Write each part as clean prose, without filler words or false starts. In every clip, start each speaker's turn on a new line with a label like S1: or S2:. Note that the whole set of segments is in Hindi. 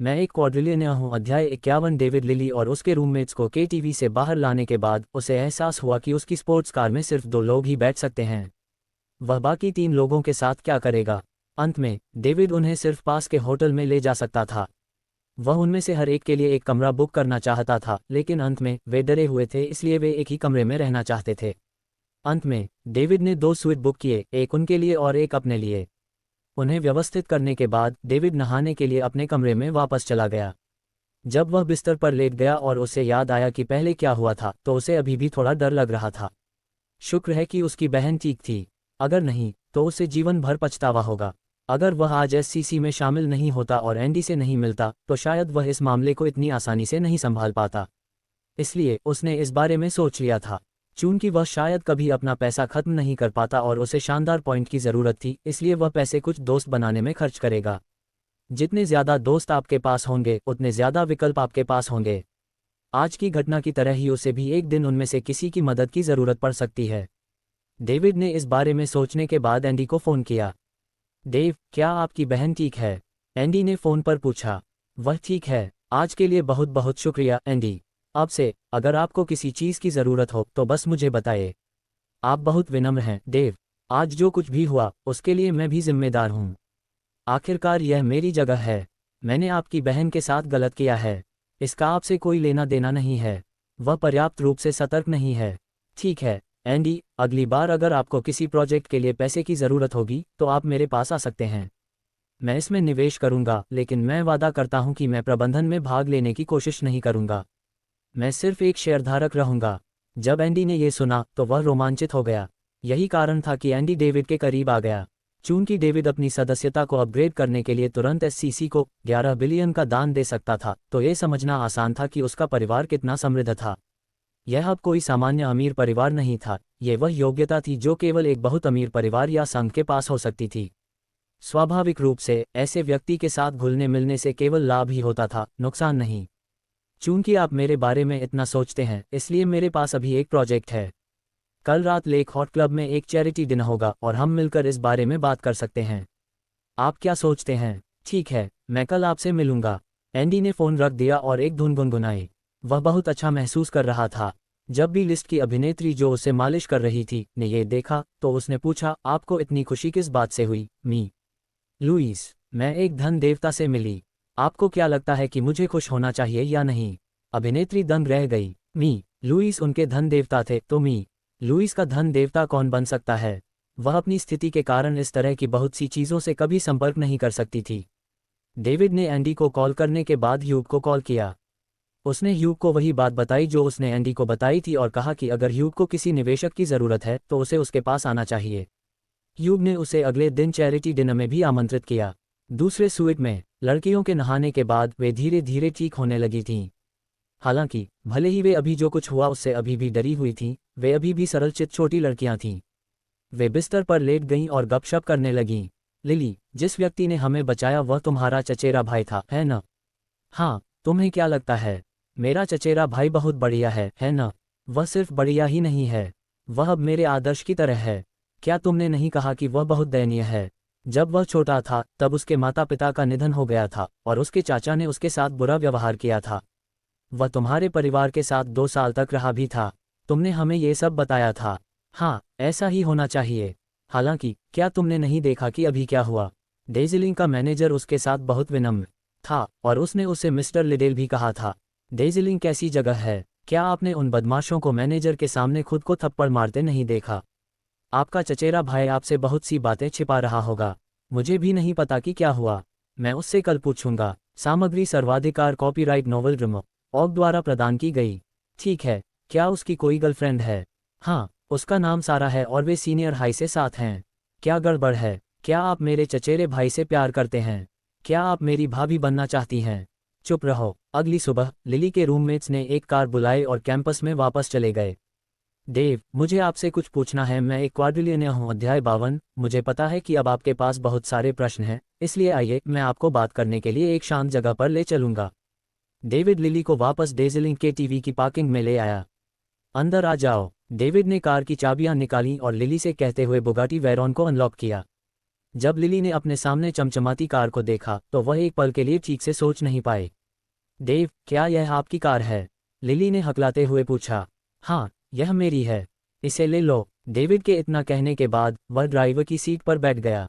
S1: मैं एक क्वाड्रिलियनियर हूँ। अध्याय 51। डेविड लिली और उसके रूममेट्स को केटीवी से बाहर लाने के बाद उसे एहसास हुआ कि उसकी स्पोर्ट्स कार में सिर्फ 2 लोग ही बैठ सकते हैं। वह बाकी 3 लोगों के साथ क्या करेगा? अंत में डेविड उन्हें सिर्फ पास के होटल में ले जा सकता था। वह उनमें से हर एक के लिए एक कमरा बुक करना चाहता था, लेकिन अंत में वे डरे हुए थे, इसलिए वे एक ही कमरे में रहना चाहते थे। अंत में डेविड ने 2 स्वीट बुक किए, एक उनके लिए और एक अपने लिए। उन्हें व्यवस्थित करने के बाद डेविड नहाने के लिए अपने कमरे में वापस चला गया। जब वह बिस्तर पर लेट गया और उसे याद आया कि पहले क्या हुआ था, तो उसे अभी भी थोड़ा डर लग रहा था। शुक्र है कि उसकी बहन ठीक थी, अगर नहीं तो उसे जीवन भर पछतावा होगा। अगर वह आज एससीसी में शामिल नहीं होता और एंडी से नहीं मिलता तो शायद वह इस मामले को इतनी आसानी से नहीं संभाल पाता। इसलिए उसने इस बारे में सोच लिया था। चूंकि वह शायद कभी अपना पैसा खत्म नहीं कर पाता और उसे शानदार पॉइंट की ज़रूरत थी, इसलिए वह पैसे कुछ दोस्त बनाने में खर्च करेगा। जितने ज़्यादा दोस्त आपके पास होंगे उतने ज़्यादा विकल्प आपके पास होंगे। आज की घटना की तरह ही उसे भी एक दिन उनमें से किसी की मदद की ज़रूरत पड़ सकती है। डेविड ने इस बारे में सोचने के बाद एंडी को फ़ोन किया। डेव, क्या आपकी बहन ठीक है? एंडी ने फ़ोन पर पूछा। वह ठीक है। आज के लिए बहुत बहुत शुक्रिया एंडी। अब से अगर आपको किसी चीज़ की ज़रूरत हो तो बस मुझे बताइए। आप बहुत विनम्र हैं डेव। आज जो कुछ भी हुआ उसके लिए मैं भी जिम्मेदार हूँ। आखिरकार यह मेरी जगह है। मैंने आपकी बहन के साथ गलत किया है। इसका आपसे कोई लेना देना नहीं है। वह पर्याप्त रूप से सतर्क नहीं है। ठीक है एंडी, अगली बार अगर आपको किसी प्रोजेक्ट के लिए पैसे की ज़रूरत होगी तो आप मेरे पास आ सकते हैं। मैं इसमें निवेश करूंगा, लेकिन मैं वादा करता हूं कि मैं प्रबंधन में भाग लेने की कोशिश नहीं करूंगा। मैं सिर्फ एक शेयरधारक रहूंगा। जब एंडी ने यह सुना तो वह रोमांचित हो गया। यही कारण था कि एंडी डेविड के करीब आ गया। चूंकि डेविड अपनी सदस्यता को अपग्रेड करने के लिए तुरंत एससीसी को 11 बिलियन का दान दे सकता था, तो यह समझना आसान था कि उसका परिवार कितना समृद्ध था। यह अब कोई सामान्य अमीर परिवार नहीं था, यह वह योग्यता थी जो केवल एक बहुत अमीर परिवार या संघ के पास हो सकती थी। स्वाभाविक रूप से ऐसे व्यक्ति के साथ घुलने मिलने से केवल लाभ ही होता था, नुकसान नहीं। चूंकि आप मेरे बारे में इतना सोचते हैं, इसलिए मेरे पास अभी एक प्रोजेक्ट है। कल रात लेक हॉट क्लब में एक चैरिटी डिनर होगा और हम मिलकर इस बारे में बात कर सकते हैं। आप क्या सोचते हैं? ठीक है, मैं कल आपसे मिलूंगा। एंडी ने फ़ोन रख दिया और एक धुन गुनगुनाई। वह बहुत अच्छा महसूस कर रहा था। जब भी लिस्ट की अभिनेत्री जो उसे मालिश कर रही थी ने ये देखा तो उसने पूछा, आपको इतनी खुशी किस बात से हुई मी? लुईस, मैं एक धन देवता से मिली। आपको क्या लगता है कि मुझे खुश होना चाहिए या नहीं? अभिनेत्री दंग रह गई। मी, लुईस उनके धन देवता थे तो मी, लुईस का धन देवता कौन बन सकता है? वह अपनी स्थिति के कारण इस तरह की बहुत सी चीज़ों से कभी संपर्क नहीं कर सकती थी। डेविड ने एंडी को कॉल करने के बाद ह्यूग को कॉल किया। उसने ह्यूग को वही बात बताई जो उसने एंडी को बताई थी और कहा कि अगर ह्यूग को किसी निवेशक की ज़रूरत है तो उसे उसके पास आना चाहिए। ह्यूग ने उसे अगले दिन चैरिटी डिनर में भी आमंत्रित किया। दूसरे स्वीट में लड़कियों के नहाने के बाद वे धीरे धीरे ठीक होने लगी थीं। हालांकि भले ही वे अभी जो कुछ हुआ उससे अभी भी डरी हुई थीं, वे अभी भी सरलचित छोटी लड़कियां थीं। वे बिस्तर पर लेट गईं और गपशप करने लगीं। लिली, जिस व्यक्ति ने हमें बचाया वह तुम्हारा चचेरा भाई था, है न? हाँ, तुम्हें क्या लगता है? मेरा चचेरा भाई बहुत बढ़िया है न? वह सिर्फ बढ़िया ही नहीं है, वह अब मेरे आदर्श की तरह है। क्या तुमने नहीं कहा कि वह बहुत दयनीय है? जब वह छोटा था तब उसके माता पिता का निधन हो गया था और उसके चाचा ने उसके साथ बुरा व्यवहार किया था। वह तुम्हारे परिवार के साथ 2 साल तक रहा भी था। तुमने हमें ये सब बताया था। हाँ, ऐसा ही होना चाहिए। हालांकि क्या तुमने नहीं देखा कि अभी क्या हुआ? डेज़लिंग का मैनेजर उसके साथ बहुत विनम्र था और उसने उसे मिस्टर लिडेल भी कहा था। डेज़लिंग कैसी जगह है? क्या आपने उन बदमाशों को मैनेजर के सामने खुद को थप्पड़ मारते नहीं देखा? आपका चचेरा भाई आपसे बहुत सी बातें छिपा रहा होगा। मुझे भी नहीं पता कि क्या हुआ। मैं उससे कल पूछूंगा। सामग्री सर्वाधिकार कॉपीराइट नोवेल ड्रम ऑग द्वारा प्रदान की गई। ठीक है, क्या उसकी कोई गर्लफ्रेंड है? हाँ, उसका नाम सारा है और वे सीनियर हाई से साथ हैं। क्या गड़बड़ है? क्या आप मेरे चचेरे भाई से प्यार करते हैं? क्या आप मेरी भाभी बनना चाहती हैं? चुप रहो। अगली सुबह लिली के रूममेट्स ने एक कार बुलाई और कैंपस में वापस चले गए। डेव, मुझे आपसे कुछ पूछना है। मैं एक क्वाड्रिलियनियर हूँ। अध्याय 52। मुझे पता है कि अब आपके पास बहुत सारे प्रश्न हैं, इसलिए आइए मैं आपको बात करने के लिए एक शांत जगह पर ले चलूंगा। डेविड लिली को वापस डेज़लिंग के टीवी की पार्किंग में ले आया। अंदर आ जाओ। डेविड ने कार की चाबियां निकालीं और लिली से कहते हुए बुगाटी वेरॉन को अनलॉक किया। जब लिली ने अपने सामने चमचमाती कार को देखा तो वह एक पल के लिए ठीक से सोच नहीं पाए। डेव, क्या यह आपकी कार है? लिली ने हकलाते हुए पूछा। हाँ, यह मेरी है, इसे ले लो। डेविड के इतना कहने के बाद वह ड्राइवर की सीट पर बैठ गया।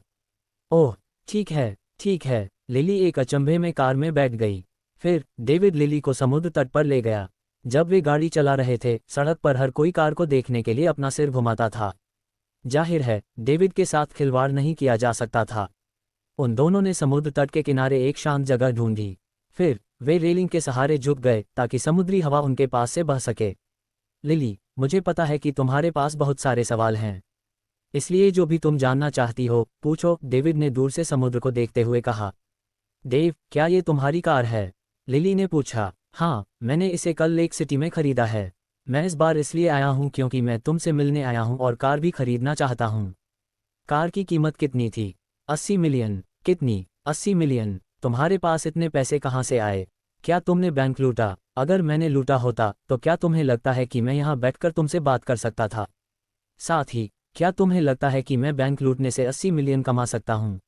S1: ओह, ठीक है, ठीक है। लिली एक अचंभे में कार में बैठ गई। फिर डेविड लिली को समुद्र तट पर ले गया। जब वे गाड़ी चला रहे थे, सड़क पर हर कोई कार को देखने के लिए अपना सिर घुमाता था। जाहिर है, डेविड के साथ खिलवाड़ नहीं किया जा सकता था। उन दोनों ने समुद्र तट के किनारे एक शांत जगह ढूंढी। फिर वे रेलिंग के सहारे झुक गए ताकि समुद्री हवा उनके पास से बह सके। लिली, मुझे पता है कि तुम्हारे पास बहुत सारे सवाल हैं, इसलिए जो भी तुम जानना चाहती हो पूछो, डेविड ने दूर से समुद्र को देखते हुए कहा। डेव, क्या ये तुम्हारी कार है? लिली ने पूछा। हाँ, मैंने इसे कल लेक सिटी में खरीदा है। मैं इस बार इसलिए आया हूँ क्योंकि मैं तुमसे मिलने आया हूँ और कार भी खरीदना चाहता हूँ। कार की कीमत कितनी थी? 80 मिलियन। कितनी? 80 मिलियन। तुम्हारे पास इतने पैसे कहाँ से आए? क्या तुमने बैंक लूटा? अगर मैंने लूटा होता तो क्या तुम्हें लगता है कि मैं यहाँ बैठकर तुमसे बात कर सकता था? साथ ही क्या तुम्हें लगता है कि मैं बैंक लूटने से 80 मिलियन कमा सकता हूँ?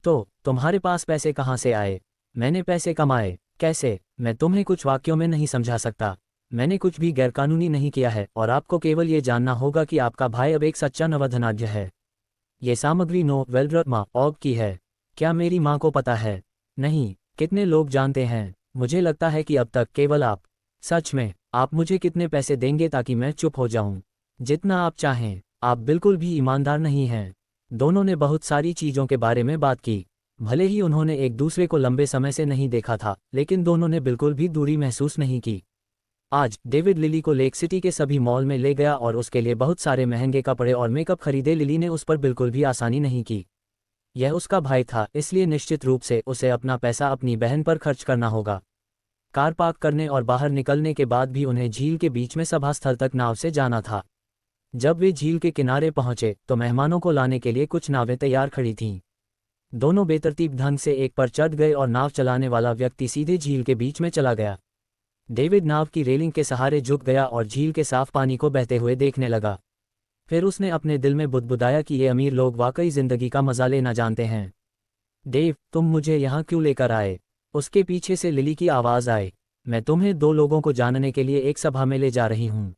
S1: तो तुम्हारे पास पैसे कहाँ से आए? मैंने पैसे कमाए। कैसे? मैं तुम्हें कुछ वाक्यों में नहीं समझा सकता। मैंने कुछ भी गैरकानूनी नहीं किया है और आपको केवल ये जानना होगा कि आपका भाई अब एक सच्चा नवधनाढ्य है। ये सामग्री नो वेल्ड्रमा ऑग की है। क्या मेरी माँ को पता है? नहीं। कितने लोग जानते हैं? मुझे लगता है कि अब तक केवल आप। सच में? आप मुझे कितने पैसे देंगे ताकि मैं चुप हो जाऊं? जितना आप चाहें। आप बिल्कुल भी ईमानदार नहीं हैं। दोनों ने बहुत सारी चीज़ों के बारे में बात की। भले ही उन्होंने एक दूसरे को लंबे समय से नहीं देखा था, लेकिन दोनों ने बिल्कुल भी दूरी महसूस नहीं की। आज डेविड लिली को लेक सिटी के सभी मॉल में ले गया और उसके लिए बहुत सारे महंगे कपड़े और मेकअप खरीदे। लिली ने उस पर बिल्कुल भी आसानी नहीं की। यह उसका भाई था, इसलिए निश्चित रूप से उसे अपना पैसा अपनी बहन पर खर्च करना होगा। कार पार्क करने और बाहर निकलने के बाद भी उन्हें झील के बीच में सभा स्थल तक नाव से जाना था। जब वे झील के किनारे पहुंचे तो मेहमानों को लाने के लिए कुछ नावें तैयार खड़ी थीं। दोनों बेतरतीब ढंग से एक पर चढ़ गए और नाव चलाने वाला व्यक्ति सीधे झील के बीच में चला गया। डेविड नाव की रेलिंग के सहारे झुक गया और झील के साफ पानी को बहते हुए देखने लगा। फिर उसने अपने दिल में बुदबुदाया कि ये अमीर लोग वाकई जिंदगी का मजा लेना जानते हैं। डेव, तुम मुझे यहाँ क्यों लेकर आए? उसके पीछे से लिली की आवाज़ आई। मैं तुम्हें दो लोगों को जानने के लिए एक सभा में ले जा रही हूँ।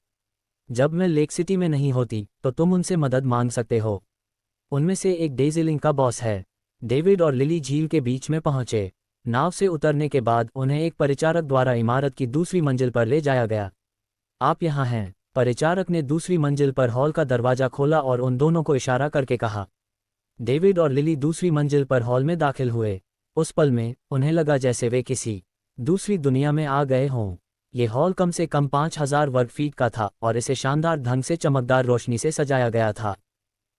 S1: जब मैं लेक सिटी में नहीं होती तो तुम उनसे मदद मांग सकते हो। उनमें से एक डेज़िलिंग का बॉस है। डेविड और लिली झील के बीच में पहुंचे। नाव से उतरने के बाद उन्हें एक परिचारक द्वारा इमारत की दूसरी मंजिल पर ले जाया गया। आप यहाँ हैं। परिचारक ने दूसरी मंजिल पर हॉल का दरवाजा खोला और उन दोनों को इशारा करके कहा। डेविड और लिली दूसरी मंजिल पर हॉल में दाखिल हुए। उस पल में उन्हें लगा जैसे वे किसी दूसरी दुनिया में आ गए हों। ये हॉल कम से कम 5000 वर्ग फीट का था और इसे शानदार ढंग से चमकदार रोशनी से सजाया गया था।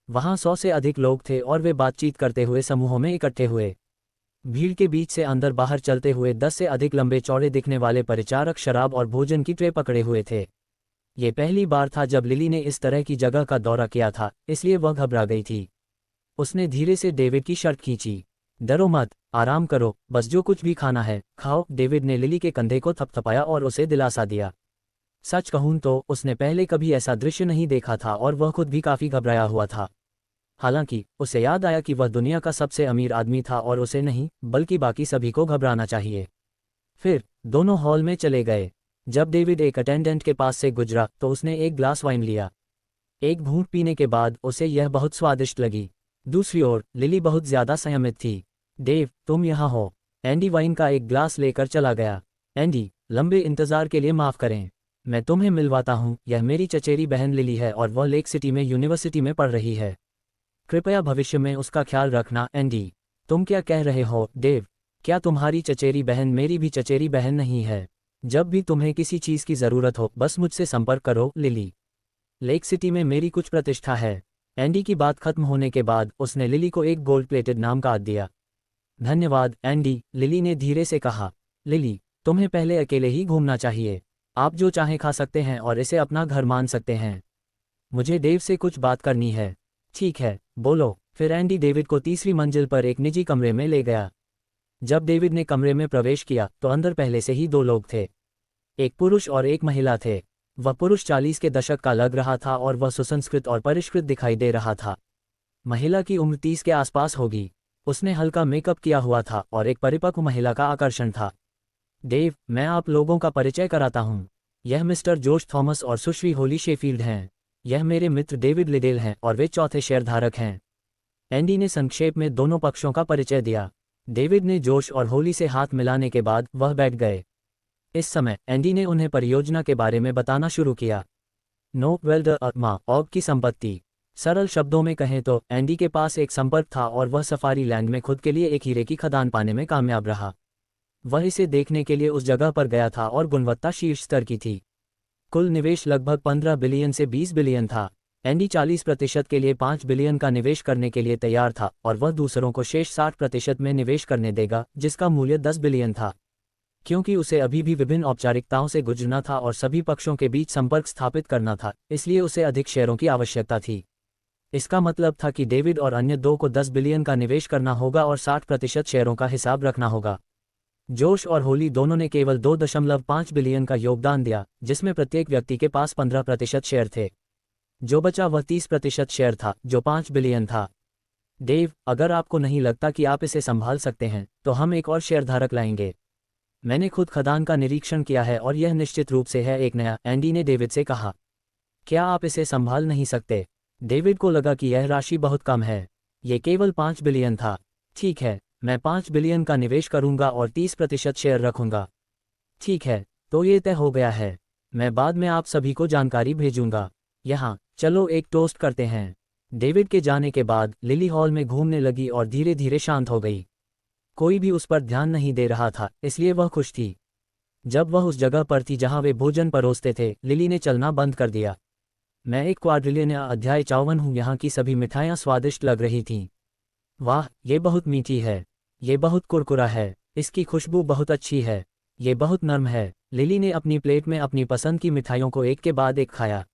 S1: वहाँ 100 से अधिक लोग थे और वे बातचीत करते हुए समूहों में इकट्ठे हुए। भीड़ के बीच से अंदर बाहर चलते हुए 10 से अधिक लंबे चौड़े दिखने वाले परिचारक शराब और भोजन की ट्रे पकड़े हुए थे। ये पहली बार था जब लिली ने इस तरह की जगह का दौरा किया था, इसलिए वह घबरा गई थी। उसने धीरे से डेविड की शर्ट खींची। डरो मत, आराम करो, बस जो कुछ भी खाना है खाओ। डेविड ने लिली के कंधे को थपथपाया और उसे दिलासा दिया। सच कहूं तो उसने पहले कभी ऐसा दृश्य नहीं देखा था और वह खुद भी काफी घबराया हुआ था। हालांकि उसे याद आया कि वह दुनिया का सबसे अमीर आदमी था और उसे नहीं बल्कि बाकी सभी को घबराना चाहिए। फिर दोनों हॉल में चले गए। जब डेविड एक अटेंडेंट के पास से गुजरा तो उसने एक ग्लास वाइन लिया। एक घूंट पीने के बाद उसे यह बहुत स्वादिष्ट लगी। दूसरी ओर लिली बहुत ज्यादा संयमित थी। डेव, तुम यहाँ हो। एंडी वाइन का एक ग्लास लेकर चला गया। एंडी, लंबे इंतजार के लिए माफ करें। मैं तुम्हें मिलवाता हूँ, यह मेरी चचेरी बहन लिली है और वह लेक सिटी में यूनिवर्सिटी में पढ़ रही है। कृपया भविष्य में उसका ख्याल रखना। एंडी, तुम क्या कह रहे हो? डेव, क्या तुम्हारी चचेरी बहन मेरी भी चचेरी बहन नहीं है? जब भी तुम्हें किसी चीज़ की ज़रूरत हो बस मुझसे संपर्क करो। लिली, लेक सिटी में मेरी कुछ प्रतिष्ठा है। एंडी की बात खत्म होने के बाद उसने लिली को एक गोल्ड प्लेटेड नाम कार्ड दिया। धन्यवाद एंडी, लिली ने धीरे से कहा। लिली, तुम्हें पहले अकेले ही घूमना चाहिए। आप जो चाहें खा सकते हैं और इसे अपना घर मान सकते हैं। मुझे डेव से कुछ बात करनी है। ठीक है, बोलो। फिर एंडी डेविड को तीसरी मंजिल पर एक निजी कमरे में ले गया। जब डेविड ने कमरे में प्रवेश किया तो अंदर पहले से ही दो लोग थे। एक पुरुष और एक महिला थे। वह पुरुष 40 के दशक का लग रहा था और वह सुसंस्कृत और परिष्कृत दिखाई दे रहा था। महिला की उम्र 30 के आसपास होगी। उसने हल्का मेकअप किया हुआ था और एक परिपक्व महिला का आकर्षण था। डेव, मैं आप लोगों का परिचय कराता हूँ। यह मिस्टर जॉर्ज थॉमस और सुश्री होली शेफील्ड हैं। यह मेरे मित्र डेविड लिडेल हैं और वे चौथे शेयरधारक हैं। एंडी ने संक्षेप में दोनों पक्षों का परिचय दिया। डेविड ने जोश और होली से हाथ मिलाने के बाद वह बैठ गए। इस समय एंडी ने उन्हें परियोजना के बारे में बताना शुरू किया। नो वेल्डर अर्थमा ऑग की संपत्ति। सरल शब्दों में कहें तो एंडी के पास एक संपर्क था और वह सफारी लैंड में खुद के लिए एक हीरे की खदान पाने में कामयाब रहा। वह इसे देखने के लिए उस जगह पर गया था और गुणवत्ता शीर्ष स्तर की थी। कुल निवेश लगभग 15 बिलियन से 20 बिलियन था। एंडी 40% के लिए 5 बिलियन का निवेश करने के लिए तैयार था और वह दूसरों को शेष 60% में निवेश करने देगा, जिसका मूल्य 10 बिलियन था। क्योंकि उसे अभी भी विभिन्न औपचारिकताओं से गुजरना था और सभी पक्षों के बीच संपर्क स्थापित करना था, इसलिए उसे अधिक शेयरों की आवश्यकता थी। इसका मतलब था कि डेविड और अन्य दो को 10 बिलियन का निवेश करना होगा और 60% शेयरों का हिसाब रखना होगा। जोश और होली दोनों ने केवल 2.5 बिलियन का योगदान दिया, जिसमें प्रत्येक व्यक्ति के पास 15% शेयर थे। जो बचा वह 30% शेयर था, जो 5 बिलियन था। डेव, अगर आपको नहीं लगता कि आप इसे संभाल सकते हैं, तो हम एक और शेयरधारक लाएंगे। मैंने खुद खदान का निरीक्षण किया है और यह निश्चित रूप से है एक नया, एंडी ने डेविड से कहा। क्या आप इसे संभाल नहीं सकते? डेविड को लगा कि यह राशि बहुत कम है। ये केवल 5 बिलियन था। ठीक है, मैं 5 बिलियन का निवेश करूंगा और 30% शेयर रखूंगा। ठीक है, तो ये तय हो गया है। मैं बाद में आप सभी को जानकारी भेजूंगा। यहाँ, चलो एक टोस्ट करते हैं। डेविड के जाने के बाद लिली हॉल में घूमने लगी और धीरे धीरे शांत हो गई। कोई भी उस पर ध्यान नहीं दे रहा था, इसलिए वह खुश थी। जब वह उस जगह पर थी जहां वे भोजन परोसते थे, लिली ने चलना बंद कर दिया। मैं एक क्वाड्रिलियन अध्याय 54 हूँ। यहाँ की सभी मिठाइयाँ स्वादिष्ट लग रही थीं। वाह, ये बहुत मीठी है। ये बहुत कुरकुरा है। इसकी खुशबू बहुत अच्छी है। ये बहुत नर्म है। लिली ने अपनी प्लेट में अपनी पसंद की मिठाइयों को एक के बाद एक खाया।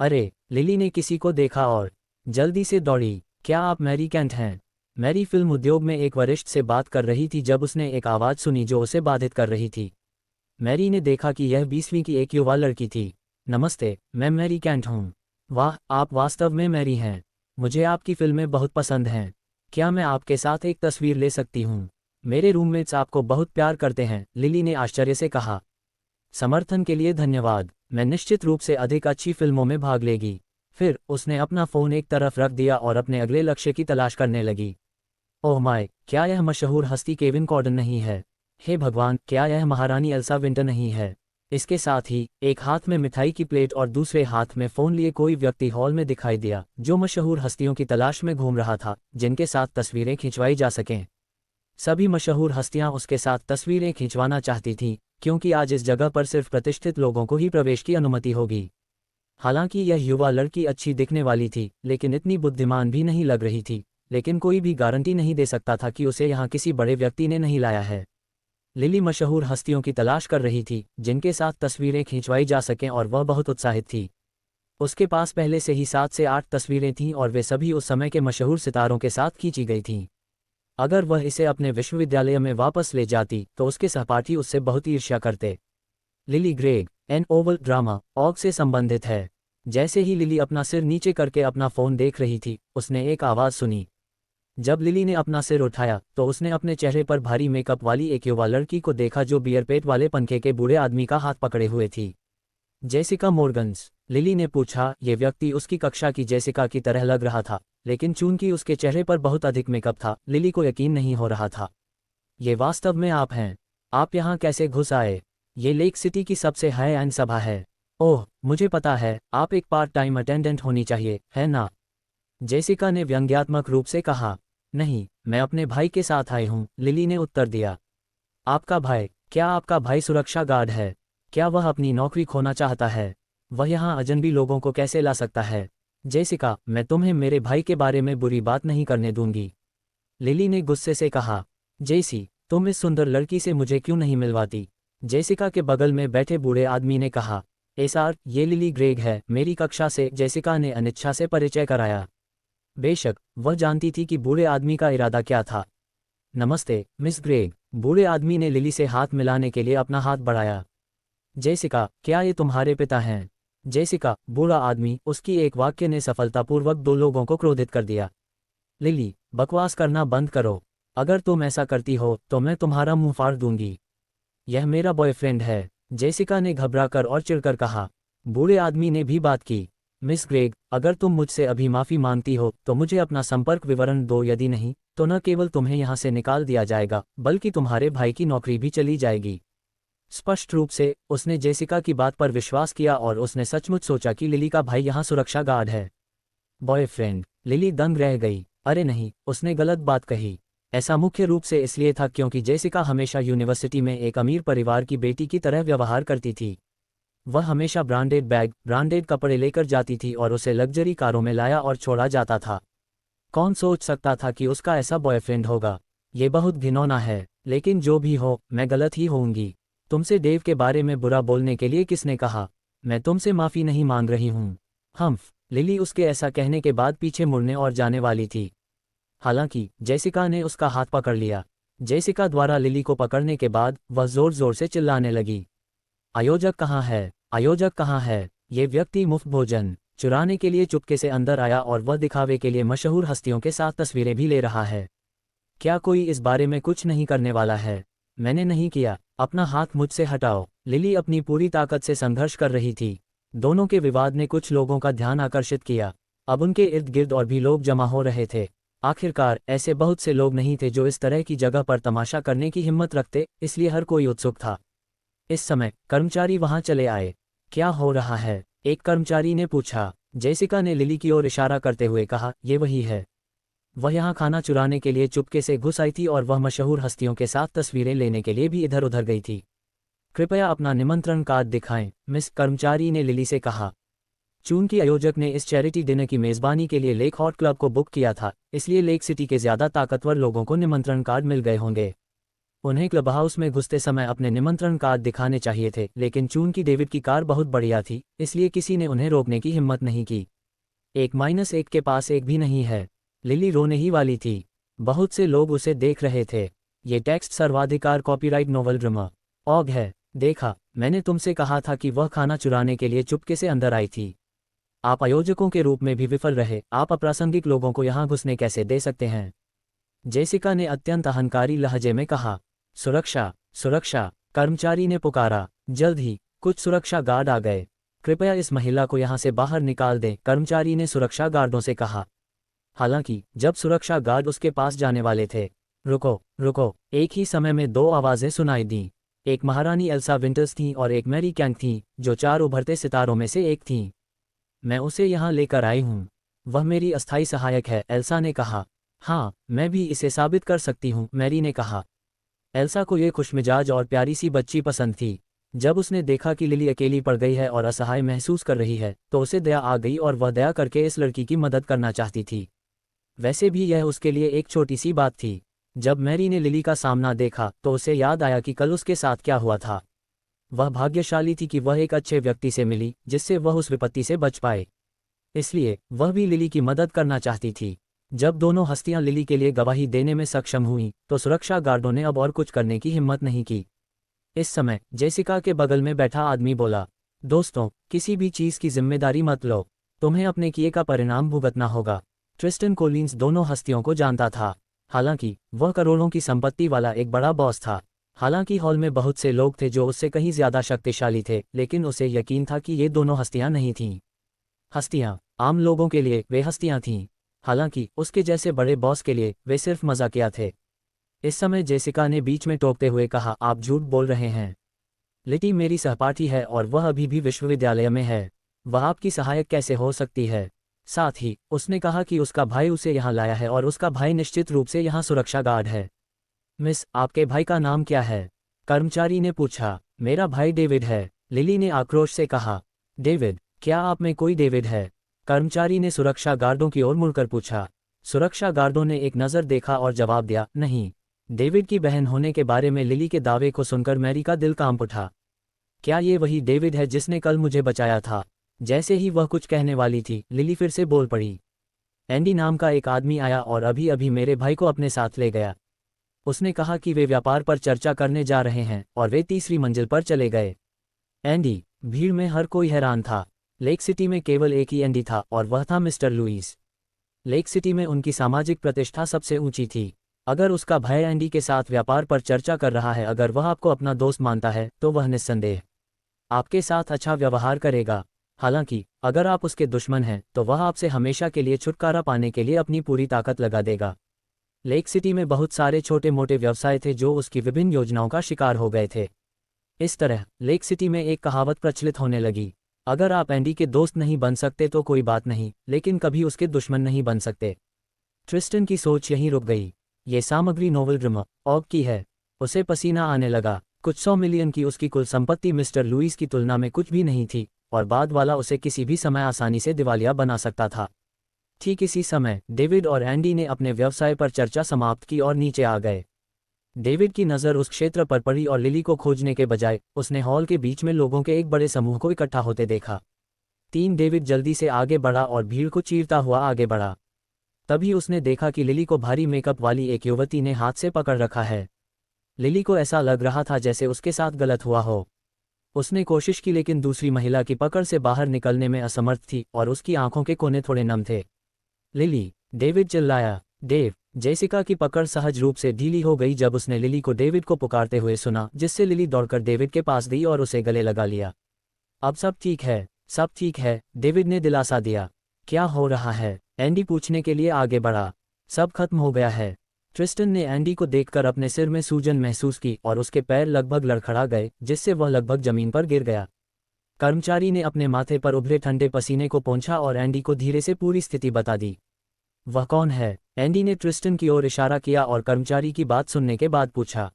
S1: अरे, लिली ने किसी को देखा और जल्दी से दौड़ी। क्या आप मैरी कैंट हैं? मैरी फिल्म उद्योग में एक वरिष्ठ से बात कर रही थी जब उसने एक आवाज़ सुनी जो उसे बाधित कर रही थी। मैरी ने देखा कि यह 20वीं की एक युवा लड़की थी। नमस्ते, मैं मैरी कैंट हूँ। वाह, आप वास्तव में मैरी हैं। मुझे आपकी फिल्में बहुत पसंद हैं। क्या मैं आपके साथ एक तस्वीर ले सकती हूँ? मेरे रूममेट्स आपको बहुत प्यार करते हैं, लिली ने आश्चर्य से कहा। समर्थन के लिए धन्यवाद। मैं निश्चित रूप से अधिक अच्छी फिल्मों में भाग लेगी। फिर उसने अपना फ़ोन एक तरफ रख दिया और अपने अगले लक्ष्य की तलाश करने लगी। ओह माय, क्या यह मशहूर हस्ती केविन कॉर्डन नहीं है? हे भगवान, क्या यह महारानी एल्सा विंटर नहीं है? इसके साथ ही एक हाथ में मिठाई की प्लेट और दूसरे हाथ में फ़ोन लिए कोई व्यक्ति हॉल में दिखाई दिया, जो मशहूर हस्तियों की तलाश में घूम रहा था, जिनके साथ तस्वीरें खिंचवाई जा सकें। सभी मशहूर हस्तियां उसके साथ तस्वीरें खिंचवाना चाहती थीं, क्योंकि आज इस जगह पर सिर्फ प्रतिष्ठित लोगों को ही प्रवेश की अनुमति होगी। हालांकि यह युवा लड़की अच्छी दिखने वाली थी, लेकिन इतनी बुद्धिमान भी नहीं लग रही थी। लेकिन कोई भी गारंटी नहीं दे सकता था कि उसे यहाँ किसी बड़े व्यक्ति ने नहीं लाया है। लिली मशहूर हस्तियों की तलाश कर रही थी, जिनके साथ तस्वीरें खिंचवाई जा सकें, और वह बहुत उत्साहित थी। उसके पास पहले से ही 7 से 8 तस्वीरें थीं और वे सभी उस समय के मशहूर सितारों के साथ खींची गई थीं। अगर वह इसे अपने विश्वविद्यालय में वापस ले जाती तो उसके सहपाठी उससे बहुत ईर्ष्या करते। Lily Greg, an oval drama, ऑग से संबंधित है। जैसे ही लिली अपना सिर नीचे करके अपना फ़ोन देख रही थी, उसने एक आवाज़ सुनी। जब लिली ने अपना सिर उठाया तो उसने अपने चेहरे पर भारी मेकअप वाली एक युवा लड़की को देखा जो बियर पेट वाले पंखे के बूढ़े आदमी का हाथ पकड़े हुए थी। जेसिका मोर्गन्स, लिली ने पूछा। ये व्यक्ति उसकी कक्षा की जेसिका की तरह लग रहा था, लेकिन चूंकि उसके चेहरे पर बहुत अधिक मेकअप था, लिली को यकीन नहीं हो रहा था। ये वास्तव में आप हैं? आप यहाँ कैसे घुस आए? ये लेक सिटी की सबसे हाई एंड सभा है। ओह, मुझे पता है, आप एक पार्ट टाइम अटेंडेंट होनी चाहिए, है ना? जेसिका ने व्यंग्यात्मक रूप से कहा। नहीं, मैं अपने भाई के साथ आई हूँ, लिली ने उत्तर दिया। आपका भाई? क्या आपका भाई सुरक्षा गार्ड है? क्या वह अपनी नौकरी खोना चाहता है? वह यहाँ अजनबी लोगों को कैसे ला सकता है? जेसिका, मैं तुम्हें मेरे भाई के बारे में बुरी बात नहीं करने दूंगी, लिली ने गुस्से से कहा। जेसी, तुम इस सुंदर लड़की से मुझे क्यों नहीं मिलवाती? जेसिका के बगल में बैठे बूढ़े आदमी ने कहा। एसआर, ये लिली ग्रेग है, मेरी कक्षा से, जेसिका ने अनिच्छा से परिचय कराया। बेशक, वह जानती थी कि बूढ़े आदमी का इरादा क्या था। नमस्ते, मिस ग्रेग, बूढ़े आदमी ने लिली से हाथ मिलाने के लिए अपना हाथ बढ़ाया। जेसिका, क्या ये तुम्हारे पिता हैं? जेसिका, बूढ़ा आदमी, उसकी एक वाक्य ने सफलतापूर्वक दो लोगों को क्रोधित कर दिया। लिली, बकवास करना बंद करो। अगर तुम ऐसा करती हो तो मैं तुम्हारा मुंह फाड़ दूंगी। यह मेरा बॉयफ्रेंड है, जेसिका ने घबराकर और चिढ़कर कहा। बूढ़े आदमी ने भी बात की। मिस ग्रेग, अगर तुम मुझसे अभी माफ़ी मांगती हो तो मुझे अपना संपर्क विवरण दो, यदि नहीं तो न केवल तुम्हें यहाँ से निकाल दिया जाएगा बल्कि तुम्हारे भाई की नौकरी भी चली जाएगी। स्पष्ट रूप से उसने जेसिका की बात पर विश्वास किया और उसने सचमुच सोचा कि लिली का भाई यहाँ सुरक्षा गार्ड है। बॉयफ्रेंड, लिली दंग रह गई। अरे नहीं, उसने गलत बात कही। ऐसा मुख्य रूप से इसलिए था क्योंकि जेसिका हमेशा यूनिवर्सिटी में एक अमीर परिवार की बेटी की तरह व्यवहार करती थी। वह हमेशा ब्रांडेड बैग, ब्रांडेड कपड़े लेकर जाती थी और उसे लग्जरी कारों में लाया और छोड़ा जाता था। कौन सोच सकता था कि उसका ऐसा बॉयफ्रेंड होगा। ये बहुत घिनौना है, लेकिन जो भी हो मैं गलत ही होऊंगी। तुमसे डेव के बारे में बुरा बोलने के लिए किसने कहा? मैं तुमसे माफ़ी नहीं मांग रही हूँ। हम्फ। लिली उसके ऐसा कहने के बाद पीछे मुड़ने और जाने वाली थी। हालांकि जेसिका ने उसका हाथ पकड़ लिया। जेसिका द्वारा लिली को पकड़ने के बाद वह जोर जोर से चिल्लाने लगी। आयोजक कहाँ है? आयोजक कहाँ है? ये व्यक्ति मुफ्त भोजन चुराने के लिए चुपके से अंदर आया और वह दिखावे के लिए मशहूर हस्तियों के साथ तस्वीरें भी ले रहा है। क्या कोई इस बारे में कुछ नहीं करने वाला है? मैंने नहीं किया। अपना हाथ मुझसे हटाओ। लिली अपनी पूरी ताकत से संघर्ष कर रही थी। दोनों के विवाद ने कुछ लोगों का ध्यान आकर्षित किया। अब उनके इर्द गिर्द और भी लोग जमा हो रहे थे। आखिरकार ऐसे बहुत से लोग नहीं थे जो इस तरह की जगह पर तमाशा करने की हिम्मत रखते, इसलिए हर कोई उत्सुक था। इस समय कर्मचारी वहां चले आए। क्या हो रहा है? एक कर्मचारी ने पूछा। जेसिका ने लिली की ओर इशारा करते हुए कहा, ये वही है। वह यहाँ खाना चुराने के लिए चुपके से घुस आई थी और वह मशहूर हस्तियों के साथ तस्वीरें लेने के लिए भी इधर उधर गई थी। कृपया अपना निमंत्रण कार्ड दिखाएं, मिस, कर्मचारी ने लिली से कहा। चूंकि आयोजक ने इस चैरिटी डिनर की मेज़बानी के लिए लेक हॉट क्लब को बुक किया था, इसलिए लेक सिटी के ज़्यादा ताकतवर लोगों को निमंत्रण कार्ड मिल गए होंगे। उन्हें क्लब हाउस में घुसते समय अपने निमंत्रण कार्ड दिखाने चाहिए थे, लेकिन चूंकि डेविड की कार बहुत बढ़िया थी, इसलिए किसी ने उन्हें रोकने की हिम्मत नहीं की। 1-1 के पास एक भी नहीं है। लिली रोने ही वाली थी। बहुत से लोग उसे देख रहे थे। ये टेक्स्ट सर्वाधिकार कॉपीराइट नोवेल ड्रामा ऑग है। देखा, मैंने तुमसे कहा था कि वह खाना चुराने के लिए चुपके से अंदर आई थी। आप आयोजकों के रूप में भी विफल रहे। आप अप्रासंगिक लोगों को यहाँ घुसने कैसे दे सकते हैं? जेसिका ने अत्यंत अहंकारी लहजे में कहा। सुरक्षा, सुरक्षा, कर्मचारी ने पुकारा। जल्द ही कुछ सुरक्षा गार्ड आ गए। कृपया इस महिला को यहाँ से बाहर निकाल दें, कर्मचारी ने सुरक्षा गार्डों से कहा। हालांकि जब सुरक्षा गार्ड उसके पास जाने वाले थे, रुको, रुको, एक ही समय में दो आवाज़ें सुनाई दीं। एक महारानी एल्सा विंटर्स थी और एक मैरी कैंग थी, जो 4 उभरते सितारों में से एक थीं। मैं उसे यहाँ लेकर आई हूँ। वह मेरी अस्थायी सहायक है, एल्सा ने कहा। हाँ, मैं भी इसे साबित कर सकती हूँ, मैरी ने कहा। एल्सा को ये खुशमिजाज और प्यारी सी बच्ची पसंद थी। जब उसने देखा कि लिली अकेली पड़ गई है और असहाय महसूस कर रही है, तो उसे दया आ गई और वह दया करके इस लड़की की मदद करना चाहती थी। वैसे भी यह उसके लिए एक छोटी सी बात थी। जब मैरी ने लिली का सामना देखा तो उसे याद आया कि कल उसके साथ क्या हुआ था। वह भाग्यशाली थी कि वह एक अच्छे व्यक्ति से मिली जिससे वह उस विपत्ति से बच पाए। इसलिए वह भी लिली की मदद करना चाहती थी। जब दोनों हस्तियां लिली के लिए गवाही देने में सक्षम हुईं, तो सुरक्षा गार्डों ने अब और कुछ करने की हिम्मत नहीं की। इस समय जेसिका के बगल में बैठा आदमी बोला, दोस्तों, किसी भी चीज़ की जिम्मेदारी मत लो। तुम्हें अपने किए का परिणाम भुगतना होगा। ट्रिस्टन कोलिंस दोनों हस्तियों को जानता था। हालांकि वह करोड़ों की संपत्ति वाला एक बड़ा बॉस था। हालांकि हॉल में बहुत से लोग थे जो उससे कहीं ज़्यादा शक्तिशाली थे, लेकिन उसे यकीन था कि ये दोनों हस्तियां नहीं थीं। हस्तियां आम लोगों के लिए वे हस्तियां थीं। हालांकि उसके जैसे बड़े बॉस के लिए वे सिर्फ मजाकिया थे। इस समय जेसिका ने बीच में टोकते हुए कहा, आप झूठ बोल रहे हैं। लिटी मेरी सहपाठी है और वह अभी भी विश्वविद्यालय में है। वह आपकी सहायक कैसे हो सकती है? साथ ही उसने कहा कि उसका भाई उसे यहाँ लाया है और उसका भाई निश्चित रूप से यहाँ सुरक्षा गार्ड है। मिस, आपके भाई का नाम क्या है? कर्मचारी ने पूछा। मेरा भाई डेविड है, लिली ने आक्रोश से कहा। डेविड? क्या आप में कोई डेविड है? कर्मचारी ने सुरक्षा गार्डों की ओर मुड़कर पूछा। सुरक्षा गार्डों ने एक नज़र देखा और जवाब दिया, नहीं। डेविड की बहन होने के बारे में लिली के दावे को सुनकर मैरी का दिल कांप उठा। क्या ये वही डेविड है जिसने कल मुझे बचाया था? जैसे ही वह कुछ कहने वाली थी, लिली फिर से बोल पड़ी। एंडी नाम का एक आदमी आया और अभी अभी मेरे भाई को अपने साथ ले गया। उसने कहा कि वे व्यापार पर चर्चा करने जा रहे हैं और वे तीसरी मंजिल पर चले गए। एंडी? भीड़ में हर कोई हैरान था। लेक सिटी में केवल एक ही एंडी था और वह था मिस्टर लुइस। लेक सिटी में उनकी सामाजिक प्रतिष्ठा सबसे ऊंची थी। अगर उसका भाई एंडी के साथ व्यापार पर चर्चा कर रहा है, अगर वह आपको अपना दोस्त मानता है, तो वह निस्संदेह आपके साथ अच्छा व्यवहार करेगा। हालांकि अगर आप उसके दुश्मन हैं, तो वह आपसे हमेशा के लिए छुटकारा पाने के लिए अपनी पूरी ताकत लगा देगा। लेक सिटी में बहुत सारे छोटे मोटे व्यवसाय थे जो उसकी विभिन्न योजनाओं का शिकार हो गए थे। इस तरह लेक सिटी में एक कहावत प्रचलित होने लगी, अगर आप एंडी के दोस्त नहीं बन सकते तो कोई बात नहीं, लेकिन कभी उसके दुश्मन नहीं बन सकते। ट्रिस्टन की सोच यहीं रुक गई। ये सामग्री नोवल ड्रामा ऑग की है। उसे पसीना आने लगा। कुछ 100 मिलियन की उसकी कुल संपत्ति मिस्टर लुइस की तुलना में कुछ भी नहीं थी, और बाद वाला उसे किसी भी समय आसानी से दिवालिया बना सकता था। ठीक इसी समय डेविड और एंडी ने अपने व्यवसाय पर चर्चा समाप्त की और नीचे आ गए। डेविड की नज़र उस क्षेत्र पर पड़ी और लिली को खोजने के बजाय उसने हॉल के बीच में लोगों के एक बड़े समूह को इकट्ठा होते देखा। डेविड जल्दी से आगे बढ़ा और भीड़ को चीरता हुआ आगे बढ़ा। तभी उसने देखा कि लिली को भारी मेकअप वाली एक युवती ने हाथ से पकड़ रखा है। लिली को ऐसा लग रहा था जैसे उसके साथ गलत हुआ हो। उसने कोशिश की, लेकिन दूसरी महिला की पकड़ से बाहर निकलने में असमर्थ थी और उसकी आंखों के कोने थोड़े नम थे। लिली, डेविड चिल्लाया। डेव। जेसिका की पकड़ सहज रूप से ढीली हो गई जब उसने लिली को डेविड को पुकारते हुए सुना, जिससे लिली दौड़कर डेविड के पास गई और उसे गले लगा लिया। अब सब ठीक है, सब ठीक है, डेविड ने दिलासा दिया। क्या हो रहा है? एंडी पूछने के लिए आगे बढ़ा। सब खत्म हो गया है। ट्रिस्टन ने एंडी को देखकर अपने सिर में सूजन महसूस की और उसके पैर लगभग लड़खड़ा गए, जिससे वह लगभग जमीन पर गिर गया। कर्मचारी ने अपने माथे पर उभरे ठंडे पसीने को पोंछा और एंडी को धीरे से पूरी स्थिति बता दी। वह कौन है? एंडी ने ट्रिस्टन की ओर इशारा किया और कर्मचारी की बात सुनने के बाद पूछा।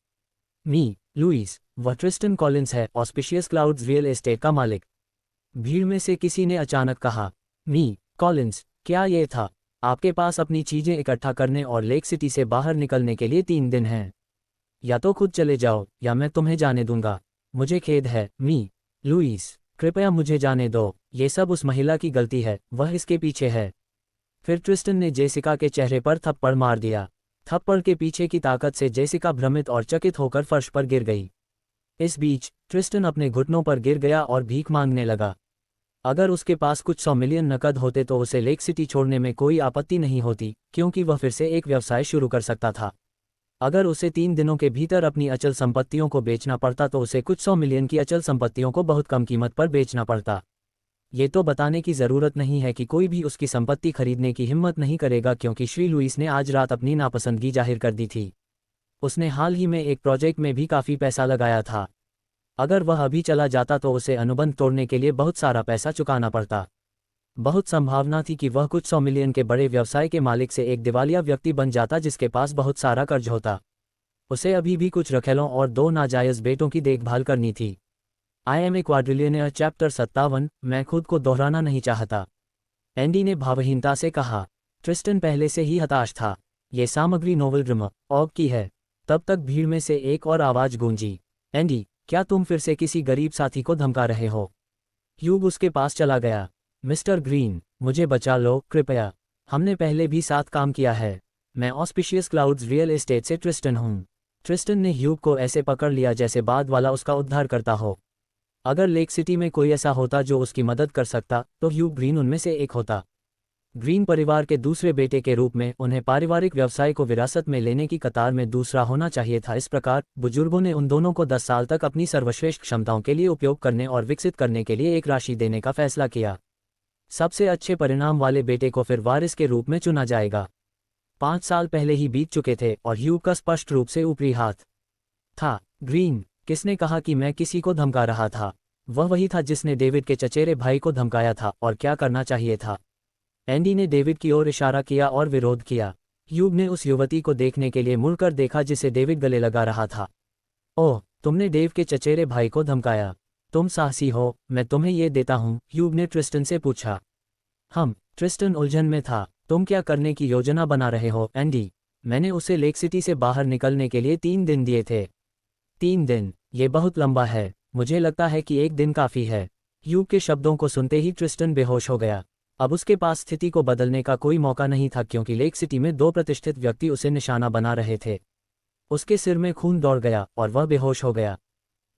S1: लुइस, वह ट्रिस्टन कॉलिंस है, ऑस्पिशियस क्लाउड्स रियल एस्टेट का मालिक। भीड़ में से किसी ने अचानक कहा। कॉलिंस, क्या ये था? आपके पास अपनी चीजें इकट्ठा करने और लेक सिटी से बाहर निकलने के लिए 3 दिन हैं। या तो खुद चले जाओ या मैं तुम्हें जाने दूंगा। मुझे खेद है, लुइस, कृपया मुझे जाने दो। ये सब उस महिला की गलती है, वह इसके पीछे है। फिर ट्रिस्टन ने जेसिका के चेहरे पर थप्पड़ मार दिया। थप्पड़ के पीछे की ताकत से जेसिका भ्रमित और चकित होकर फर्श पर गिर गई। इस बीच ट्रिस्टन अपने घुटनों पर गिर गया और भीख मांगने लगा। अगर उसके पास कुछ 100 मिलियन नकद होते तो उसे लेक सिटी छोड़ने में कोई आपत्ति नहीं होती, क्योंकि वह फिर से एक व्यवसाय शुरू कर सकता था। अगर उसे 3 दिनों के भीतर अपनी अचल संपत्तियों को बेचना पड़ता तो उसे कुछ 100 मिलियन की अचल संपत्तियों को बहुत कम कीमत पर बेचना पड़ता। ये तो बताने की ज़रूरत नहीं है कि कोई भी उसकी संपत्ति खरीदने की हिम्मत नहीं करेगा, क्योंकि श्री लुइस ने आज रात अपनी नापसंदगी जाहिर कर दी थी। उसने हाल ही में एक प्रोजेक्ट में भी काफ़ी पैसा लगाया था। अगर वह अभी चला जाता तो उसे अनुबंध तोड़ने के लिए बहुत सारा पैसा चुकाना पड़ता। बहुत संभावना थी कि वह कुछ 100 मिलियन के बड़े व्यवसाय के मालिक से एक दिवालिया व्यक्ति बन जाता जिसके पास बहुत सारा कर्ज होता। उसे अभी भी कुछ रखेलों और 2 नाजायज़ बेटों की देखभाल करनी थी। I am a quadrillionaire chapter 57। मैं खुद को दोहराना नहीं चाहता, एंडी ने भावहीनता से कहा। ट्रिस्टन पहले से ही हताश था। ये सामग्री नोवल ड्रामा ऑग की है। तब तक भीड़ में से एक और आवाज़ गूंजी। एंडी, क्या तुम फिर से किसी गरीब साथी को धमका रहे हो? ह्यूग उसके पास चला गया। मिस्टर ग्रीन, मुझे बचा लो कृपया। हमने पहले भी साथ काम किया है। मैं ऑस्पिशियस क्लाउड्स रियल एस्टेट से ट्रिस्टन हूँ। ट्रिस्टन ने ह्यूग को ऐसे पकड़ लिया जैसे बाद वाला उसका उद्धार करता हो। अगर लेक सिटी में कोई ऐसा होता जो उसकी मदद कर सकता, तो ह्यूग ग्रीन उनमें से एक होता। ग्रीन परिवार के दूसरे बेटे के रूप में उन्हें पारिवारिक व्यवसाय को विरासत में लेने की कतार में दूसरा होना चाहिए था। इस प्रकार बुजुर्गों ने उन दोनों को 10 साल तक अपनी सर्वश्रेष्ठ क्षमताओं के लिए उपयोग करने और विकसित करने के लिए एक राशि देने का फैसला किया। सबसे अच्छे परिणाम वाले बेटे को फिर वारिस के रूप में चुना जाएगा। 5 साल पहले ही बीत चुके थे और ह्यूग का स्पष्ट रूप से ऊपरी हाथ था। ग्रीन, किसने कहा कि मैं किसी को धमका रहा था? वह वही था जिसने डेविड के चचेरे भाई को धमकाया था। और क्या करना चाहिए था? एंडी ने डेविड की ओर इशारा किया और विरोध किया। ह्यूग ने उस युवती को देखने के लिए मुड़कर देखा जिसे डेविड गले लगा रहा था। ओह, तुमने डेव के चचेरे भाई को धमकाया। तुम साहसी हो, मैं तुम्हें ये देता हूँ, ह्यूग ने ट्रिस्टन से पूछा। ट्रिस्टन उलझन में था। तुम क्या करने की योजना बना रहे हो एंडी? मैंने उसे लेक सिटी से बाहर निकलने के लिए 3 दिन दिए थे। 3 दिन? ये बहुत लंबा है। मुझे लगता है कि 1 दिन काफ़ी है। ह्यूग के शब्दों को सुनते ही ट्रिस्टन बेहोश हो गया। अब उसके पास स्थिति को बदलने का कोई मौका नहीं था, क्योंकि लेक सिटी में 2 प्रतिष्ठित व्यक्ति उसे निशाना बना रहे थे। उसके सिर में खून दौड़ गया और वह बेहोश हो गया।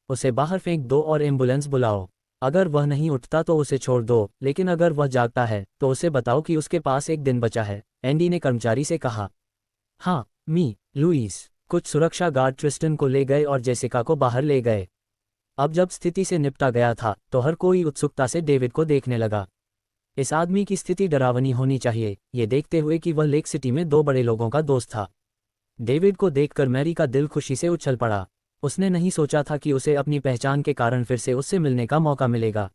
S1: उसे बाहर फेंक दो और एम्बुलेंस बुलाओ। अगर वह नहीं उठता तो उसे छोड़ दो, लेकिन अगर वह जागता है तो उसे बताओ कि उसके पास 1 दिन बचा है एंडी ने कर्मचारी से कहा। हाँ लुइस। कुछ सुरक्षा गार्ड ट्रिस्टन को ले गए और जेसिका को बाहर ले गए। अब जब स्थिति से निपटा गया था तो हर कोई उत्सुकता से डेविड को देखने लगा। इस आदमी की स्थिति डरावनी होनी चाहिए, ये देखते हुए कि वह लेक सिटी में 2 बड़े लोगों का दोस्त था। डेविड को देखकर मैरी का दिल खुशी से उछल पड़ा। उसने नहीं सोचा था कि उसे अपनी पहचान के कारण फिर से उससे मिलने का मौका मिलेगा।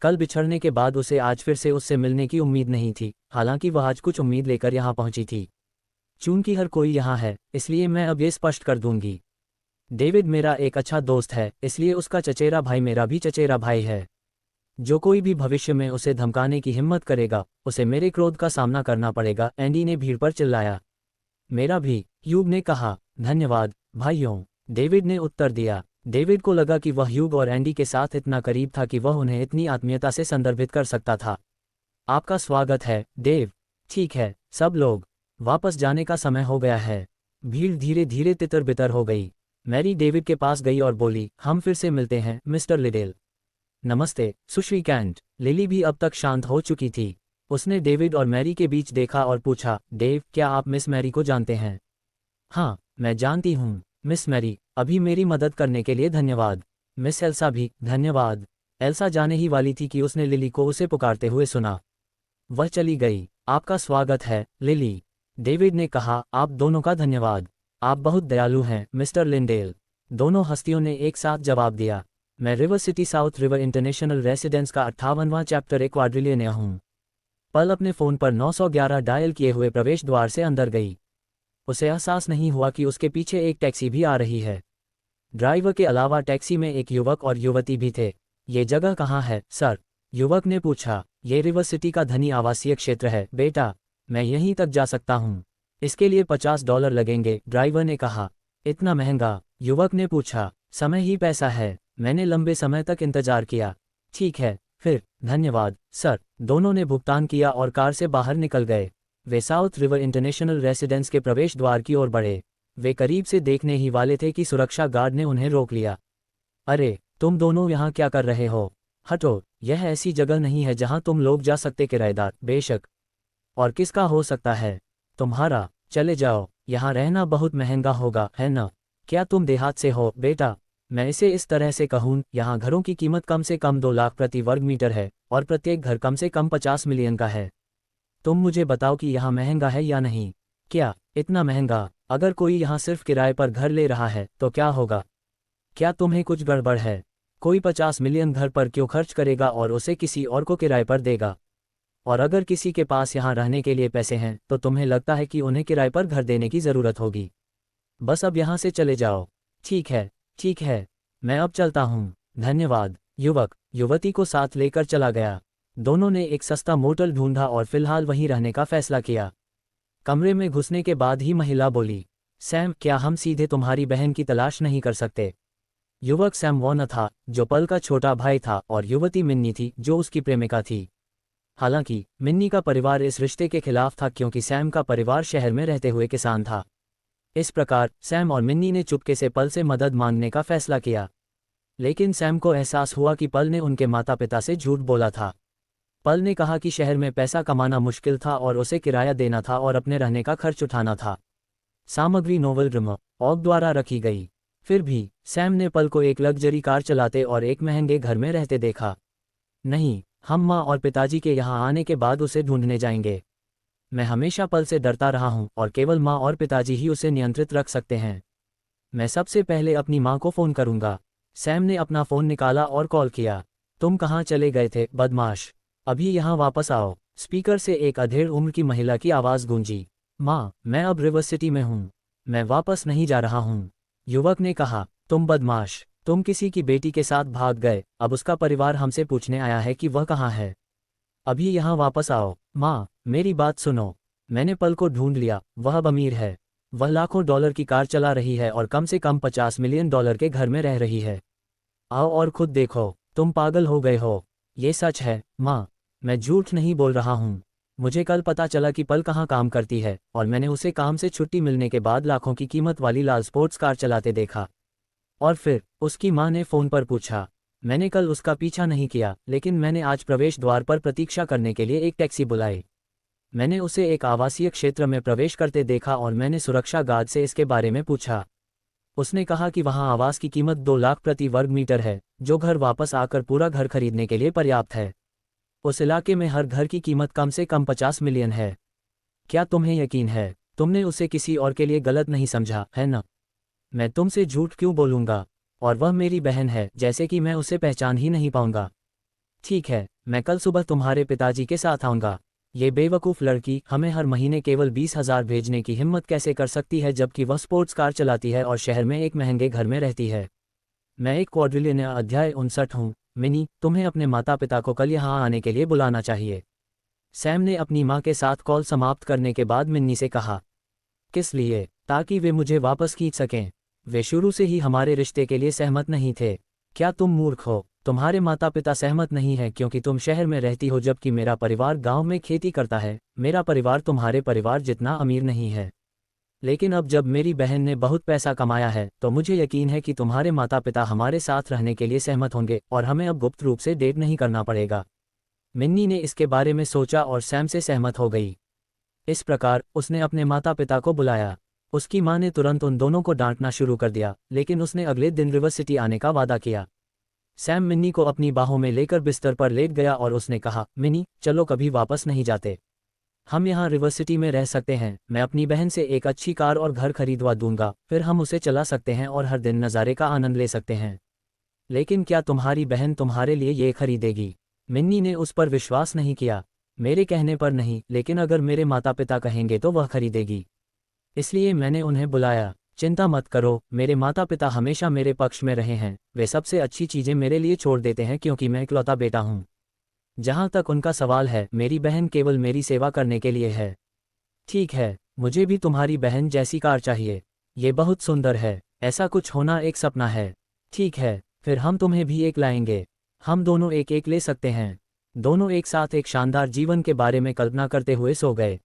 S1: कल बिछड़ने के बाद उसे आज फिर से उससे मिलने की उम्मीद नहीं थी, हालांकि वह आज कुछ उम्मीद लेकर यहाँ पहुंची थी। चूंकि हर कोई यहाँ है, इसलिए मैं अब ये स्पष्ट कर दूंगी। डेविड मेरा एक अच्छा दोस्त है, इसलिए उसका चचेरा भाई मेरा भी चचेरा भाई है। जो कोई भी भविष्य में उसे धमकाने की हिम्मत करेगा, उसे मेरे क्रोध का सामना करना पड़ेगा, एंडी ने भीड़ पर चिल्लाया। मेरा भी, ह्यूग ने कहा। धन्यवाद भाइयों, डेविड ने उत्तर दिया। डेविड को लगा कि वह ह्यूग और एंडी के साथ इतना करीब था कि वह उन्हें इतनी आत्मीयता से संदर्भित कर सकता था। आपका स्वागत है डेव। ठीक है सब लोग, वापस जाने का समय हो गया है। भीड़ धीरे धीरे तितर बितर हो गई। मैरी डेविड के पास गई और बोली, हम फिर से मिलते हैं मिस्टर लिडेल। नमस्ते सुश्री कैंट। लिली भी अब तक शांत हो चुकी थी। उसने डेविड और मैरी के बीच देखा और पूछा, डेव क्या आप मिस मैरी को जानते हैं? हाँ मैं जानती हूँ मिस मैरी, अभी मेरी मदद करने के लिए धन्यवाद। मिस एल्सा भी धन्यवाद। एल्सा जाने ही वाली थी कि उसने लिली को उसे पुकारते हुए सुना। वह चली गई। आपका स्वागत है लिली, डेविड ने कहा। आप दोनों का धन्यवाद, आप बहुत दयालु हैं मिस्टर लिंडेल। दोनों हस्तियों ने एक साथ जवाब दिया। मैं river city south river international residence का 58वां चैप्टर एक क्वाड्रिलियनिया हूँ। पल अपने फ़ोन पर 911 डायल किए हुए प्रवेश द्वार से अंदर गई। उसे एहसास नहीं हुआ कि उसके पीछे एक टैक्सी भी आ रही है। ड्राइवर के अलावा टैक्सी में एक युवक और युवती भी थे। ये जगह कहाँ है सर? युवक ने पूछा। ये रिवर सिटी का धनी आवासीय क्षेत्र है बेटा, मैं यहीं तक जा सकता हूँ। इसके लिए $50 लगेंगे, ड्राइवर ने कहा। इतना महंगा? युवक ने पूछा। समय ही पैसा है, मैंने लंबे समय तक इंतजार किया। ठीक है फिर, धन्यवाद सर। दोनों ने भुगतान किया और कार से बाहर निकल गए। वे साउथ रिवर इंटरनेशनल रेसिडेंस के प्रवेश द्वार की ओर बढ़े। वे करीब से देखने ही वाले थे कि सुरक्षा गार्ड ने उन्हें रोक लिया। अरे तुम दोनों यहाँ क्या कर रहे हो? हटो, यह ऐसी जगह नहीं है जहाँ तुम लोग जा सकते। किराएदार? बेशक। और किसका हो सकता है? तुम्हारा। चले जाओ, यहाँ रहना बहुत महंगा होगा है न? क्या तुम देहात से हो बेटा? मैं इसे इस तरह से कहूँ, यहाँ घरों की कीमत कम से कम 2 लाख प्रति वर्ग मीटर है और प्रत्येक घर कम से कम 50 मिलियन का है। तुम मुझे बताओ कि यहाँ महंगा है या नहीं? क्या इतना महंगा? अगर कोई यहाँ सिर्फ किराए पर घर ले रहा है तो क्या होगा? क्या तुम्हें कुछ गड़बड़ है? कोई 50 मिलियन घर पर क्यों खर्च करेगा और उसे किसी और को किराए पर देगा? और अगर किसी के पास यहाँ रहने के लिए पैसे हैं तो तुम्हें लगता है कि उन्हें किराए पर घर देने की ज़रूरत होगी? बस अब यहाँ से चले जाओ। ठीक है, मैं अब चलता हूँ, धन्यवाद। युवक युवती को साथ लेकर चला गया। दोनों ने एक सस्ता मोटल ढूंढा और फिलहाल वहीं रहने का फैसला किया। कमरे में घुसने के बाद ही महिला बोली, सैम क्या हम सीधे तुम्हारी बहन की तलाश नहीं कर सकते? युवक सैम वॉर्नर था, जो पल का छोटा भाई था, और युवती मिन्नी थी, जो उसकी प्रेमिका थी। हालांकि मिन्नी का परिवार इस रिश्ते के खिलाफ था क्योंकि सैम का परिवार शहर में रहते हुए किसान था। इस प्रकार सैम और मिन्नी ने चुपके से पल से मदद मांगने का फैसला किया। लेकिन सैम को एहसास हुआ कि पल ने उनके माता पिता से झूठ बोला था। पल ने कहा कि शहर में पैसा कमाना मुश्किल था और उसे किराया देना था और अपने रहने का खर्च उठाना था। सामग्री नोवल रिम ऑग द्वारा रखी गई। फिर भी सैम ने पल को एक लग्जरी कार चलाते और एक महंगे घर में रहते देखा। नहीं, हम माँ और पिताजी के यहाँ आने के बाद उसे ढूंढने जाएंगे। मैं हमेशा पल से डरता रहा हूँ और केवल माँ और पिताजी ही उसे नियंत्रित रख सकते हैं। मैं सबसे पहले अपनी माँ को फ़ोन करूँगा। सैम ने अपना फ़ोन निकाला और कॉल किया। तुम कहाँ चले गए थे बदमाश? अभी यहाँ वापस आओ। स्पीकर से एक अधेड़ उम्र की महिला की आवाज़ गूंजी। माँ, मैं अब रिवर सिटी में हूँ, मैं वापस नहीं जा रहा हूँ। युवक ने कहा, तुम बदमाश, तुम किसी की बेटी के साथ भाग गए, अब उसका परिवार हमसे पूछने आया है कि वह कहाँ है। अभी यहाँ वापस आओ। माँ, मेरी बात सुनो, मैंने पल को ढूंढ लिया, वह अब अमीर है। वह लाखों डॉलर की कार चला रही है और कम से कम $50 मिलियन के घर में रह रही है। आओ और खुद देखो, तुम पागल हो गए हो। ये सच है माँ, मैं झूठ नहीं बोल रहा हूँ। मुझे कल पता चला कि पल कहाँ काम करती है और मैंने उसे काम से छुट्टी मिलने के बाद लाखों की कीमत वाली लाल स्पोर्ट्स कार चलाते देखा। और फिर उसकी माँ ने फ़ोन पर पूछा। मैंने कल उसका पीछा नहीं किया, लेकिन मैंने आज प्रवेश द्वार पर प्रतीक्षा करने के लिए एक टैक्सी बुलाई। मैंने उसे एक आवासीय क्षेत्र में प्रवेश करते देखा और मैंने सुरक्षा गार्ड से इसके बारे में पूछा। उसने कहा कि वहां आवास की कीमत 2 लाख प्रति वर्ग मीटर है, जो घर वापस आकर पूरा घर खरीदने के लिए पर्याप्त है। उस इलाके में हर घर की कीमत कम से कम 50 मिलियन है। क्या तुम्हें यकीन है? तुमने उसे किसी और के लिए गलत नहीं समझा, है ना? मैं तुमसे झूठ क्यों बोलूंगा? और वह मेरी बहन है, जैसे कि मैं उसे पहचान ही नहीं पाऊंगा। ठीक है, मैं कल सुबह तुम्हारे पिताजी के साथ आऊंगा। ये बेवकूफ़ लड़की हमें हर महीने केवल 20,000 भेजने की हिम्मत कैसे कर सकती है, जबकि वह स्पोर्ट्स कार चलाती है और शहर में एक महंगे घर में रहती है। मैं एक क्वाड्रिलियनियर। अध्याय 59 हूँ। मिनी, तुम्हें अपने माता पिता को कल यहाँ आने के लिए बुलाना चाहिए। सैम ने अपनी माँ के साथ कॉल समाप्त करने के बाद मिन्नी से कहा। किस लिए? ताकि वे मुझे वापस खींच सकें। वे शुरू से ही हमारे रिश्ते के लिए सहमत नहीं थे। क्या तुम मूर्ख हो? तुम्हारे माता पिता सहमत नहीं है क्योंकि तुम शहर में रहती हो जबकि मेरा परिवार गांव में खेती करता है। मेरा परिवार तुम्हारे परिवार जितना अमीर नहीं है, लेकिन अब जब मेरी बहन ने बहुत पैसा कमाया है तो मुझे यकीन है कि तुम्हारे माता पिता हमारे साथ रहने के लिए सहमत होंगे और हमें अब गुप्त रूप से डेट नहीं करना पड़ेगा। मिन्नी ने इसके बारे में सोचा और सैम से सहमत हो गई। इस प्रकार उसने अपने माता पिता को बुलाया। उसकी माँ ने तुरंत उन दोनों को डांटना शुरू कर दिया, लेकिन उसने अगले दिन रिवर सिटी आने का वादा किया। सैम मिन्नी को अपनी बाहों में लेकर बिस्तर पर लेट गया और उसने कहा, मिन्नी, चलो कभी वापस नहीं जाते। हम यहाँ रिवर सिटी में रह सकते हैं। मैं अपनी बहन से एक अच्छी कार और घर खरीदवा दूंगा, फिर हम उसे चला सकते हैं और हर दिन नज़ारे का आनंद ले सकते हैं। लेकिन क्या तुम्हारी बहन तुम्हारे लिए ये खरीदेगी? मिन्नी ने उस पर विश्वास नहीं किया। मेरे कहने पर नहीं, लेकिन अगर मेरे माता पिता कहेंगे तो वह खरीदेगी। इसलिए मैंने उन्हें बुलाया। चिंता मत करो, मेरे माता पिता हमेशा मेरे पक्ष में रहे हैं। वे सबसे अच्छी चीज़ें मेरे लिए छोड़ देते हैं क्योंकि मैं इकलौता बेटा हूँ। जहाँ तक उनका सवाल है, मेरी बहन केवल मेरी सेवा करने के लिए है। ठीक है, मुझे भी तुम्हारी बहन जैसी कार चाहिए। ये बहुत सुंदर है। ऐसा कुछ होना एक सपना है। ठीक है, फिर हम तुम्हें भी एक लाएंगे। हम दोनों एक एक ले सकते हैं। दोनों एक साथ एक शानदार जीवन के बारे में कल्पना करते हुए सो गए।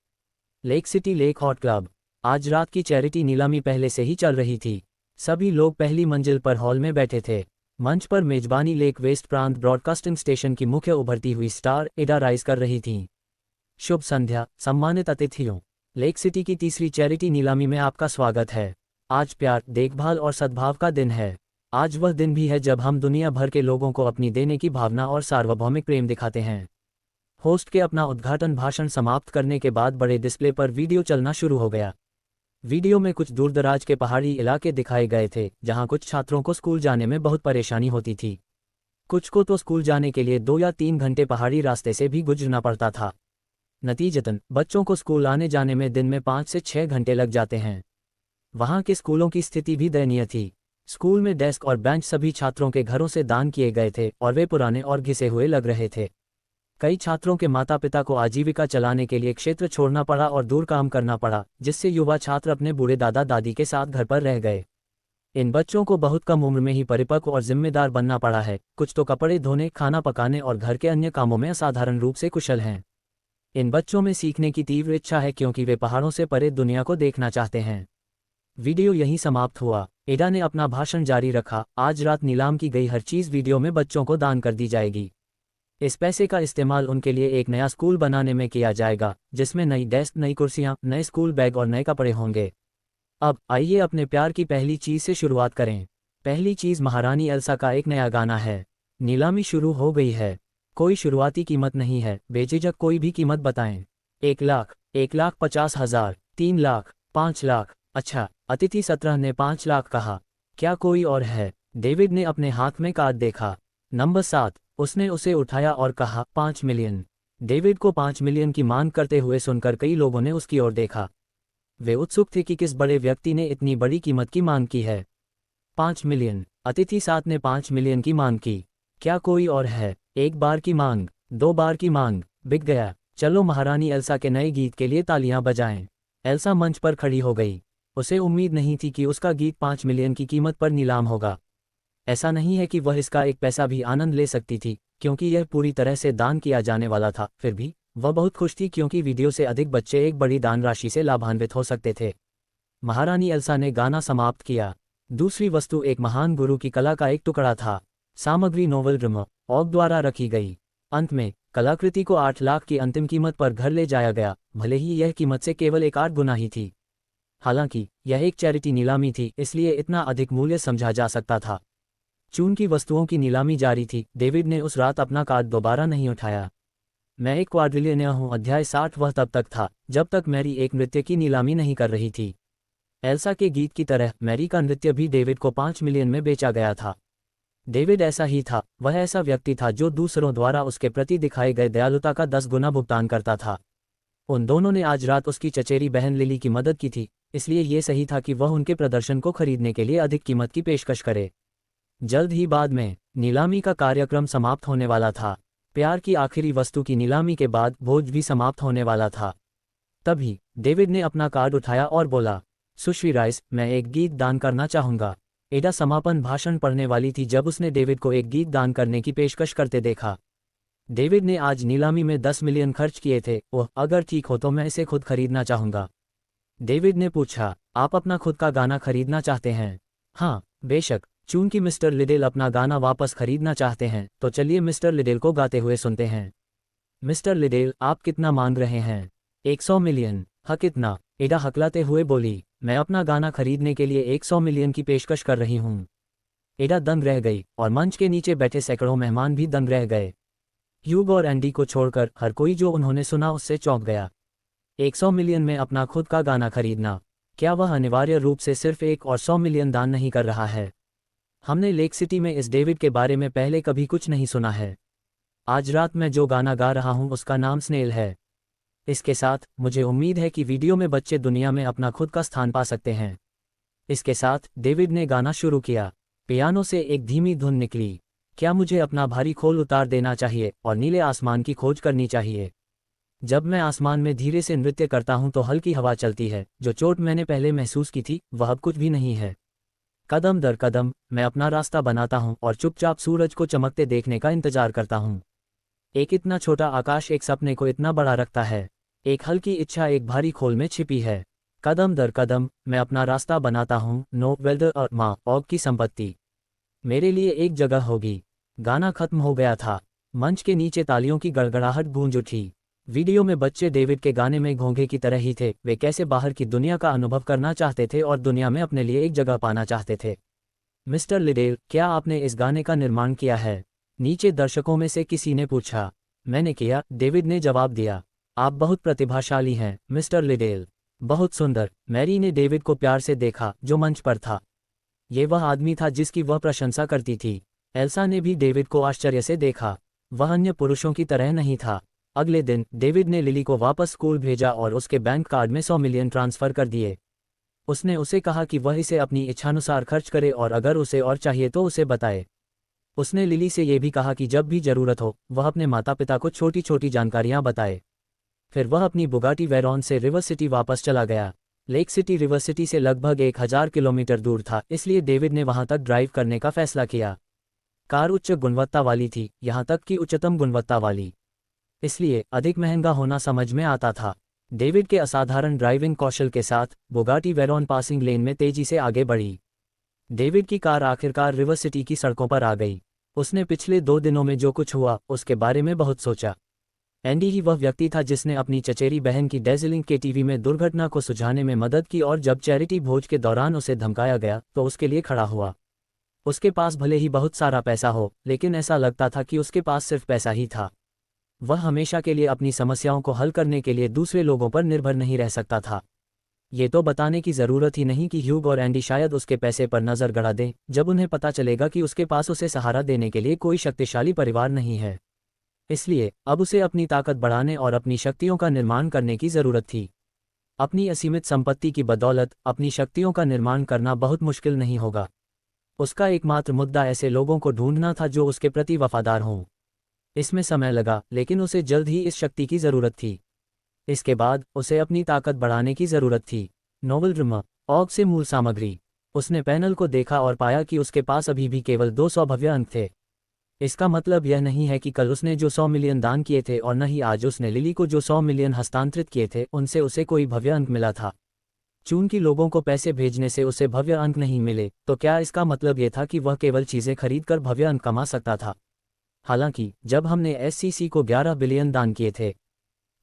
S1: Lake city lake hot club. आज रात की चैरिटी नीलामी पहले से ही चल रही थी। सभी लोग पहली मंजिल पर हॉल में बैठे थे। मंच पर मेजबानी लेक वेस्ट प्रांत ब्रॉडकास्टिंग स्टेशन की मुख्य उभरती हुई स्टार एडा राइज कर रही थीं। शुभ संध्या, सम्मानित अतिथियों। लेक सिटी की तीसरी चैरिटी नीलामी में आपका स्वागत है। आज प्यार, देखभाल और सद्भाव का दिन है। आज वह दिन भी है जब हम दुनिया भर के लोगों को अपनी देने की भावना और सार्वभौमिक प्रेम दिखाते हैं। होस्ट के अपना उद्घाटन भाषण समाप्त करने के बाद बड़े डिस्प्ले पर वीडियो चलना शुरू हो गया। वीडियो में कुछ दूरदराज के पहाड़ी इलाके दिखाए गए थे जहां कुछ छात्रों को स्कूल जाने में बहुत परेशानी होती थी। कुछ को तो स्कूल जाने के लिए 2 या 3 घंटे पहाड़ी रास्ते से भी गुजरना पड़ता था। नतीजतन बच्चों को स्कूल आने जाने में दिन में 5 से 6 घंटे लग जाते हैं। वहां के स्कूलों की स्थिति भी दयनीय थी। स्कूल में डेस्क और बेंच सभी छात्रों के घरों से दान किए गए थे और वे पुराने और घिसे हुए लग रहे थे। कई छात्रों के माता पिता को आजीविका चलाने के लिए क्षेत्र छोड़ना पड़ा और दूर काम करना पड़ा, जिससे युवा छात्र अपने बूढ़े दादा दादी के साथ घर पर रह गए। इन बच्चों को बहुत कम उम्र में ही परिपक्व और जिम्मेदार बनना पड़ा है। कुछ तो कपड़े धोने, खाना पकाने और घर के अन्य कामों में असाधारण रूप से कुशल हैं। इन बच्चों में सीखने की तीव्र इच्छा है क्योंकि वे पहाड़ों से परे दुनिया को देखना चाहते हैं। वीडियो यहीं समाप्त हुआ। एडा ने अपना भाषण जारी रखा। आज रात नीलाम की गई हर चीज़ वीडियो में बच्चों को दान कर दी जाएगी। इस पैसे का इस्तेमाल उनके लिए एक नया स्कूल बनाने में किया जाएगा, जिसमें नई डेस्क, नई कुर्सियां, नए स्कूल बैग और नए कपड़े होंगे। अब आइए अपने प्यार की पहली चीज़ से शुरुआत करें। पहली चीज़ महारानी एल्सा का एक नया गाना है। नीलामी शुरू हो गई है। कोई शुरुआती कीमत नहीं है, बेझिझक कोई भी कीमत बताएं। 1 लाख, 1,50,000, 3 लाख, 5 लाख। अच्छा, अतिथि 17 ने 5 लाख कहा। क्या कोई और है? डेविड ने अपने हाथ में कार्ड देखा। नंबर 7। उसने उसे उठाया और कहा, 5 मिलियन। डेविड को 5 मिलियन की मांग करते हुए सुनकर कई लोगों ने उसकी ओर देखा। वे उत्सुक थे कि किस बड़े व्यक्ति ने इतनी बड़ी कीमत की मांग की है। 5 मिलियन। अतिथि 7 ने 5 मिलियन की मांग की। क्या कोई और है? 1 बार की मांग, 2 बार की मांग। बिक गया। चलो महारानी एल्सा के नए गीत के लिए तालियां बजाएं। एल्सा मंच पर खड़ी हो गई। उसे उम्मीद नहीं थी कि उसका गीत 5 मिलियन की कीमत पर नीलाम होगा। ऐसा नहीं है कि वह इसका एक पैसा भी आनंद ले सकती थी, क्योंकि यह पूरी तरह से दान किया जाने वाला था। फिर भी वह बहुत खुश थी क्योंकि वीडियो से अधिक बच्चे एक बड़ी दान राशि से लाभान्वित हो सकते थे। महारानी एल्सा ने गाना समाप्त किया। दूसरी वस्तु एक महान गुरु की कला का एक टुकड़ा था। सामग्री नोवेल रिम ऑग द्वारा रखी गई। अंत में कलाकृति को 8 लाख की अंतिम कीमत पर घर ले जाया गया, भले ही यह कीमत से केवल 8 गुना ही थी। हालांकि यह एक चैरिटी नीलामी थी, इसलिए इतना अधिक मूल्य समझा जा सकता था। चून की वस्तुओं की नीलामी जारी थी। डेविड ने उस रात अपना कार्ड दोबारा नहीं उठाया। मैं एक क्वाड्रिलियनियर हूँ। अध्याय 60। वह तब तक था जब तक मैरी एक नृत्य की नीलामी नहीं कर रही थी। एल्सा के गीत की तरह मैरी का नृत्य भी डेविड को 5 मिलियन में बेचा गया था। डेविड ऐसा ही था, वह ऐसा व्यक्ति था जो दूसरों द्वारा उसके प्रति दिखाए गए दयालुता का 10 गुना भुगतान करता था। उन दोनों ने आज रात उसकी चचेरी बहन लिली की मदद की थी, इसलिए ये सही था कि वह उनके प्रदर्शन को खरीदने के लिए अधिक कीमत की पेशकश करे। जल्द ही बाद में नीलामी का कार्यक्रम समाप्त होने वाला था। प्यार की आखिरी वस्तु की नीलामी के बाद भोज भी समाप्त होने वाला था। तभी डेविड ने अपना कार्ड उठाया और बोला, सुश्री राइस, मैं एक गीत दान करना चाहूंगा। एडा समापन भाषण पढ़ने वाली थी जब उसने डेविड को एक गीत दान करने की पेशकश करते देखा। डेविड ने आज नीलामी में 10 मिलियन खर्च किए थे। ओह, अगर ठीक हो तो मैं इसे खुद खरीदना चाहूंगा। डेविड ने पूछा, आप अपना खुद का गाना खरीदना चाहते हैं? हाँ, बेशक। चूंकि मिस्टर लिडेल अपना गाना वापस खरीदना चाहते हैं, तो चलिए मिस्टर लिडेल को गाते हुए सुनते हैं। मिस्टर लिडेल, आप कितना मांग रहे हैं? 100 मिलियन। हाँ, कितना? एडा हकलाते हुए बोली, मैं अपना गाना खरीदने के लिए 100 मिलियन की पेशकश कर रही हूँ। एडा दंग रह गई और मंच के नीचे बैठे सैकड़ों मेहमान भी दंग रह गए। ह्यूग और एंडी को छोड़कर हर कोई जो उन्होंने सुना उससे चौंक गया। 100 मिलियन में अपना खुद का गाना खरीदना, क्या वह अनिवार्य रूप से सिर्फ 1 और 100 मिलियन दान नहीं कर रहा है? हमने लेक सिटी में इस डेविड के बारे में पहले कभी कुछ नहीं सुना है। आज रात मैं जो गाना गा रहा हूं उसका नाम स्नेल है। इसके साथ मुझे उम्मीद है कि वीडियो में बच्चे दुनिया में अपना खुद का स्थान पा सकते हैं। इसके साथ डेविड ने गाना शुरू किया। पियानो से एक धीमी धुन निकली। क्या मुझे अपना भारी खोल उतार देना चाहिए और नीले आसमान की खोज करनी चाहिए? जब मैं आसमान में धीरे से नृत्य करता हूं तो हल्की हवा चलती है। जो चोट मैंने पहले महसूस की थी वह अब कुछ भी नहीं है। कदम दर कदम मैं अपना रास्ता बनाता हूं और चुपचाप सूरज को चमकते देखने का इंतजार करता हूं। एक इतना छोटा आकाश एक सपने को इतना बड़ा रखता है। एक हल्की इच्छा एक भारी खोल में छिपी है। कदम दर कदम मैं अपना रास्ता बनाता हूं। नो वेल्डर और माँ ऑग की संपत्ति मेरे लिए एक जगह होगी। गाना खत्म हो गया था। मंच के नीचे तालियों की गड़गड़ाहट गूंज उठी। वीडियो में बच्चे डेविड के गाने में घोंघे की तरह ही थे। वे कैसे बाहर की दुनिया का अनुभव करना चाहते थे और दुनिया में अपने लिए एक जगह पाना चाहते थे। मिस्टर लिडेल, क्या आपने इस गाने का निर्माण किया है? नीचे दर्शकों में से किसी ने पूछा। मैंने किया, डेविड ने जवाब दिया। आप बहुत प्रतिभाशाली हैं, मिस्टर लिडेल। बहुत सुंदर। मैरी ने डेविड को प्यार से देखा जो मंच पर था। ये वह आदमी था जिसकी वह प्रशंसा करती थी। एल्सा ने भी डेविड को आश्चर्य से देखा। वह अन्य पुरुषों की तरह नहीं था। अगले दिन डेविड ने लिली को वापस स्कूल भेजा और उसके बैंक कार्ड में 100 मिलियन ट्रांसफर कर दिए। उसने उसे कहा कि वह इसे अपनी इच्छानुसार खर्च करे और अगर उसे और चाहिए तो उसे बताए। उसने लिली से यह भी कहा कि जब भी जरूरत हो वह अपने माता पिता को छोटी छोटी जानकारियां बताए। फिर वह अपनी बुगाटी वेरॉन से रिवर सिटी वापस चला गया। लेक सिटी रिवर सिटी से लगभग 1000 किलोमीटर दूर था, इसलिए डेविड ने वहां तक ड्राइव करने का फैसला किया। कार उच्च गुणवत्ता वाली थी, यहां तक कि उच्चतम गुणवत्ता वाली, इसलिए अधिक महंगा होना समझ में आता था। डेविड के असाधारण ड्राइविंग कौशल के साथ बुगाटी वेरॉन पासिंग लेन में तेजी से आगे बढ़ी। डेविड की कार आखिरकार रिवर सिटी की सड़कों पर आ गई। उसने पिछले 2 दिनों में जो कुछ हुआ उसके बारे में बहुत सोचा। एंडी ही वह व्यक्ति था जिसने अपनी चचेरी बहन की डेज़लिंग के टीवी में दुर्घटना को सुझाने में मदद की और जब चैरिटी भोज के दौरान उसे धमकाया गया तो उसके लिए खड़ा हुआ। उसके पास भले ही बहुत सारा पैसा हो, लेकिन ऐसा लगता था कि उसके पास सिर्फ पैसा ही था। वह हमेशा के लिए अपनी समस्याओं को हल करने के लिए दूसरे लोगों पर निर्भर नहीं रह सकता था। ये तो बताने की ज़रूरत ही नहीं कि ह्यूग और एंडी शायद उसके पैसे पर नज़र गड़ा दें जब उन्हें पता चलेगा कि उसके पास उसे सहारा देने के लिए कोई शक्तिशाली परिवार नहीं है। इसलिए अब उसे अपनी ताकत बढ़ाने और अपनी शक्तियों का निर्माण करने की ज़रूरत थी। अपनी असीमित संपत्ति की बदौलत अपनी शक्तियों का निर्माण करना बहुत मुश्किल नहीं होगा। उसका एकमात्र मुद्दा ऐसे लोगों को ढूंढना था जो उसके प्रति वफादार हों। इसमें समय लगा, लेकिन उसे जल्द ही इस शक्ति की ज़रूरत थी। इसके बाद उसे अपनी ताकत बढ़ाने की ज़रूरत थी। नोबल ड्रमा ऑग से मूल सामग्री। उसने पैनल को देखा और पाया कि उसके पास अभी भी केवल 200 भव्य अंक थे। इसका मतलब यह नहीं है कि कल उसने जो 100 मिलियन दान किए थे और न ही आज उसने लिली को जो 100 मिलियन हस्तांतरित किए थे उनसे उसे कोई भव्य अंक मिला था। चूंकि लोगों को पैसे भेजने से उसे भव्य अंक नहीं मिले, तो क्या इसका मतलब यह था कि वह केवल चीज़ें खरीदकर भव्य अंक कमा सकता था? हालांकि जब हमने एससीसी को 11 बिलियन दान किए थे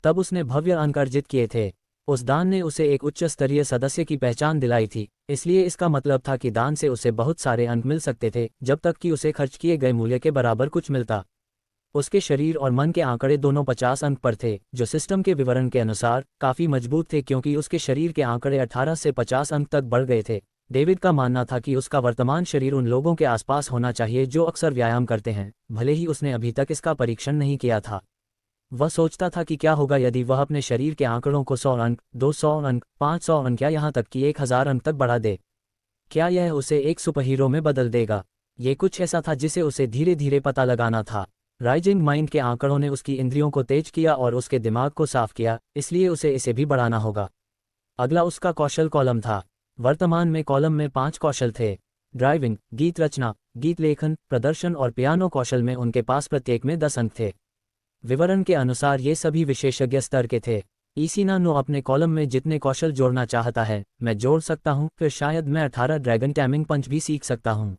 S1: तब उसने भव्य अंक अर्जित किए थे। उस दान ने उसे एक उच्च स्तरीय सदस्य की पहचान दिलाई थी, इसलिए इसका मतलब था कि दान से उसे बहुत सारे अंक मिल सकते थे जब तक कि उसे खर्च किए गए मूल्य के बराबर कुछ मिलता। उसके शरीर और मन के आंकड़े दोनों 50 अंक पर थे, जो सिस्टम के विवरण के अनुसार काफ़ी मजबूत थे क्योंकि उसके शरीर के आंकड़े 18 से 50 अंक तक बढ़ गए थे। डेविड का मानना था कि उसका वर्तमान शरीर उन लोगों के आसपास होना चाहिए जो अक्सर व्यायाम करते हैं, भले ही उसने अभी तक इसका परीक्षण नहीं किया था। वह सोचता था कि क्या होगा यदि वह अपने शरीर के आंकड़ों को 100 अंक, 200 अंक, 500 अंक या यहाँ तक कि 1000 अंक तक बढ़ा दे। क्या यह उसे एक सुपरहीरो में बदल देगा? ये कुछ ऐसा था जिसे उसे धीरे धीरे पता लगाना था। राइजिंग माइंड के आंकड़ों ने उसकी इंद्रियों को तेज किया और उसके दिमाग को साफ किया, इसलिए उसे इसे भी बढ़ाना होगा। अगला उसका कौशल कॉलम था। वर्तमान में कॉलम में 5 कौशल थे। ड्राइविंग, गीत रचना, गीत लेखन, प्रदर्शन और पियानो कौशल में उनके पास प्रत्येक में 10 अंक थे। विवरण के अनुसार ये सभी विशेषज्ञ स्तर के थे। ईसीना नो अपने कॉलम में जितने कौशल जोड़ना चाहता है मैं जोड़ सकता हूँ, फिर शायद मैं 18 ड्रैगन टैमिंग पंच भी सीख सकता हूँ।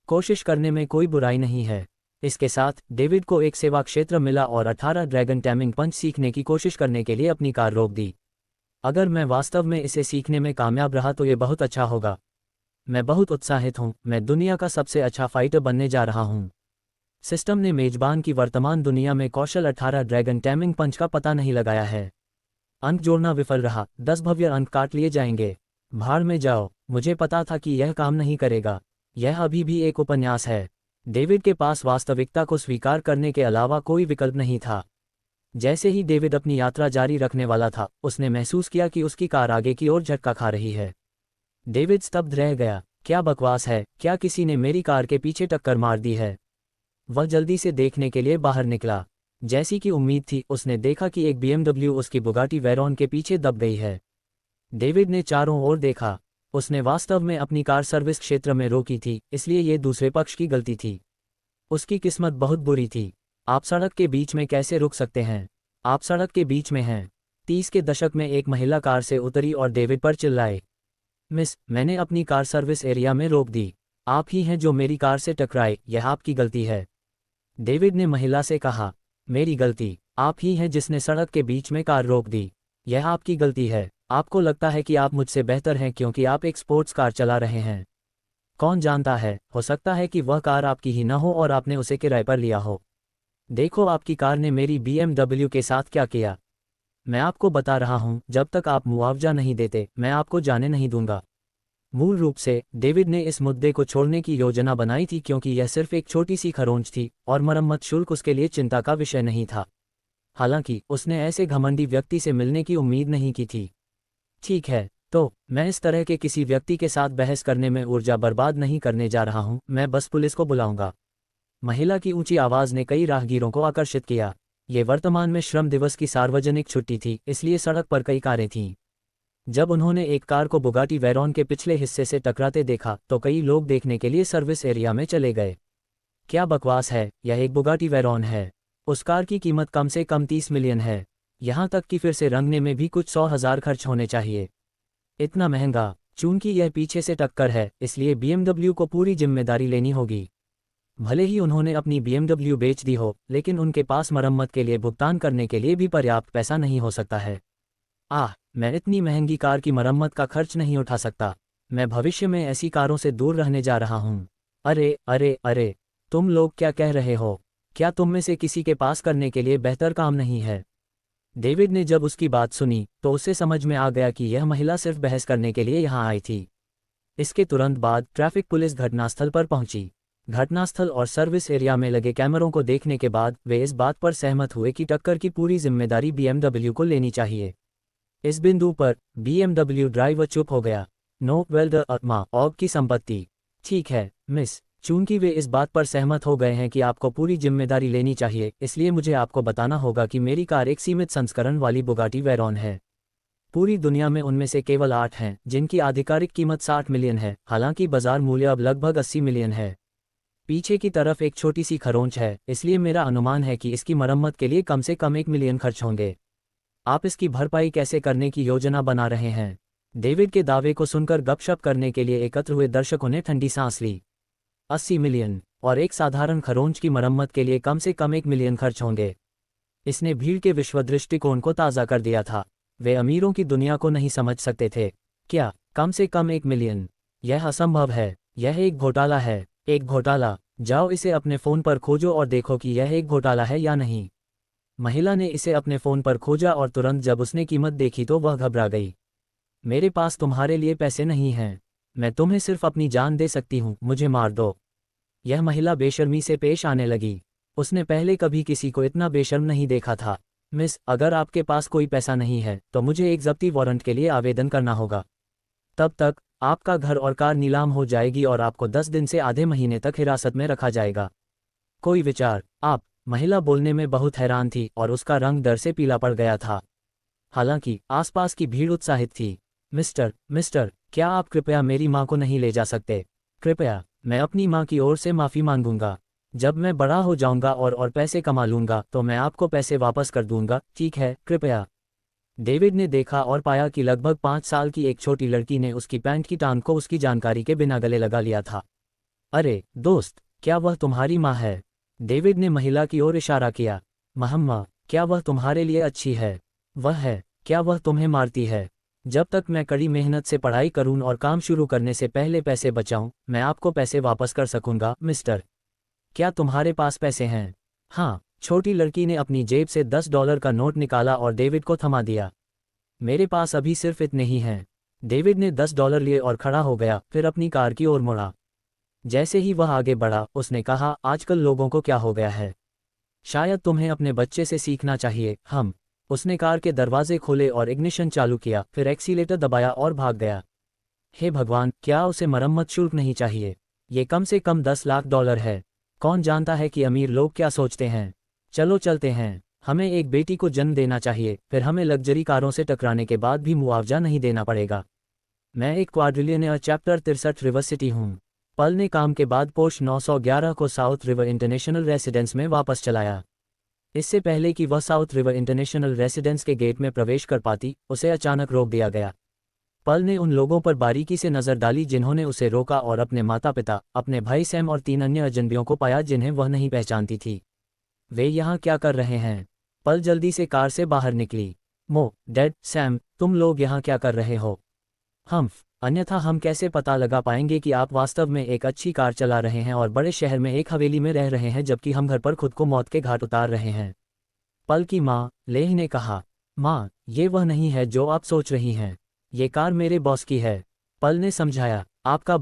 S1: कोशिश करने में कोई बुराई नहीं है। इसके साथ डेविड को एक सेवा क्षेत्र मिला और 18 ड्रैगन टैमिंग पंच सीखने की कोशिश करने के लिए अपनी कार रोक दी। अगर मैं वास्तव में इसे सीखने में कामयाब रहा तो ये बहुत अच्छा होगा। मैं बहुत उत्साहित हूँ, मैं दुनिया का सबसे अच्छा फाइटर बनने जा रहा हूँ। सिस्टम ने मेजबान की वर्तमान दुनिया में कौशल 18 ड्रैगन टैमिंग पंच का पता नहीं लगाया है। अंक जोड़ना विफल रहा, 10 भव्य अंक काट लिए जाएंगे। भाड़ में जाओ, मुझे पता था कि यह काम नहीं करेगा। यह अभी भी एक उपन्यास है। डेविड के पास वास्तविकता को स्वीकार करने के अलावा कोई विकल्प नहीं था। जैसे ही डेविड अपनी यात्रा जारी रखने वाला था, उसने महसूस किया कि उसकी कार आगे की ओर झटका खा रही है। डेविड स्तब्ध रह गया। क्या बकवास है, क्या किसी ने मेरी कार के पीछे टक्कर मार दी है? वह जल्दी से देखने के लिए बाहर निकला। जैसी कि उम्मीद थी, उसने देखा कि एक BMW उसकी बुगाटी वेरॉन के पीछे दब गई है। डेविड ने चारों ओर देखा। उसने वास्तव में अपनी कार सर्विस क्षेत्र में रोकी थी, इसलिए ये दूसरे पक्ष की गलती थी। उसकी किस्मत बहुत बुरी थी। आप सड़क के बीच में कैसे रुक सकते हैं? आप सड़क के बीच में हैं। 30 के दशक में एक महिला कार से उतरी और डेविड पर चिल्लाए, मिस, मैंने अपनी कार सर्विस एरिया में रोक दी। आप ही हैं जो मेरी कार से टकराए, यह आपकी गलती है। डेविड ने महिला से कहा, मेरी गलती? आप ही हैं जिसने सड़क के बीच में कार रोक दी। यह आपकी गलती है। आपको लगता है कि आप मुझसे बेहतर हैं क्योंकि आप एक स्पोर्ट्स कार चला रहे हैं। कौन जानता है, हो सकता है कि वह कार आपकी ही न हो और आपने उसे किराए पर लिया हो। देखो आपकी कार ने मेरी BMW के साथ क्या किया। मैं आपको बता रहा हूं, जब तक आप मुआवजा नहीं देते मैं आपको जाने नहीं दूंगा। मूल रूप से डेविड ने इस मुद्दे को छोड़ने की योजना बनाई थी क्योंकि यह सिर्फ एक छोटी सी खरोंच थी और मरम्मत शुल्क उसके लिए चिंता का विषय नहीं था। हालांकि उसने ऐसे घमंडी व्यक्ति से मिलने की उम्मीद नहीं की थी। ठीक है, तो मैं इस तरह के किसी व्यक्ति के साथ बहस करने में ऊर्जा बर्बाद नहीं करने जा रहा हूं, मैं बस पुलिस को बुलाऊंगा। महिला की ऊंची आवाज ने कई राहगीरों को आकर्षित किया। ये वर्तमान में श्रम दिवस की सार्वजनिक छुट्टी थी, इसलिए सड़क पर कई कारें थीं। जब उन्होंने एक कार को बुगाटी वेरॉन के पिछले हिस्से से टकराते देखा तो कई लोग देखने के लिए सर्विस एरिया में चले गए। क्या बकवास है, यह एक बुगाटी वेरॉन है। उस कार की कीमत कम से कम 30 मिलियन है। यहाँ तक कि फिर से रंगने में भी कुछ 100,000 खर्च होने चाहिए। इतना महंगा? चूंकि यह पीछे से टक्कर है, इसलिए BMW को पूरी जिम्मेदारी लेनी होगी। भले ही उन्होंने अपनी BMW बेच दी हो, लेकिन उनके पास मरम्मत के लिए भुगतान करने के लिए भी पर्याप्त पैसा नहीं हो सकता है। मैं इतनी महंगी कार की मरम्मत का खर्च नहीं उठा सकता। मैं भविष्य में ऐसी कारों से दूर रहने जा रहा हूँ। अरे अरे अरे, तुम लोग क्या कह रहे हो? क्या तुम में से किसी के पास करने के लिए बेहतर काम नहीं है? डेविड ने जब उसकी बात सुनी तो उसे समझ में आ गया कि यह महिला सिर्फ बहस करने के लिए यहाँ आई थी। इसके तुरंत बाद ट्रैफिक पुलिस घटनास्थल पर पहुंची। घटनास्थल और सर्विस एरिया में लगे कैमरों को देखने के बाद वे इस बात पर सहमत हुए कि टक्कर की पूरी जिम्मेदारी BMW को लेनी चाहिए। इस बिंदु पर BMW ड्राइवर चुप हो गया। नो वेल्डर ऑग की संपत्ति। ठीक है मिस, चूंकि वे इस बात पर सहमत हो गए हैं कि आपको पूरी जिम्मेदारी लेनी चाहिए, इसलिए मुझे आपको बताना होगा कि मेरी कार एक सीमित संस्करण वाली बुगाटी वेरॉन है। पूरी दुनिया में उनमें से केवल 8 हैं जिनकी आधिकारिक कीमत 60 मिलियन है, हालांकि बाजार मूल्य अब लगभग 80 मिलियन है। पीछे की तरफ एक छोटी सी खरोंच है, इसलिए मेरा अनुमान है कि इसकी मरम्मत के लिए कम से कम 1 मिलियन खर्च होंगे। आप इसकी भरपाई कैसे करने की योजना बना रहे हैं? डेविड के दावे को सुनकर गपशप करने के लिए एकत्र हुए दर्शकों ने ठंडी सांस ली। 80 मिलियन। और एक साधारण खरोंच की मरम्मत के लिए कम से कम 1 मिलियन खर्च होंगे। इसने भीड़ के विश्व दृष्टिकोण को ताज़ा कर दिया था। वे अमीरों की दुनिया को नहीं समझ सकते थे। क्या कम से कम 1 मिलियन? यह असंभव है। यह एक घोटाला है। एक घोटाला। जाओ इसे अपने फ़ोन पर खोजो और देखो कि यह एक घोटाला है या नहीं। महिला ने इसे अपने फ़ोन पर खोजा और तुरंत जब उसने कीमत देखी तो वह घबरा गई। मेरे पास तुम्हारे लिए पैसे नहीं हैं। मैं तुम्हें सिर्फ अपनी जान दे सकती हूँ, मुझे मार दो। यह महिला बेशर्मी से पेश आने लगी। उसने पहले कभी किसी को इतना बेशर्म नहीं देखा था। मिस, अगर आपके पास कोई पैसा नहीं है तो मुझे एक जब्ती वारंट के लिए आवेदन करना होगा। तब तक आपका घर और कार नीलाम हो जाएगी और आपको 10 दिन से आधे महीने तक हिरासत में रखा जाएगा। कोई विचार? आप? महिला बोलने में बहुत हैरान थी और उसका रंग डर से पीला पड़ गया था। हालांकि आसपास की भीड़ उत्साहित थी। मिस्टर, क्या आप कृपया मेरी माँ को नहीं ले जा सकते? कृपया, मैं अपनी माँ की ओर से माफ़ी मांगूंगा। जब मैं बड़ा हो जाऊंगा और पैसे कमा लूंगा तो मैं आपको पैसे वापस कर दूंगा, ठीक है? कृपया। डेविड ने देखा और पाया कि लगभग 5 साल की एक छोटी लड़की ने उसकी पैंट की टांग को उसकी जानकारी के बिना गले लगा लिया था। अरे दोस्त, क्या वह तुम्हारी माँ है? डेविड ने महिला की ओर इशारा किया। महम्मा, क्या वह तुम्हारे लिए अच्छी है? वह है। क्या वह तुम्हें मारती है? जब तक मैं कड़ी मेहनत से पढ़ाई करूं और काम शुरू करने से पहले पैसे बचाऊं, मैं आपको पैसे वापस कर सकूंगा, मिस्टर। क्या तुम्हारे पास पैसे हैं? हाँ। छोटी लड़की ने अपनी जेब से $10 का नोट निकाला और डेविड को थमा दिया। मेरे पास अभी सिर्फ इतने ही हैं। डेविड ने $10 लिए और खड़ा हो गया, फिर अपनी कार की ओर मुड़ा। जैसे ही वह आगे बढ़ा, उसने कहा, आजकल लोगों को क्या हो गया है? शायद तुम्हें अपने बच्चे से सीखना चाहिए। उसने कार के दरवाजे खोले और इग्निशन चालू किया, फिर एक्सीलेटर दबाया और भाग गया। हे भगवान, क्या उसे मरम्मत शुल्क नहीं चाहिए? ये कम से कम $10 लाख है। कौन जानता है कि अमीर लोग क्या सोचते हैं? चलो चलते हैं। हमें एक बेटी को जन्म देना चाहिए, फिर हमें लग्जरी कारों से टकराने के बाद भी मुआवजा नहीं देना पड़ेगा। मैं एक क्वाड्रिलियनेयर चैप्टर 63 रिवर सिटी हूँ। पल ने काम के बाद पोर्श 911 को साउथ रिवर इंटरनेशनल रेसिडेंस में वापस चलाया। इससे पहले कि वह साउथ रिवर इंटरनेशनल रेसिडेंस के गेट में प्रवेश कर पाती, उसे अचानक रोक दिया गया। पल ने उन लोगों पर बारीकी से नज़र डाली जिन्होंने उसे रोका और अपने माता पिता, अपने भाई सैम और 3 अन्य अजनबियों को पाया जिन्हें वह नहीं पहचानती थी। वे यहाँ क्या कर रहे हैं? पल जल्दी से कार से बाहर निकली। डैड, सैम, तुम लोग यहाँ क्या कर रहे हो? अन्यथा हम कैसे पता लगा पाएंगे कि आप वास्तव में एक अच्छी कार चला रहे हैं और बड़े शहर में एक हवेली में रह रहे हैं जबकि हम घर पर खुद को मौत के घाट उतार रहे हैं? पल की माँ, लेह ने कहा। माँ, ये वह नहीं है जो आप सोच रही हैं। ये कार मेरे बॉस की है। पल ने समझाया। आपका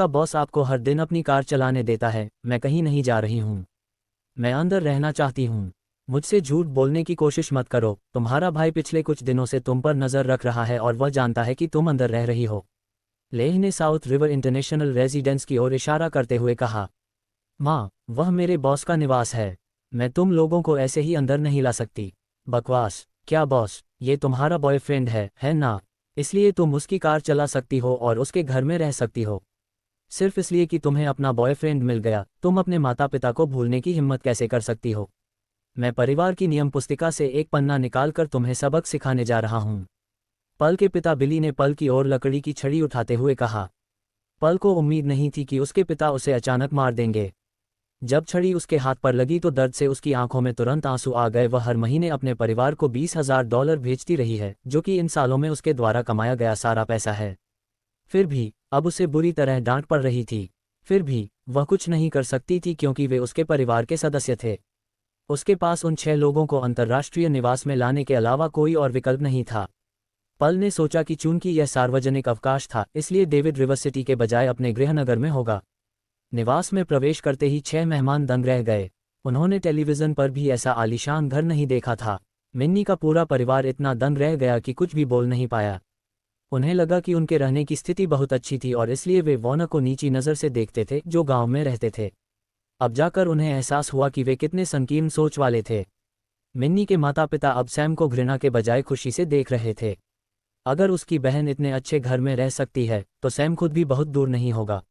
S1: बॉस आपको हर दिन अपनी कार चलाने देता है। मैं कहीं नहीं जा रही हूँ। मैं अंदर रहना चाहती हूँ। मुझसे झूठ बोलने की कोशिश मत करो। तुम्हारा भाई पिछले कुछ दिनों से तुम पर नज़र रख रहा है और वह जानता है कि तुम अंदर रह रही हो। लेह ने साउथ रिवर इंटरनेशनल रेजिडेंस की ओर इशारा करते हुए कहा। माँ, वह मेरे बॉस का निवास है। मैं तुम लोगों को ऐसे ही अंदर नहीं ला सकती। बकवास। क्या बॉस? ये तुम्हारा बॉयफ्रेंड है ना? इसलिए तुम उसकी कार चला सकती हो और उसके घर में रह सकती हो। सिर्फ इसलिए कि तुम्हें अपना बॉयफ्रेंड मिल गया, तुम अपने माता पिता को भूलने की हिम्मत कैसे कर सकती हो? मैं परिवार की नियम पुस्तिका से एक पन्ना निकालकर तुम्हें सबक सिखाने जा रहा हूँ। पल के पिता बिली ने पल की ओर लकड़ी की छड़ी उठाते हुए कहा। पल को उम्मीद नहीं थी कि उसके पिता उसे अचानक मार देंगे। जब छड़ी उसके हाथ पर लगी तो दर्द से उसकी आंखों में तुरंत आंसू आ गए। वह हर महीने अपने परिवार को $20,000 भेजती रही है, जो कि इन सालों में उसके द्वारा कमाया गया सारा पैसा है। फिर भी अब उसे बुरी तरह डांट पड़ रही थी। फिर भी वह कुछ नहीं कर सकती थी क्योंकि वे उसके परिवार के सदस्य थे। उसके पास उन 6 लोगों को अंतर्राष्ट्रीय निवास में लाने के अलावा कोई और विकल्प नहीं था। पल ने सोचा कि चूंकि यह सार्वजनिक अवकाश था, इसलिए डेविड रिवर सिटी के बजाय अपने गृहनगर में होगा। निवास में प्रवेश करते ही 6 मेहमान दंग रह गए। उन्होंने टेलीविज़न पर भी ऐसा आलीशान घर नहीं देखा था। मिन्नी का पूरा परिवार इतना दंग रह गया कि कुछ भी बोल नहीं पाया। उन्हें लगा कि उनके रहने की स्थिति बहुत अच्छी थी और इसलिए वे वॉना को नीची नज़र से देखते थे, जो गांव में रहते थे। अब जाकर उन्हें एहसास हुआ कि वे कितने संकीर्ण सोच वाले थे। मिन्नी के माता पिता अब सैम को घृणा के बजाय खुशी से देख रहे थे। अगर उसकी बहन इतने अच्छे घर में रह सकती है तो सैम खुद भी बहुत दूर नहीं होगा।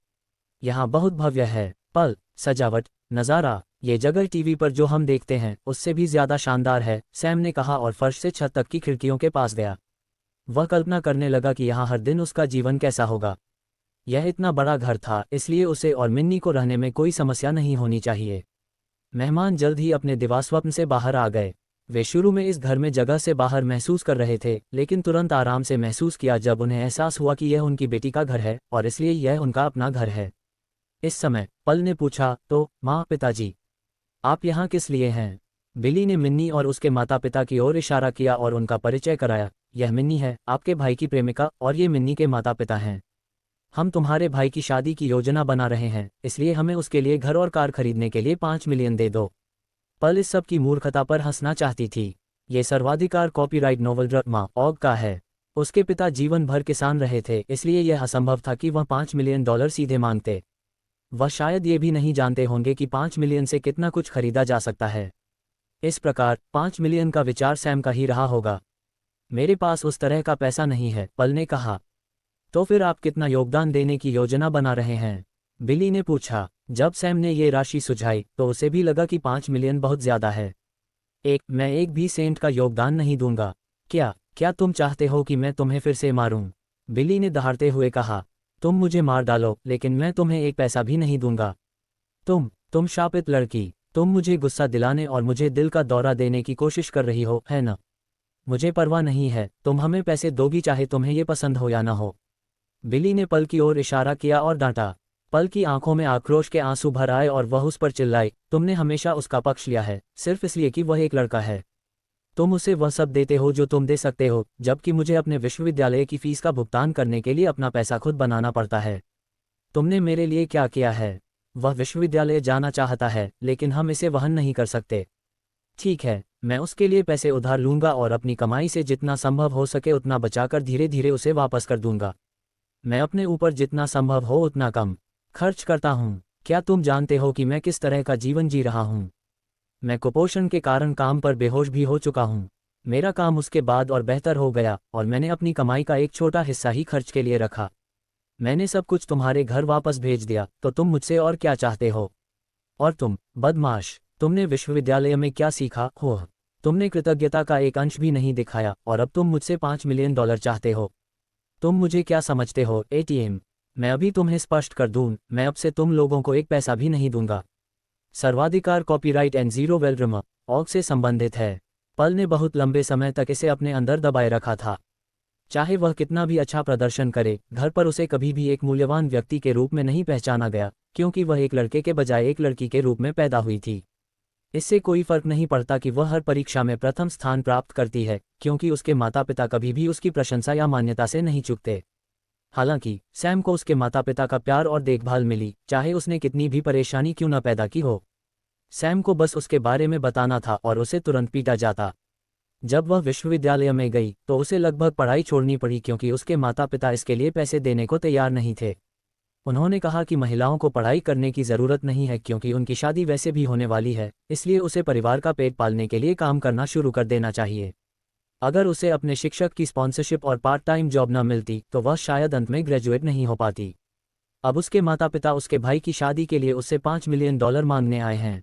S1: यहाँ बहुत भव्य है। पल, सजावट, नज़ारा, ये जगह टीवी पर जो हम देखते हैं उससे भी ज़्यादा शानदार है, सैम ने कहा और फर्श से छत तक की खिड़कियों के पास गया। वह कल्पना करने लगा कि यहाँ हर दिन उसका जीवन कैसा होगा। यह इतना बड़ा घर था, इसलिए उसे और मिन्नी को रहने में कोई समस्या नहीं होनी चाहिए। मेहमान जल्द ही अपने दिवास्वप्न से बाहर आ गए। वे शुरू में इस घर में जगह से बाहर महसूस कर रहे थे, लेकिन तुरंत आराम से महसूस किया जब उन्हें एहसास हुआ कि यह उनकी बेटी का घर है और इसलिए यह उनका अपना घर है। इस समय पल ने पूछा, तो माँ पिताजी, आप यहाँ किस लिए हैं? बिली ने मिन्नी और उसके माता पिता की ओर इशारा किया और उनका परिचय कराया। यह मिन्नी है, आपके भाई की प्रेमिका, और ये मिन्नी के माता पिता हैं। हम तुम्हारे भाई की शादी की योजना बना रहे हैं, इसलिए हमें उसके लिए घर और कार खरीदने के लिए 5 मिलियन दे दो। पल इस सब की मूर्खता पर हंसना चाहती थी। ये सर्वाधिकार कॉपीराइट नोवेल ड्रामा ऑग का है। उसके पिता जीवन भर किसान रहे थे, इसलिए यह असंभव था कि वह $5 मिलियन सीधे मांगते। वह शायद ये भी नहीं जानते होंगे कि 5 मिलियन से कितना कुछ खरीदा जा सकता है। इस प्रकार 5 मिलियन का विचार सैम का ही रहा होगा। मेरे पास उस तरह का पैसा नहीं है, पल ने कहा। तो फिर आप कितना योगदान देने की योजना बना रहे हैं? बिली ने पूछा। जब सैम ने ये राशि सुझाई तो उसे भी लगा कि 5 मिलियन बहुत ज्यादा है। मैं एक भी सेंट का योगदान नहीं दूंगा। क्या तुम चाहते हो कि मैं तुम्हें फिर से मारूं? बिली ने दहाड़ते हुए कहा। तुम मुझे मार डालो, लेकिन मैं तुम्हें एक पैसा भी नहीं दूंगा। तुम शापित लड़की, तुम मुझे गुस्सा दिलाने और मुझे दिल का दौरा देने की कोशिश कर रही हो, है ना? मुझे परवाह नहीं है, तुम हमें पैसे दोगी चाहे तुम्हें ये पसंद हो या ना हो। बिली ने पल की ओर इशारा किया और डांटा। पल की आंखों में आक्रोश के आंसू भर आए और वह उस पर चिल्लाई, तुमने हमेशा उसका पक्ष लिया है, सिर्फ इसलिए कि वह एक लड़का है। तुम उसे वह सब देते हो जो तुम दे सकते हो, जबकि मुझे अपने विश्वविद्यालय की फीस का भुगतान करने के लिए अपना पैसा खुद बनाना पड़ता है। तुमने मेरे लिए क्या किया है? वह विश्वविद्यालय जाना चाहता है, लेकिन हम इसे वहन नहीं कर सकते। ठीक है, मैं उसके लिए पैसे उधार लूंगा और अपनी कमाई से जितना संभव हो सके उतना बचाकर धीरे धीरे उसे वापस कर दूंगा। मैं अपने ऊपर जितना संभव हो उतना कम खर्च करता हूँ। क्या तुम जानते हो कि मैं किस तरह का जीवन जी रहा हूँ? मैं कुपोषण के कारण काम पर बेहोश भी हो चुका हूँ। मेरा काम उसके बाद और बेहतर हो गया और मैंने अपनी कमाई का एक छोटा हिस्सा ही खर्च के लिए रखा। मैंने सब कुछ तुम्हारे घर वापस भेज दिया, तो तुम मुझसे और क्या चाहते हो? और तुम बदमाश, तुमने विश्वविद्यालय में क्या सीखा हो? तुमने कृतज्ञता का एक अंश भी नहीं दिखाया और अब तुम मुझसे $5 मिलियन चाहते हो। तुम मुझे क्या समझते हो, एटीएम? मैं अभी तुम्हें स्पष्ट कर दूं, मैं अब से तुम लोगों को एक पैसा भी नहीं दूंगा। सर्वाधिकार कॉपीराइट एंड जीरो वेल्ड्रम ऑग से संबंधित है। पल ने बहुत लंबे समय तक इसे अपने अंदर दबाए रखा था। चाहे वह कितना भी अच्छा प्रदर्शन करे, घर पर उसे कभी भी एक मूल्यवान व्यक्ति के रूप में नहीं पहचाना गया, क्योंकि वह एक लड़के के बजाय एक लड़की के रूप में पैदा हुई थी। इससे कोई फर्क नहीं पड़ता कि वह हर परीक्षा में प्रथम स्थान प्राप्त करती है, क्योंकि उसके माता पिता कभी भी उसकी प्रशंसा या मान्यता से नहीं चूकते। हालांकि सैम को उसके माता पिता का प्यार और देखभाल मिली, चाहे उसने कितनी भी परेशानी क्यों न पैदा की हो। सैम को बस उसके बारे में बताना था और उसे तुरंत पीटा जाता। जब वह विश्वविद्यालय में गई तो उसे लगभग पढ़ाई छोड़नी पड़ी, क्योंकि उसके माता पिता इसके लिए पैसे देने को तैयार नहीं थे। उन्होंने कहा कि महिलाओं को पढ़ाई करने की ज़रूरत नहीं है, क्योंकि उनकी शादी वैसे भी होने वाली है, इसलिए उसे परिवार का पेट पालने के लिए काम करना शुरू कर देना चाहिए। अगर उसे अपने शिक्षक की स्पॉन्सरशिप और पार्ट टाइम जॉब न मिलती तो वह शायद अंत में ग्रेजुएट नहीं हो पाती। अब उसके माता पिता उसके भाई की शादी के लिए उससे $5 मिलियन मांगने आए हैं।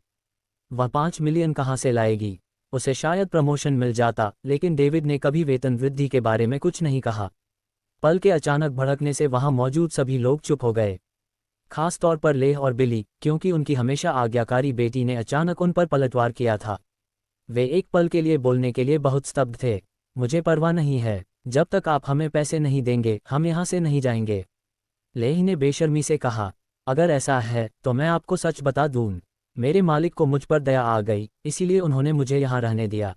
S1: वह 5 मिलियन कहाँ से लाएगी? उसे शायद प्रमोशन मिल जाता, लेकिन डेविड ने कभी वेतन वृद्धि के बारे में कुछ नहीं कहा। पल के अचानक भड़कने से वहां मौजूद सभी लोग चुप हो गए, खास तौर पर लेह और बिली, क्योंकि उनकी हमेशा आज्ञाकारी बेटी ने अचानक उन पर पलटवार किया था। वे एक पल के लिए बोलने के लिए बहुत स्तब्ध थे। मुझे परवाह नहीं है, जब तक आप हमें पैसे नहीं देंगे हम यहाँ से नहीं जाएंगे, लेह ने बेशर्मी से कहा। अगर ऐसा है तो मैं आपको सच बता दूं, मेरे मालिक को मुझ पर दया आ गई, इसीलिए उन्होंने मुझे यहाँ रहने दिया।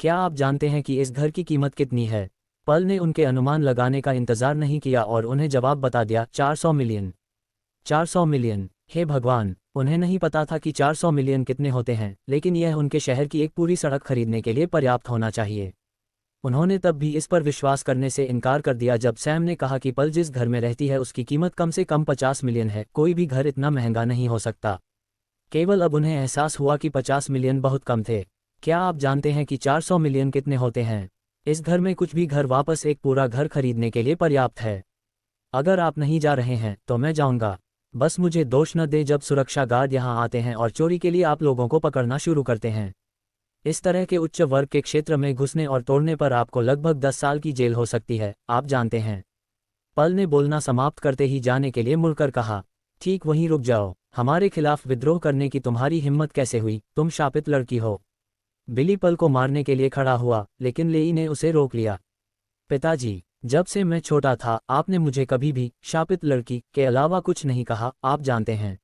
S1: क्या आप जानते हैं कि इस घर की कीमत कितनी है? पल ने उनके अनुमान लगाने का इंतजार नहीं किया और उन्हें जवाब बता दिया, 400 मिलियन। 400 मिलियन! हे भगवान, उन्हें नहीं पता था कि 400 मिलियन कितने होते हैं, लेकिन यह उनके शहर की एक पूरी सड़क खरीदने के लिए पर्याप्त होना चाहिए। उन्होंने तब भी इस पर विश्वास करने से इनकार कर दिया जब सैम ने कहा कि पल जिस घर में रहती है उसकी कीमत कम से कम 50 मिलियन है। कोई भी घर इतना महंगा नहीं हो सकता। केवल अब उन्हें एहसास हुआ कि 50 मिलियन बहुत कम थे। क्या आप जानते हैं कि 400 मिलियन कितने होते हैं? इस घर में कुछ भी घर वापस एक पूरा घर खरीदने के लिए पर्याप्त है। अगर आप नहीं जा रहे हैं तो मैं जाऊंगा। बस मुझे दोष न दे जब सुरक्षा गार्ड यहाँ आते हैं और चोरी के लिए आप लोगों को पकड़ना शुरू करते हैं। इस तरह के उच्च वर्ग के क्षेत्र में घुसने और तोड़ने पर आपको लगभग 10 साल की जेल हो सकती है, आप जानते हैं। पल ने बोलना समाप्त करते ही जाने के लिए मुड़कर कहा, ठीक वहीं रुक जाओ, हमारे खिलाफ विद्रोह करने की तुम्हारी हिम्मत कैसे हुई, तुम शापित लड़की हो। बिली पल को मारने के लिए खड़ा हुआ, लेकिन लेई ने उसे रोक लिया। पिताजी, जब से मैं छोटा था आपने मुझे कभी भी शापित लड़की के अलावा कुछ नहीं कहा, आप जानते हैं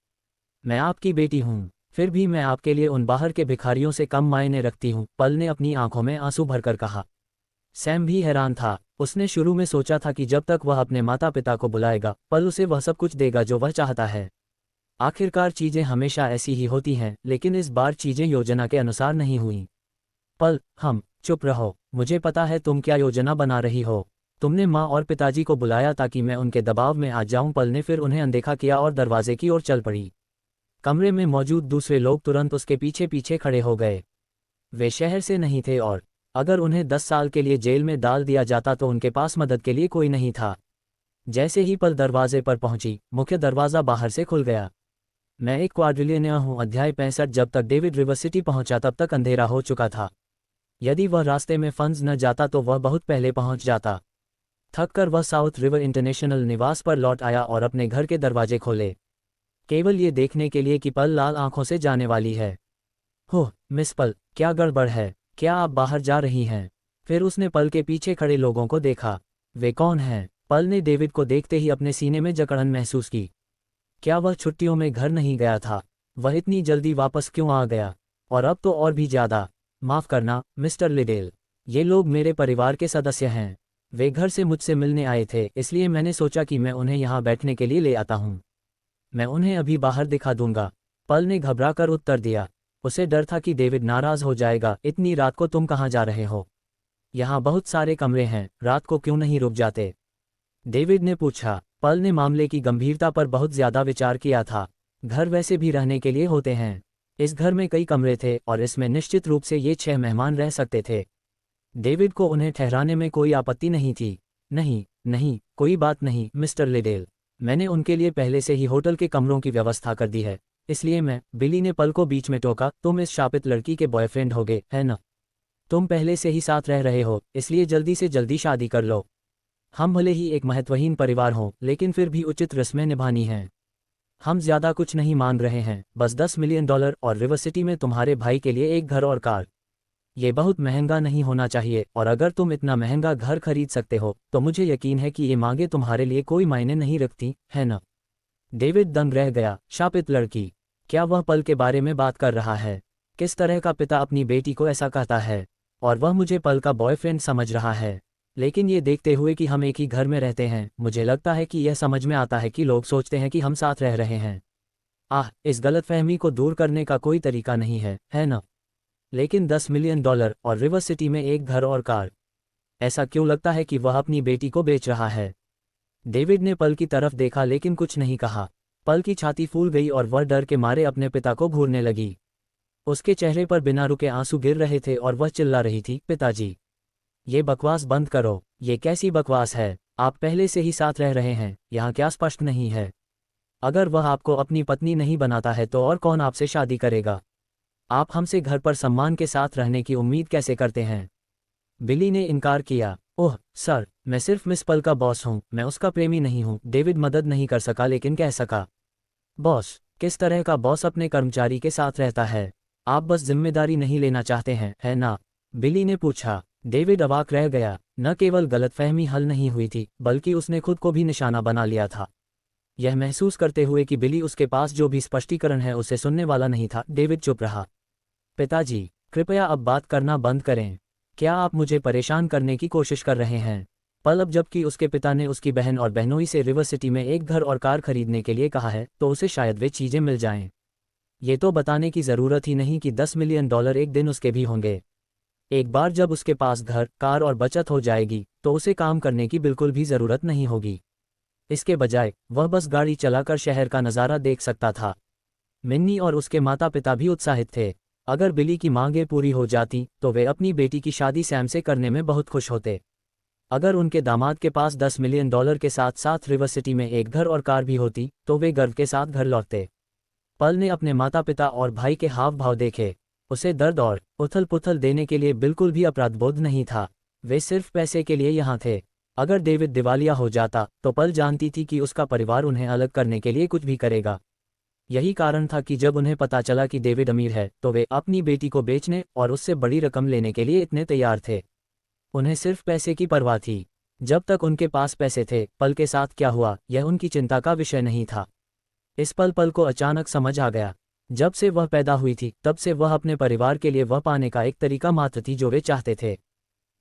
S1: मैं आपकी बेटी हूँ, फिर भी मैं आपके लिए उन बाहर के भिखारियों से कम मायने रखती हूँ, पल ने अपनी आंखों में आंसू भरकर कहा। सैम भी हैरान था, उसने शुरू में सोचा था कि जब तक वह अपने माता पिता को बुलाएगा पल उसे वह सब कुछ देगा जो वह चाहता है। आखिरकार चीजें हमेशा ऐसी ही होती हैं, लेकिन इस बार चीजें योजना के अनुसार नहीं हुई। पल, चुप रहो, मुझे पता है तुम क्या योजना बना रही हो। तुमने माँ और पिताजी को बुलाया ताकि मैं उनके दबाव में आ जाऊं। पल ने फिर उन्हें अनदेखा किया और दरवाजे की ओर चल पड़ी। कमरे में मौजूद दूसरे लोग तुरंत उसके पीछे पीछे खड़े हो गए। वे शहर से नहीं थे और अगर उन्हें 10 साल के लिए जेल में डाल दिया जाता तो उनके पास मदद के लिए कोई नहीं था। जैसे ही पल दरवाजे पर पहुंची, मुख्य दरवाज़ा बाहर से खुल गया। मैं एक क्वाड्रिलियनियर हूँ। अध्याय 65। जब तक डेविड रिवर सिटी पहुंचा तब तक अंधेरा हो चुका था। यदि वह रास्ते में फंस न जाता तो वह बहुत पहले पहुंच जाता। थक कर वह साउथ रिवर इंटरनेशनल निवास पर लौट आया और अपने घर के दरवाजे खोले, केवल ये देखने के लिए कि पल लाल आंखों से जाने वाली है। हो मिस पल, क्या गड़बड़ है, क्या आप बाहर जा रही हैं? फिर उसने पल के पीछे खड़े लोगों को देखा। वे कौन हैं? पल ने डेविड को देखते ही अपने सीने में जकड़न महसूस की। क्या वह छुट्टियों में घर नहीं गया था? वह इतनी जल्दी वापस क्यों आ गया? और अब तो और भी ज्यादा। माफ करना मिस्टर लिडेल, ये लोग मेरे परिवार के सदस्य हैं। वे घर से मुझसे मिलने आए थे, इसलिए मैंने सोचा कि मैं उन्हें यहाँ बैठने के लिए ले आता हूँ। मैं उन्हें अभी बाहर दिखा दूंगा, पल ने घबराकर उत्तर दिया। उसे डर था कि डेविड नाराज हो जाएगा। इतनी रात को तुम कहाँ जा रहे हो? यहाँ बहुत सारे कमरे हैं, रात को क्यों नहीं रुक जाते? डेविड ने पूछा। पल ने मामले की गंभीरता पर बहुत ज्यादा विचार किया था। घर वैसे भी रहने के लिए होते हैं। इस घर में कई कमरे थे और इसमें निश्चित रूप से ये 6 मेहमान रह सकते थे। डेविड को उन्हें ठहराने में कोई आपत्ति नहीं थी। नहीं नहीं, कोई बात नहीं मिस्टर लिडेल, मैंने उनके लिए पहले से ही होटल के कमरों की व्यवस्था कर दी है, इसलिए मैं। बिली ने पल को बीच में टोका। तुम इस शापित लड़की के बॉयफ्रेंड होगे, है न? तुम पहले से ही साथ रह रहे हो, इसलिए जल्दी से जल्दी शादी कर लो। हम भले ही एक महत्वहीन परिवार हों, लेकिन फिर भी उचित रस्में निभानी हैं। हम ज्यादा कुछ नहीं मांग रहे हैं, बस $10 मिलियन और रिवर सिटी में तुम्हारे भाई के लिए एक घर और कार। ये बहुत महंगा नहीं होना चाहिए, और अगर तुम इतना महंगा घर खरीद सकते हो तो मुझे यकीन है कि ये मांगे तुम्हारे लिए कोई मायने नहीं रखती, है न? डेविड दंग रह गया। शापित लड़की? क्या वह पल के बारे में बात कर रहा है? किस तरह का पिता अपनी बेटी को ऐसा कहता है? और वह मुझे पल का बॉयफ्रेंड समझ रहा है। लेकिन ये देखते हुए कि हम एक ही घर में रहते हैं, मुझे लगता है कि यह समझ में आता है कि लोग सोचते हैं कि हम साथ रह रहे हैं। इस गलतफहमी को दूर करने का कोई तरीका नहीं है न? लेकिन $10 मिलियन और रिवर सिटी में एक घर और कार, ऐसा क्यों लगता है कि वह अपनी बेटी को बेच रहा है? डेविड ने पल की तरफ देखा लेकिन कुछ नहीं कहा। पल की छाती फूल गई और वह डर के मारे अपने पिता को घूरने लगी। उसके चेहरे पर बिना रुके आंसू गिर रहे थे और वह चिल्ला रही थी, पिताजी, ये बकवास बंद करो। ये कैसी बकवास है? आप पहले से ही साथ रह रहे हैं, यहाँ क्या स्पष्ट नहीं है? अगर वह आपको अपनी पत्नी नहीं बनाता है तो और कौन आपसे शादी करेगा? आप हमसे घर पर सम्मान के साथ रहने की उम्मीद कैसे करते हैं? बिली ने इनकार किया। ओह सर, मैं सिर्फ मिस पल का बॉस हूँ, मैं उसका प्रेमी नहीं हूँ। डेविड मदद नहीं कर सका लेकिन कह सका। बॉस? किस तरह का बॉस अपने कर्मचारी के साथ रहता है? आप बस जिम्मेदारी नहीं लेना चाहते हैं, है ना? बिली ने पूछा। डेविड अवाक रह गया। न केवल गलतफहमी हल नहीं हुई थी, बल्कि उसने खुद को भी निशाना बना लिया था। यह महसूस करते हुए कि बिली उसके पास जो भी स्पष्टीकरण है उसे सुनने वाला नहीं था, डेविड चुप रहा। पिताजी, कृपया अब बात करना बंद करें। क्या आप मुझे परेशान करने की कोशिश कर रहे हैं? पल अब जबकि उसके पिता ने उसकी बहन और बहनोई से रिवर सिटी में एक घर और कार खरीदने के लिए कहा है, तो उसे शायद वे चीजें मिल जाएं। ये तो बताने की ज़रूरत ही नहीं कि $10 मिलियन एक दिन उसके भी होंगे। एक बार जब उसके पास घर, कार और बचत हो जाएगी तो उसे काम करने की बिल्कुल भी ज़रूरत नहीं होगी। इसके बजाय वह बस गाड़ी चलाकर शहर का नज़ारा देख सकता था। मिन्नी और उसके माता पिता भी उत्साहित थे। अगर बिली की मांगें पूरी हो जाती तो वे अपनी बेटी की शादी सैम से करने में बहुत खुश होते। अगर उनके दामाद के पास $10 मिलियन के साथ साथ रिवर सिटी में एक घर और कार भी होती तो वे गर्व के साथ घर लौटते। पल ने अपने माता पिता और भाई के हाव भाव देखे। उसे दर्द और उथल पुथल देने के लिए बिल्कुल भी अपराधबोध नहीं था। वे सिर्फ पैसे के लिए यहाँ थे। अगर डेविड दिवालिया हो जाता तो पल जानती थी कि उसका परिवार उन्हें अलग करने के लिए कुछ भी करेगा। यही कारण था कि जब उन्हें पता चला कि डेविड अमीर है तो वे अपनी बेटी को बेचने और उससे बड़ी रकम लेने के लिए इतने तैयार थे। उन्हें सिर्फ पैसे की परवाह थी। जब तक उनके पास पैसे थे, पल के साथ क्या हुआ यह उनकी चिंता का विषय नहीं था। इस पल को अचानक समझ आ गया। जब से वह पैदा हुई थी तब से वह अपने परिवार के लिए वह पाने का एक तरीका मात्र थी जो वे चाहते थे।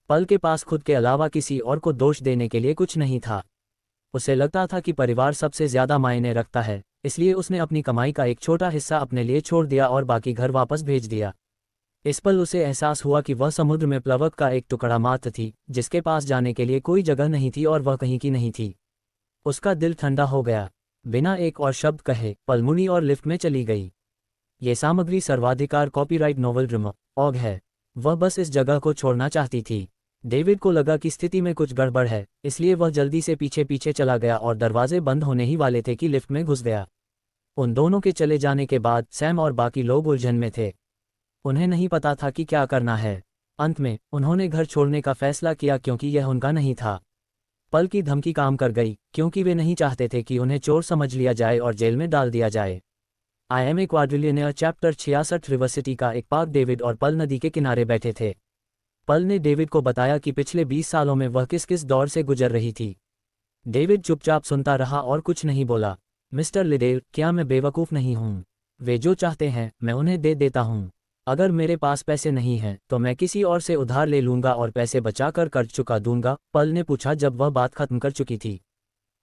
S1: पल के पास खुद के अलावा किसी और को दोष देने के लिए कुछ नहीं था। उसे लगता था कि परिवार सबसे ज्यादा मायने रखता है, इसलिए उसने अपनी कमाई का एक छोटा हिस्सा अपने लिए छोड़ दिया और बाकी घर वापस भेज दिया। इस पल उसे एहसास हुआ कि वह समुद्र में प्लवक का एक टुकड़ा मात्र थी, जिसके पास जाने के लिए कोई जगह नहीं थी और वह कहीं की नहीं थी। उसका दिल ठंडा हो गया। बिना एक और शब्द कहे पल मुड़ी और लिफ्ट में चली गई। ये सामग्री सर्वाधिकार कॉपीराइट नोवेल ड्रीम ऑग है। वह बस इस जगह को छोड़ना चाहती थी। डेविड को लगा कि स्थिति में कुछ गड़बड़ है, इसलिए वह जल्दी से पीछे पीछे चला गया और दरवाजे बंद होने ही वाले थे कि लिफ्ट में घुस गया। उन दोनों के चले जाने के बाद सैम और बाकी लोग उलझन में थे। उन्हें नहीं पता था कि क्या करना है। अंत में उन्होंने घर छोड़ने का फैसला किया क्योंकि यह उनका नहीं था। पल की धमकी काम कर गई क्योंकि वे नहीं चाहते थे कि उन्हें चोर समझ लिया जाए और जेल में डाल दिया जाए। I am a quadrillionaire chapter 66 river city का एक पार्क। डेविड और पल नदी के किनारे बैठे थे। पल ने डेविड को बताया कि पिछले 20 सालों में वह किस किस दौर से गुजर रही थी। डेविड चुपचाप सुनता रहा और कुछ नहीं बोला। मिस्टर लिडेल, क्या मैं बेवकूफ़ नहीं हूँ? वे जो चाहते हैं मैं उन्हें दे देता हूँ। अगर मेरे पास पैसे नहीं हैं तो मैं किसी और से उधार ले लूँगा और पैसे बचाकर कर्ज चुका दूंगा, पल ने पूछा जब वह बात खत्म कर चुकी थी।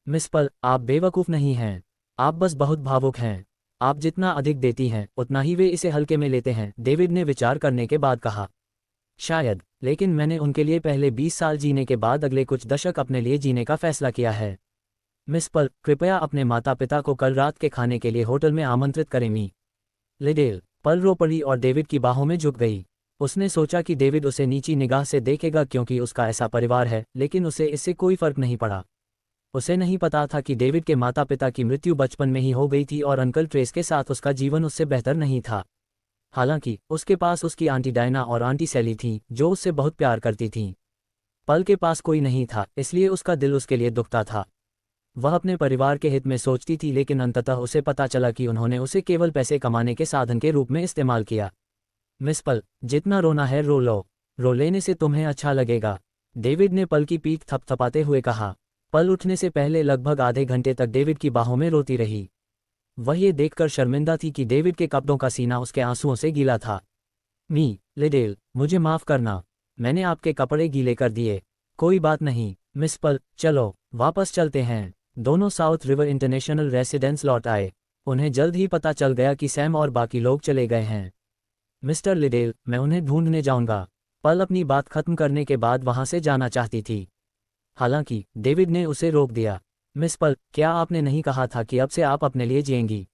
S1: मिस पल, आप बेवकूफ़ नहीं हैं। आप बस बहुत भावुक हैं। आप जितना अधिक देती हैं उतना ही वे इसे हल्के में लेते हैं, डेविड ने विचार करने के बाद कहा। शायद, लेकिन मैंने उनके लिए पहले 20 साल जीने के बाद अगले कुछ दशक अपने लिए जीने का फैसला किया है। मिस पल, कृपया अपने माता पिता को कल रात के खाने के लिए होटल में आमंत्रित करें। मी लिडेल। पल रो पड़ी और डेविड की बाहों में झुक गई। उसने सोचा कि डेविड उसे नीची निगाह से देखेगा क्योंकि उसका ऐसा परिवार है, लेकिन उसे इससे कोई फर्क नहीं पड़ा। उसे नहीं पता था कि डेविड के माता पिता की मृत्यु बचपन में ही हो गई थी और अंकल ट्रेस के साथ उसका जीवन उससे बेहतर नहीं था। हालांकि उसके पास उसकी आंटी डायना और आंटी सैली थीं, जो उससे बहुत प्यार करती थीं। पल के पास कोई नहीं था, इसलिए उसका दिल उसके लिए दुखता था। वह अपने परिवार के हित में सोचती थी, लेकिन अंततः उसे पता चला कि उन्होंने उसे केवल पैसे कमाने के साधन के रूप में इस्तेमाल किया। मिस पल, जितना रोना है रो लो। रो लेने से तुम्हें अच्छा लगेगा, डेविड ने पल की पीठ थपथपाते हुए कहा। पल उठने से पहले लगभग आधे घंटे तक डेविड की बाहों में रोती रही। वह ये देखकर शर्मिंदा थी कि डेविड के कपड़ों का सीना उसके आंसुओं से गीला था। मी लिडेल, मुझे माफ़ करना, मैंने आपके कपड़े गीले कर दिए। कोई बात नहीं मिस पल, चलो वापस चलते हैं। दोनों साउथ रिवर इंटरनेशनल रेसिडेंस लौट आए। उन्हें जल्द ही पता चल गया कि सैम और बाकी लोग चले गए हैं। मिस्टर लिडेल, मैं उन्हें ढूंढने जाऊंगा। पल अपनी बात खत्म करने के बाद वहां से जाना चाहती थी, हालांकि डेविड ने उसे रोक दिया। मिस पल, क्या आपने नहीं कहा था कि अब से आप अपने लिए जिएंगी?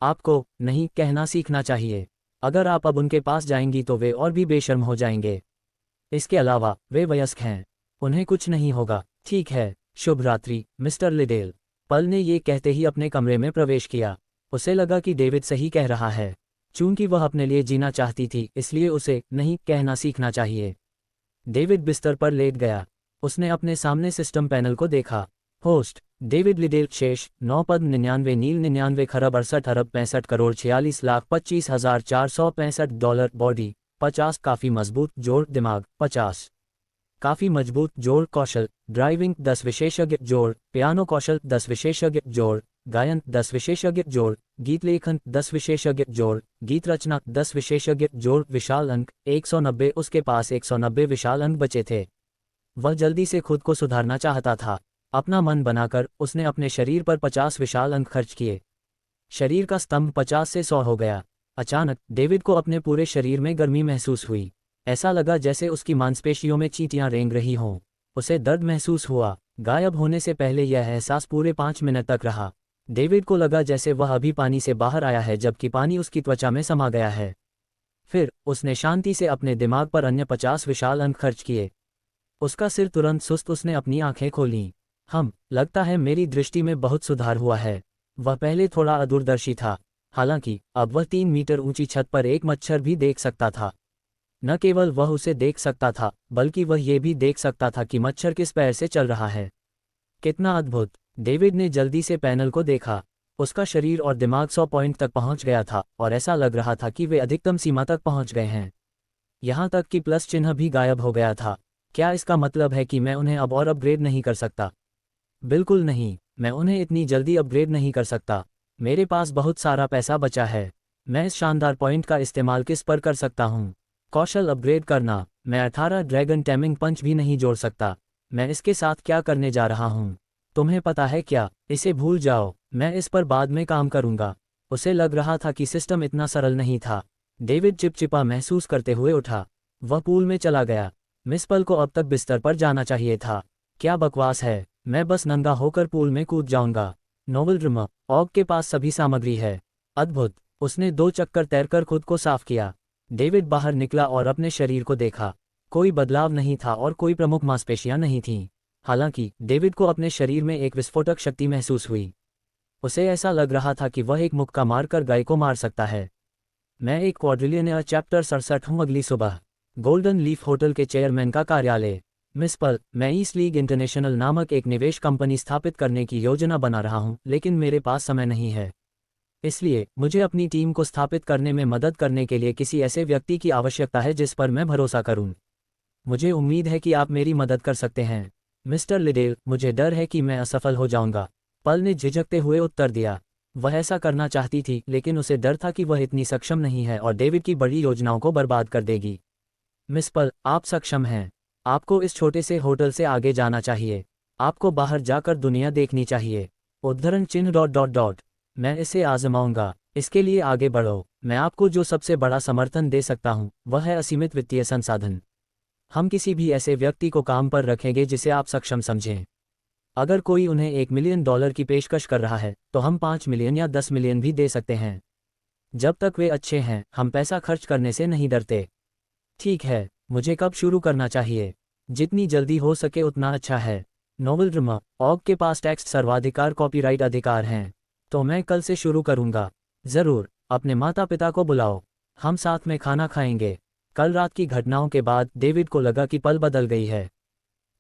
S1: आपको नहीं कहना सीखना चाहिए। अगर आप अब उनके पास जाएंगी तो वे और भी बेशर्म हो जाएंगे। इसके अलावा वे वयस्क हैं, उन्हें कुछ नहीं होगा। ठीक है, शुभ रात्रि मिस्टर लिडेल। पल ने ये कहते ही अपने कमरे में प्रवेश किया। उसे लगा कि डेविड सही कह रहा है। चूंकि वह अपने लिए जीना चाहती थी, इसलिए उसे नहीं कहना सीखना चाहिए। डेविड बिस्तर पर लेट गया। उसने अपने सामने सिस्टम पैनल को देखा। Host David Liddell. शेष 9 पद 99 नील 99 खरब 68 अरब 65 करोड़ 46,25,465 डॉलर। बॉडी 50 काफ़ी मजबूत जोड़ दिमाग 50 काफ़ी मजबूत जोड़ कौशल ड्राइविंग 10 विशेषज्ञ जोड़ पियानो कौशल 10 विशेषज्ञ जोड़ गायन 10 विशेषज्ञ जोड़ गीत लेखन 10 विशेषज्ञ जोड़ गीत रचना 10 विशेषज्ञ जोड़ विशाल अंक 190। उसके पास 190 विशाल अंक बचे थे। वह जल्दी से खुद को सुधारना चाहता था। अपना मन बनाकर उसने अपने शरीर पर 50 विशाल अंक खर्च किए। शरीर का स्तंभ 50 से 100 हो गया। अचानक डेविड को अपने पूरे शरीर में गर्मी महसूस हुई। ऐसा लगा जैसे उसकी मांसपेशियों में चींटियां रेंग रही हों। उसे दर्द महसूस हुआ। गायब होने से पहले यह एहसास पूरे 5 मिनट तक रहा। डेविड को लगा जैसे वह अभी पानी से बाहर आया है, जबकि पानी उसकी त्वचा में समा गया है। फिर उसने शांति से अपने दिमाग पर अन्य 50 विशाल अंक खर्च किए। उसका सिर तुरंत सुस्त। उसने अपनी आंखें खोलीं। लगता है मेरी दृष्टि में बहुत सुधार हुआ है। वह पहले थोड़ा अदूरदर्शी था, हालांकि अब वह 3 मीटर ऊंची छत पर एक मच्छर भी देख सकता था। न केवल वह उसे देख सकता था, बल्कि वह ये भी देख सकता था कि मच्छर किस पैर से चल रहा है। कितना अद्भुत! डेविड ने जल्दी से पैनल को देखा। उसका शरीर और दिमाग 100 पॉइंट तक पहुंच गया था और ऐसा लग रहा था कि वे अधिकतम सीमा तक पहुंच गए हैं। यहाँ तक कि प्लस चिन्ह भी गायब हो गया था। क्या इसका मतलब है कि मैं उन्हें अब और अपग्रेड नहीं कर सकता? बिल्कुल नहीं, मैं उन्हें इतनी जल्दी अपग्रेड नहीं कर सकता। मेरे पास बहुत सारा पैसा बचा है। मैं इस शानदार पॉइंट का इस्तेमाल किस पर कर सकता हूँ? कौशल अपग्रेड करना। मैं 18 ड्रैगन टैमिंग पंच भी नहीं जोड़ सकता। मैं इसके साथ क्या करने जा रहा हूँ? तुम्हें पता है क्या? इसे भूल जाओ, मैं इस पर बाद में काम करूँगा। उसे लग रहा था कि सिस्टम इतना सरल नहीं था। डेविड चिपचिपा महसूस करते हुए उठा। वह पूल में चला गया। मिस पल को अब तक बिस्तर पर जाना चाहिए था। क्या बकवास है, मैं बस नंगा होकर पूल में कूद जाऊंगा। नोबल ड्रम, ऑग के पास सभी सामग्री है। अद्भुत! उसने 2 चक्कर तैरकर खुद को साफ किया। डेविड बाहर निकला और अपने शरीर को देखा। कोई बदलाव नहीं था और कोई प्रमुख मांसपेशियां नहीं थीं। हालांकि डेविड को अपने शरीर में एक विस्फोटक शक्ति महसूस हुई। उसे ऐसा लग रहा था कि वह एक मुक्का मारकर गाय को मार सकता है। मैं एक क्वाड्रिलियनेयर चैप्टर 67 हूँ। अगली सुबह गोल्डन लीफ होटल के चेयरमैन का कार्यालय। मिस पल, मैं ईस्ट लीग इंटरनेशनल नामक एक निवेश कंपनी स्थापित करने की योजना बना रहा हूँ, लेकिन मेरे पास समय नहीं है। इसलिए मुझे अपनी टीम को स्थापित करने में मदद करने के लिए किसी ऐसे व्यक्ति की आवश्यकता है जिस पर मैं भरोसा करूं। मुझे उम्मीद है कि आप मेरी मदद कर सकते हैं। मिस्टर लिडेल, मुझे डर है कि मैं असफल हो जाऊंगा। पल ने झिझकते हुए उत्तर दिया। वह ऐसा करना चाहती थी, लेकिन उसे डर था कि वह इतनी सक्षम नहीं है और डेविड की बड़ी योजनाओं को बर्बाद कर देगी। मिस पल, आप सक्षम हैं। आपको इस छोटे से होटल से आगे जाना चाहिए। आपको बाहर जाकर दुनिया देखनी चाहिए। उद्धरण चिन्ह ... मैं इसे आजमाऊंगा। इसके लिए आगे बढ़ो। मैं आपको जो सबसे बड़ा समर्थन दे सकता हूं, वह है असीमित वित्तीय संसाधन। हम किसी भी ऐसे व्यक्ति को काम पर रखेंगे जिसे आप सक्षम समझें। अगर कोई उन्हें $1 मिलियन की पेशकश कर रहा है, तो हम 5 मिलियन या 10 मिलियन भी दे सकते हैं। जब तक वे अच्छे हैं, हम पैसा खर्च करने से नहीं डरते। ठीक है, मुझे कब शुरू करना चाहिए? जितनी जल्दी हो सके उतना अच्छा है। नोबल ड्रम, ऑग के पास टेक्स्ट सर्वाधिकार कॉपीराइट अधिकार हैं। तो मैं कल से शुरू करूंगा। जरूर, अपने माता पिता को बुलाओ। हम साथ में खाना खाएंगे। कल रात की घटनाओं के बाद डेविड को लगा कि पल बदल गई है।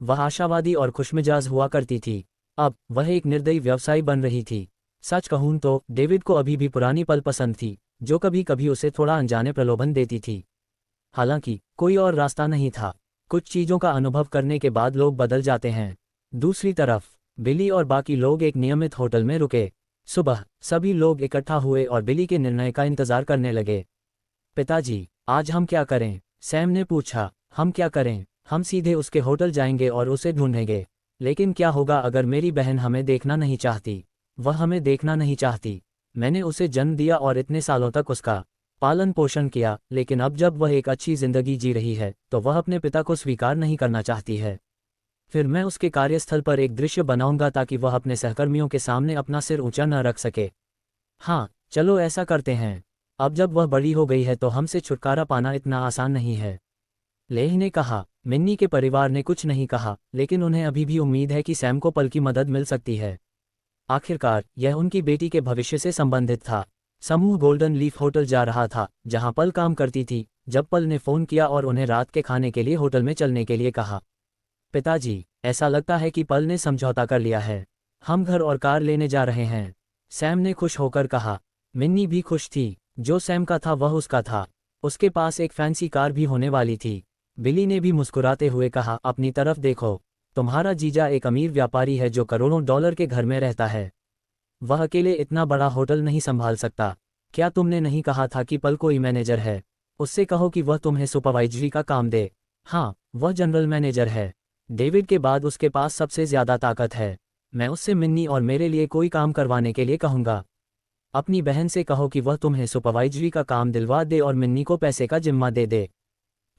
S1: वह आशावादी और खुशमिजाज हुआ करती थी। अब वह एक निर्दयी व्यवसायी बन रही थी। सच कहूं तो डेविड को अभी भी पुरानी पल पसंद थी, जो कभी कभी उसे थोड़ा अनजाने प्रलोभन देती थी। हालांकि कोई और रास्ता नहीं था। कुछ चीजों का अनुभव करने के बाद लोग बदल जाते हैं। दूसरी तरफ बिली और बाकी लोग एक नियमित होटल में रुके। सुबह सभी लोग इकट्ठा हुए और बिली के निर्णय का इंतजार करने लगे। पिताजी, आज हम क्या करें? सैम ने पूछा। हम क्या करें? हम सीधे उसके होटल जाएंगे और उसे ढूंढेंगे। लेकिन क्या होगा अगर मेरी बहन हमें देखना नहीं चाहती? वह हमें देखना नहीं चाहती। मैंने उसे जन्म दिया और इतने सालों तक उसका पालन पोषण किया, लेकिन अब जब वह एक अच्छी जिंदगी जी रही है, तो वह अपने पिता को स्वीकार नहीं करना चाहती है। फिर मैं उसके कार्यस्थल पर एक दृश्य बनाऊंगा ताकि वह अपने सहकर्मियों के सामने अपना सिर ऊंचा न रख सके। हाँ, चलो ऐसा करते हैं। अब जब वह बड़ी हो गई है तो हमसे छुटकारा पाना इतना आसान नहीं है। लेह ने कहा। मिन्नी के परिवार ने कुछ नहीं कहा, लेकिन उन्हें अभी भी उम्मीद है कि सैम को पल की मदद मिल सकती है। आखिरकार यह उनकी बेटी के भविष्य से संबंधित था। समूह गोल्डन लीफ होटल जा रहा था, जहां पल काम करती थी, जब पल ने फ़ोन किया और उन्हें रात के खाने के लिए होटल में चलने के लिए कहा। पिताजी, ऐसा लगता है कि पल ने समझौता कर लिया है। हम घर और कार लेने जा रहे हैं। सैम ने खुश होकर कहा। मिन्नी भी खुश थी। जो सैम का था वह उसका था। उसके पास एक फैंसी कार भी होने वाली थी। बिली ने भी मुस्कुराते हुए कहा, अपनी तरफ देखो। तुम्हारा जीजा एक अमीर व्यापारी है जो करोड़ों डॉलर के घर में रहता है। वह अकेले इतना बड़ा होटल नहीं संभाल सकता। क्या तुमने नहीं कहा था कि पल कोई मैनेजर है? उससे कहो कि वह तुम्हें सुपरवाइजरी का काम दे। हाँ, वह जनरल मैनेजर है। डेविड के बाद उसके पास सबसे ज्यादा ताकत है। मैं उससे मिन्नी और मेरे लिए कोई काम करवाने के लिए कहूँगा। अपनी बहन से कहो कि वह तुम्हें सुपरवाइजरी का काम दिलवा दे और मिन्नी को पैसे का जिम्मा दे दे।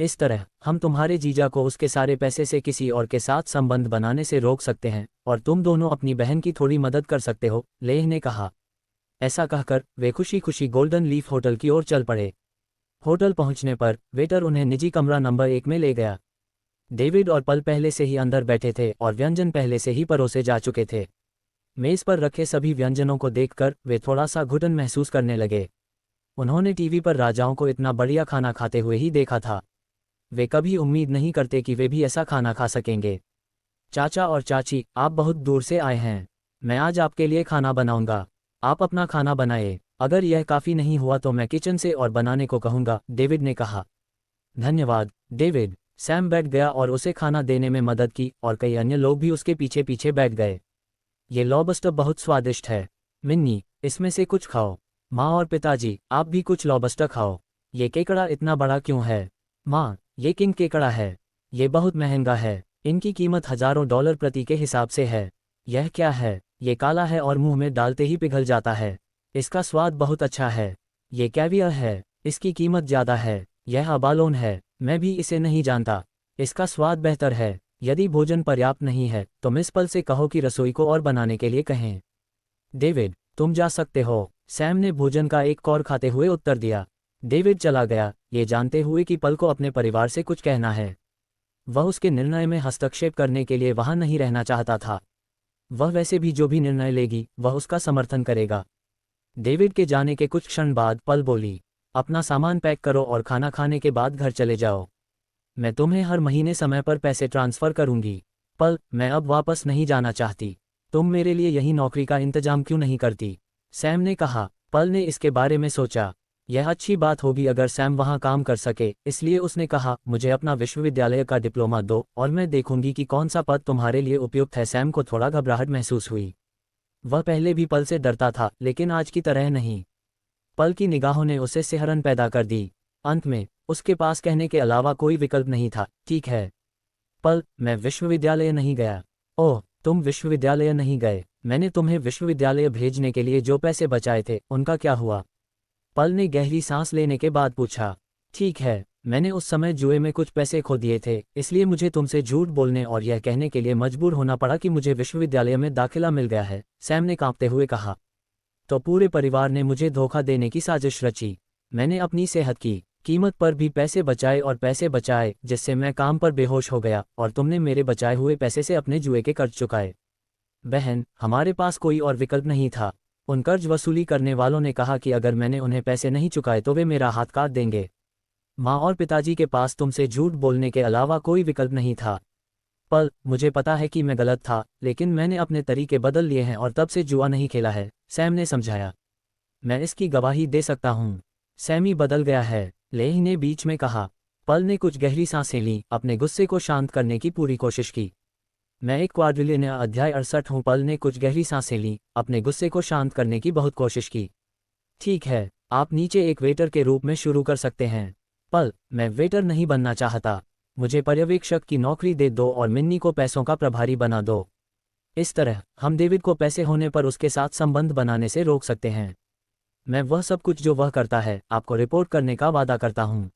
S1: इस तरह हम तुम्हारे जीजा को उसके सारे पैसे से किसी और के साथ संबंध बनाने से रोक सकते हैं, और तुम दोनों अपनी बहन की थोड़ी मदद कर सकते हो, लेह ने कहा। ऐसा कहकर वे खुशी खुशी गोल्डन लीफ होटल की ओर चल पड़े। होटल पहुंचने पर वेटर उन्हें निजी कमरा नंबर 1 में ले गया। डेविड और पल पहले से ही अंदर बैठे थे और व्यंजन पहले से ही परोसे जा चुके थे। मेज पर रखे सभी व्यंजनों को देखकर वे थोड़ा सा घुटन महसूस करने लगे। उन्होंने टीवी पर राजाओं को इतना बढ़िया खाना खाते हुए ही देखा था। वे कभी उम्मीद नहीं करते कि वे भी ऐसा खाना खा सकेंगे। चाचा और चाची, आप बहुत दूर से आए हैं। मैं आज आपके लिए खाना बनाऊंगा। आप अपना खाना बनाए। अगर यह काफ़ी नहीं हुआ तो मैं किचन से और बनाने को कहूँगा, डेविड ने कहा। धन्यवाद, डेविड। सैम बैठ गया और उसे खाना देने में मदद की और कई अन्य लोग भी उसके पीछे पीछे बैठ गए। ये लॉबस्टर बहुत स्वादिष्ट है। मिन्नी, इसमें से कुछ खाओ। माँ और पिताजी, आप भी कुछ लॉबस्टर खाओ। ये केकड़ा इतना बड़ा क्यों है? माँ, ये किंग केकड़ा है। ये बहुत महंगा है। इनकी कीमत हजारों डॉलर प्रति के हिसाब से है। यह क्या है? ये काला है और मुंह में डालते ही पिघल जाता है। इसका स्वाद बहुत अच्छा है। ये कैवियर है। इसकी कीमत ज़्यादा है। यह अबालोन है। मैं भी इसे नहीं जानता। इसका स्वाद बेहतर है। यदि भोजन पर्याप्त नहीं है तो मिस पल से कहो कि रसोई को और बनाने के लिए कहें। डेविड, तुम जा सकते हो, सैम ने भोजन का एक कौर खाते हुए उत्तर दिया। डेविड चला गया, ये जानते हुए कि पल को अपने परिवार से कुछ कहना है। वह उसके निर्णय में हस्तक्षेप करने के लिए वहां नहीं रहना चाहता था। वह वैसे भी जो भी निर्णय लेगी वह उसका समर्थन करेगा। डेविड के जाने के कुछ क्षण बाद पल बोली, अपना सामान पैक करो और खाना खाने के बाद घर चले जाओ। मैं तुम्हें हर महीने समय पर पैसे ट्रांसफ़र करूंगी। पल, मैं अब वापस नहीं जाना चाहती। तुम मेरे लिए यही नौकरी का इंतजाम क्यों नहीं करती? सैम ने कहा। पल ने इसके बारे में सोचा। यह अच्छी बात होगी अगर सैम वहां काम कर सके, इसलिए उसने कहा, मुझे अपना विश्वविद्यालय का डिप्लोमा दो और मैं देखूंगी कि कौन सा पद तुम्हारे लिए उपयुक्त है। सैम को थोड़ा घबराहट महसूस हुई। वह पहले भी पल से डरता था, लेकिन आज की तरह नहीं। पल की निगाहों ने उसे सिहरन पैदा कर दी। अंत में उसके पास कहने के अलावा कोई विकल्प नहीं था। ठीक है पल, मैं विश्वविद्यालय नहीं गया। ओह, तुम विश्वविद्यालय नहीं गए? मैंने तुम्हें विश्वविद्यालय भेजने के लिए जो पैसे बचाए थे उनका क्या हुआ? पल ने गहरी सांस लेने के बाद पूछा। ठीक है, मैंने उस समय जुए में कुछ पैसे खो दिए थे, इसलिए मुझे तुमसे झूठ बोलने और यह कहने के लिए मजबूर होना पड़ा कि मुझे विश्वविद्यालय में दाखिला मिल गया है, सैम ने कांपते हुए कहा। तो पूरे परिवार ने मुझे धोखा देने की साजिश रची। मैंने अपनी सेहत की कीमत पर भी पैसे बचाए और पैसे बचाए जिससे मैं काम पर बेहोश हो गया, और तुमने मेरे बचाए हुए पैसे से अपने जुए के कर्ज चुकाए। बहन, हमारे पास कोई और विकल्प नहीं था। उन कर्ज वसूली करने वालों ने कहा कि अगर मैंने उन्हें पैसे नहीं चुकाए तो वे मेरा हाथ काट देंगे। माँ और पिताजी के पास तुमसे झूठ बोलने के अलावा कोई विकल्प नहीं था। पल, मुझे पता है कि मैं गलत था, लेकिन मैंने अपने तरीके बदल लिए हैं और तब से जुआ नहीं खेला है, सैम ने समझाया। मैं इसकी गवाही दे सकता हूँ। सैमी बदल गया है, लेह ने बीच में कहा। पल ने कुछ गहरी सांसें लीं, अपने गुस्से को शांत करने की पूरी कोशिश की। मैं एक क्वाड्रिलियनियर अध्याय 68 हूँ। पल ने कुछ गहरी सांसें लीं, अपने गुस्से को शांत करने की बहुत कोशिश की। ठीक है, आप नीचे एक वेटर के रूप में शुरू कर सकते हैं। पल, मैं वेटर नहीं बनना चाहता। मुझे पर्यवेक्षक की नौकरी दे दो और मिन्नी को पैसों का प्रभारी बना दो। इस तरह हम डेविड को पैसे होने पर उसके साथ संबंध बनाने से रोक सकते हैं। मैं वह सब कुछ जो वह करता है आपको रिपोर्ट करने का वादा करता हूँ।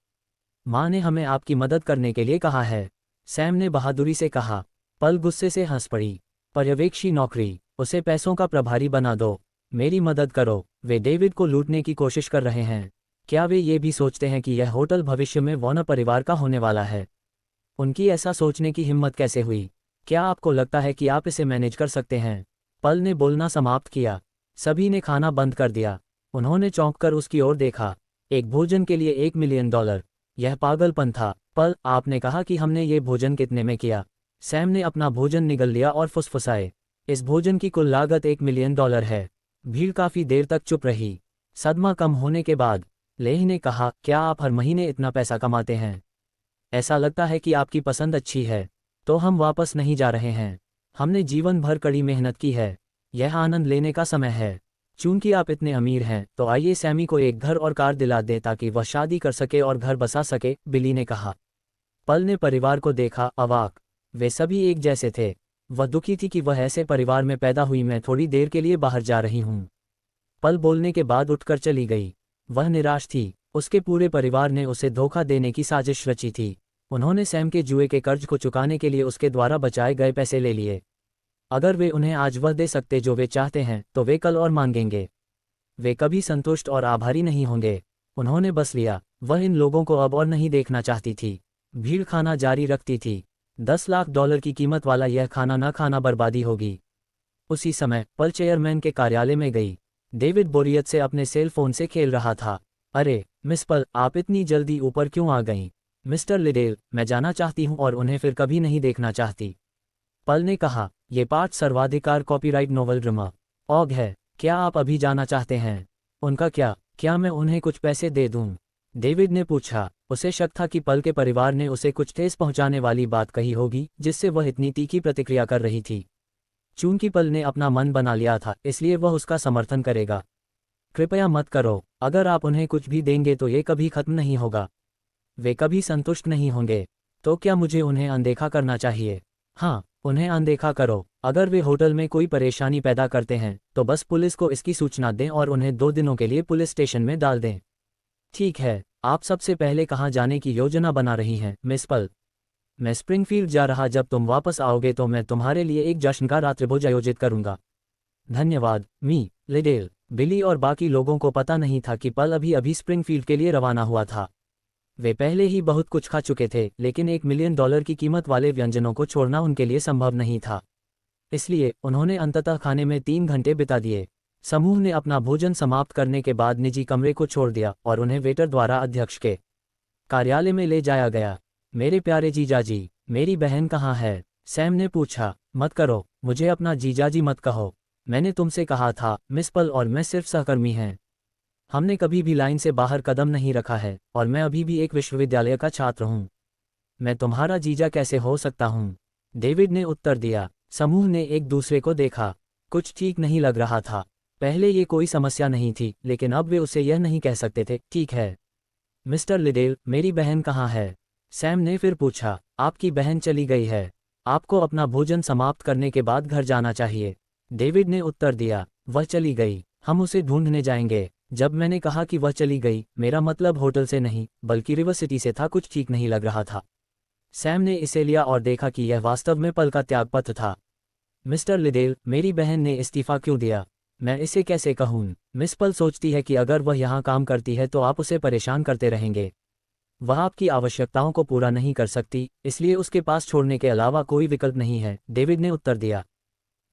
S1: माँ ने हमें आपकी मदद करने के लिए कहा है, सैम ने बहादुरी से कहा। पल गुस्से से हंस पड़ी। पर्यवेक्षी नौकरी, उसे पैसों का प्रभारी बना दो। मेरी मदद करो। वे डेविड को लूटने की कोशिश कर रहे हैं। क्या वे ये भी सोचते हैं कि यह होटल भविष्य में वॉर्नर परिवार का होने वाला है? उनकी ऐसा सोचने की हिम्मत कैसे हुई? क्या आपको लगता है कि आप इसे मैनेज कर सकते हैं? पल ने बोलना समाप्त किया। सभी ने खाना बंद कर दिया। उन्होंने चौंक कर उसकी ओर देखा। एक भोजन के लिए $1 मिलियन, यह पागलपन था। पल, आपने कहा कि हमने ये भोजन कितने में किया? सैम ने अपना भोजन निगल लिया और फुसफुसाए। इस भोजन की कुल लागत $1 मिलियन है। भीड़ काफ़ी देर तक चुप रही। सदमा कम होने के बाद लेह ने कहा, क्या आप हर महीने इतना पैसा कमाते हैं? ऐसा लगता है कि आपकी पसंद अच्छी है। तो हम वापस नहीं जा रहे हैं। हमने जीवन भर कड़ी मेहनत की है। यह आनंद लेने का समय है। चूंकि आप इतने अमीर हैं तो आइए सैमी को एक घर और कार दिला दें ताकि वह शादी कर सके और घर बसा सके, बिली ने कहा। पल ने परिवार को देखा, अवाक। वे सभी एक जैसे थे। वह दुखी थी कि वह ऐसे परिवार में पैदा हुई। मैं थोड़ी देर के लिए बाहर जा रही हूँ। पल बोलने के बाद उठकर चली गई। वह निराश थी। उसके पूरे परिवार ने उसे धोखा देने की साजिश रची थी। उन्होंने सैम के जुए के कर्ज को चुकाने के लिए उसके द्वारा बचाए गए पैसे ले लिए। अगर वे उन्हें आज वह दे सकते जो वे चाहते हैं तो वे कल और मांगेंगे। वे कभी संतुष्ट और आभारी नहीं होंगे। उन्होंने बस लिया। वह इन लोगों को अब और नहीं देखना चाहती थी। भीड़ खाना जारी रखती थी। $10 लाख की कीमत वाला यह खाना न खाना बर्बादी होगी। उसी समय पल चेयरमैन के कार्यालय में गई। डेविड बोरियत से अपने सेल फोन से खेल रहा था। अरे मिस पल, आप इतनी जल्दी ऊपर क्यों आ गईं? मिस्टर लिडेल, मैं जाना चाहती हूँ और उन्हें फिर कभी नहीं देखना चाहती। पल ने कहा, ये पाठ सर्वाधिकार कॉपीराइट नोवेल ड्रामा ऑग है। क्या आप अभी जाना चाहते हैं? उनका क्या मैं उन्हें कुछ पैसे दे दूं? डेविड ने पूछा। उसे शक था कि पल के परिवार ने उसे कुछ ठेस पहुंचाने वाली बात कही होगी, जिससे वह इतनी तीखी प्रतिक्रिया कर रही थी। चूंकि पल ने अपना मन बना लिया था, इसलिए वह उसका समर्थन करेगा। कृपया मत करो। अगर आप उन्हें कुछ भी देंगे तो ये कभी खत्म नहीं होगा। वे कभी संतुष्ट नहीं होंगे। तो क्या मुझे उन्हें अनदेखा करना चाहिए? हाँ, उन्हें अनदेखा करो। अगर वे होटल में कोई परेशानी पैदा करते हैं तो बस पुलिस को इसकी सूचना दें और उन्हें 2 दिनों के लिए पुलिस स्टेशन में डाल दें। ठीक है, आप सबसे पहले कहाँ जाने की योजना बना रही हैं, मिस पल? मैं स्प्रिंगफील्ड जा रहा। जब तुम वापस आओगे तो मैं तुम्हारे लिए एक जश्न का रात्रिभोज आयोजित करूंगा। धन्यवाद, मी लिडेल। बिली और बाकी लोगों को पता नहीं था कि पल अभी अभी स्प्रिंगफील्ड के लिए रवाना हुआ था। वे पहले ही बहुत कुछ खा चुके थे, लेकिन $1 मिलियन की कीमत वाले व्यंजनों को छोड़ना उनके लिए संभव नहीं था। इसलिए उन्होंने अंततः खाने में 3 घंटे बिता दिए। समूह ने अपना भोजन समाप्त करने के बाद निजी कमरे को छोड़ दिया और उन्हें वेटर द्वारा अध्यक्ष के कार्यालय में ले जाया गया। मेरे प्यारे जीजाजी, मेरी बहन कहाँ है? सैम ने पूछा। मत करो, मुझे अपना जीजाजी मत कहो। मैंने तुमसे कहा था, मिस पल और मैं सिर्फ सहकर्मी हैं। हमने कभी भी लाइन से बाहर कदम नहीं रखा है और मैं अभी भी एक विश्वविद्यालय का छात्र हूँ। मैं तुम्हारा जीजा कैसे हो सकता हूँ? डेविड ने उत्तर दिया। समूह ने एक दूसरे को देखा। कुछ ठीक नहीं लग रहा था। पहले ये कोई समस्या नहीं थी, लेकिन अब वे उसे यह नहीं कह सकते थे, ठीक है। मिस्टर लिडेल, मेरी बहन कहाँ है? सैम ने फिर पूछा। आपकी बहन चली गई है। आपको अपना भोजन समाप्त करने के बाद घर जाना चाहिए। डेविड ने उत्तर दिया। वह चली गई। हम उसे ढूंढने जाएंगे। जब मैंने कहा कि वह चली गई, मेरा मतलब होटल से नहीं बल्कि रिवर सिटी से था। कुछ ठीक नहीं लग रहा था। सैम ने इसे लिया और देखा कि यह वास्तव में पल का त्यागपत्र था। मिस्टर लिडेल, मेरी बहन ने इस्तीफा क्यों दिया? मैं इसे कैसे कहूँ? मिस पल सोचती है कि अगर वह यहाँ काम करती है तो आप उसे परेशान करते रहेंगे। वह आपकी आवश्यकताओं को पूरा नहीं कर सकती, इसलिए उसके पास छोड़ने के अलावा कोई विकल्प नहीं है, डेविड ने उत्तर दिया।